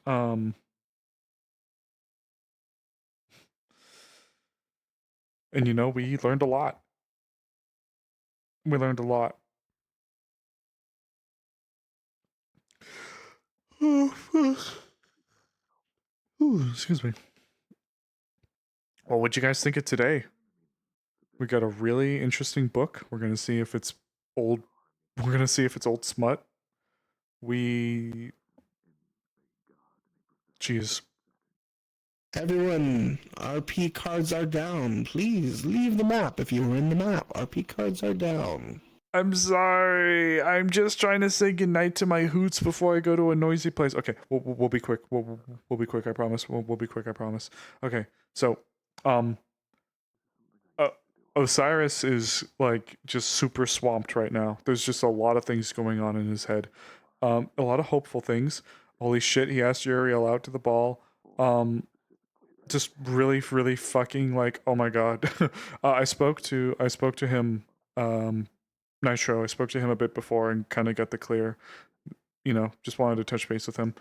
And we learned a lot. We learned a lot. Oh, fuck. Ooh, excuse me. Well, what'd you guys think of today? We got a really interesting book. We're gonna see if it's old. We're gonna see if it's old smut. Jeez. Everyone, RP cards are down. Please leave the map if you were in the map. RP cards are down. I'm sorry. I'm just trying to say goodnight to my hoots before I go to a noisy place. Okay, we'll be quick. We'll be quick. I promise. We'll be quick. I promise. Okay, so, Osiris is like just super swamped right now. There's just a lot of things going on in his head. A lot of hopeful things. Holy shit, he asked Uriel out to the ball. Just really, really fucking like, oh my god. I spoke to him, Nitro. I spoke to him a bit before and kind of got the clear. Just wanted to touch base with him.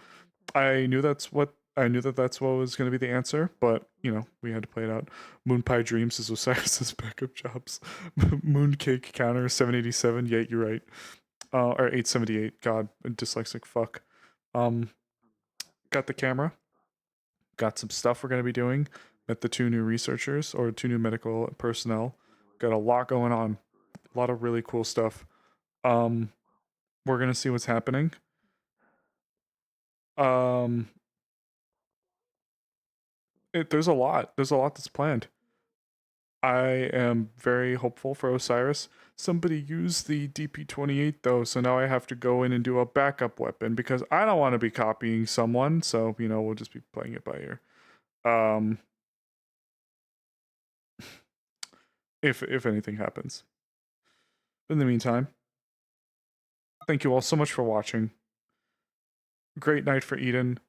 I knew that's what was going to be the answer, but we had to play it out. Moon Pie Dreams is Osiris's backup jobs. Mooncake counter 787. Yeah, you're right. Or 878. God, dyslexic fuck. Got the camera. Got some stuff we're going to be doing. Met the 2 new researchers or 2 new medical personnel. Got a lot going on. A lot of really cool stuff. We're going to see what's happening. There's a lot that's planned. I am very hopeful for Osiris. Somebody used the DP-28 though, so now I have to go in and do a backup weapon because I don't want to be copying someone, so we'll just be playing it by ear. If anything happens. In the meantime, thank you all so much for watching. Great night for Eden.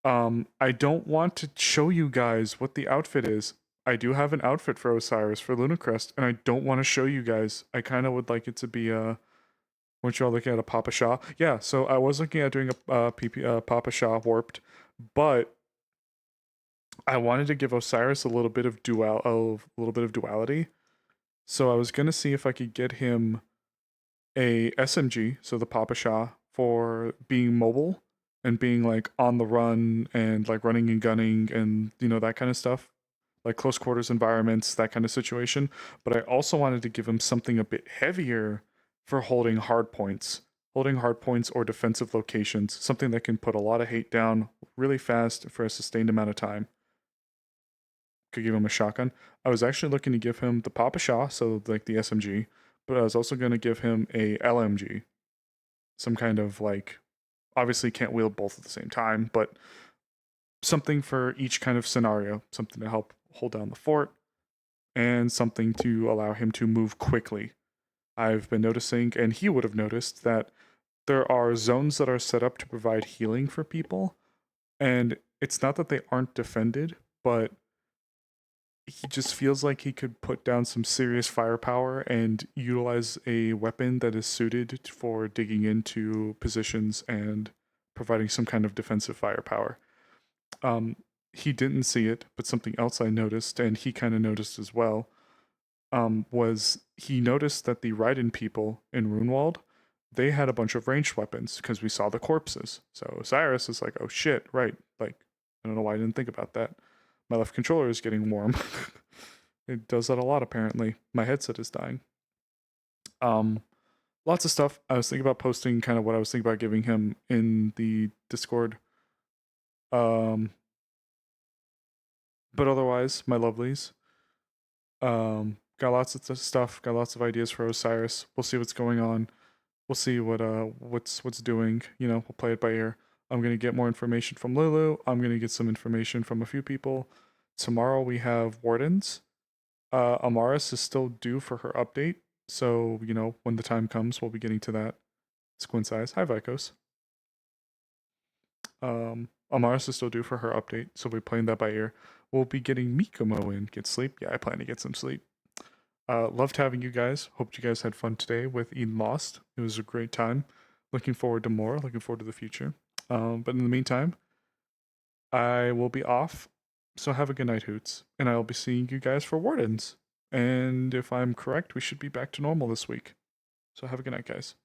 I don't want to show you guys what the outfit is. I do have an outfit for Osiris for Lunacrest, and I don't want to show you guys. I kind of would like it to be weren't you all looking at a Papa Shah? Yeah, so I was looking at doing a Papa Shah warped, but I wanted to give Osiris a little bit of duality. So I was gonna see if I could get him a SMG, so the Papa Shah, for being mobile and being like on the run and like running and gunning and that kind of stuff, like close quarters environments, that kind of situation. But I also wanted to give him something a bit heavier for holding hard points or defensive locations, something that can put a lot of hate down really fast for a sustained amount of time. Could give him a shotgun. I was actually looking to give him the Papa Shah, so like the SMG, but I was also going to give him a LMG, some kind of like, obviously can't wield both at the same time, but something for each kind of scenario, something to help hold down the fort, and something to allow him to move quickly. I've been noticing, and he would have noticed, that there are zones that are set up to provide healing for people, and it's not that they aren't defended, but he just feels like he could put down some serious firepower and utilize a weapon that is suited for digging into positions and providing some kind of defensive firepower. He didn't see it, but something else I noticed, and he kind of noticed as well, was he noticed that the Raiden people in Runewald, they had a bunch of ranged weapons because we saw the corpses. So Osiris is like, oh shit, right, like, I don't know why I didn't think about that. My left controller is getting warm. It does that a lot, apparently. My headset is dying. Lots of stuff. I was thinking about posting kind of what I was thinking about giving him in the Discord. But otherwise, my lovelies. Got lots of stuff. Got lots of ideas for Osiris. We'll see what's going on. We'll see what's doing. We'll play it by ear. I'm going to get more information from Lulu. I'm going to get some information from a few people. Tomorrow we have Wardens. Amaris is still due for her update. So, you know, when the time comes, we'll be getting to that. Squint Size. Hi, Vicos. Amaris is still due for her update, so we're playing that by ear. We'll be getting Mikomo in. Get sleep? Yeah, I plan to get some sleep. Loved having you guys. Hope you guys had fun today with Eden Lost. It was a great time. Looking forward to more. Looking forward to the future. But in the meantime, I will be off. So have a good night, Hoots. And I'll be seeing you guys for Wardens. And if I'm correct, we should be back to normal this week. So have a good night, guys.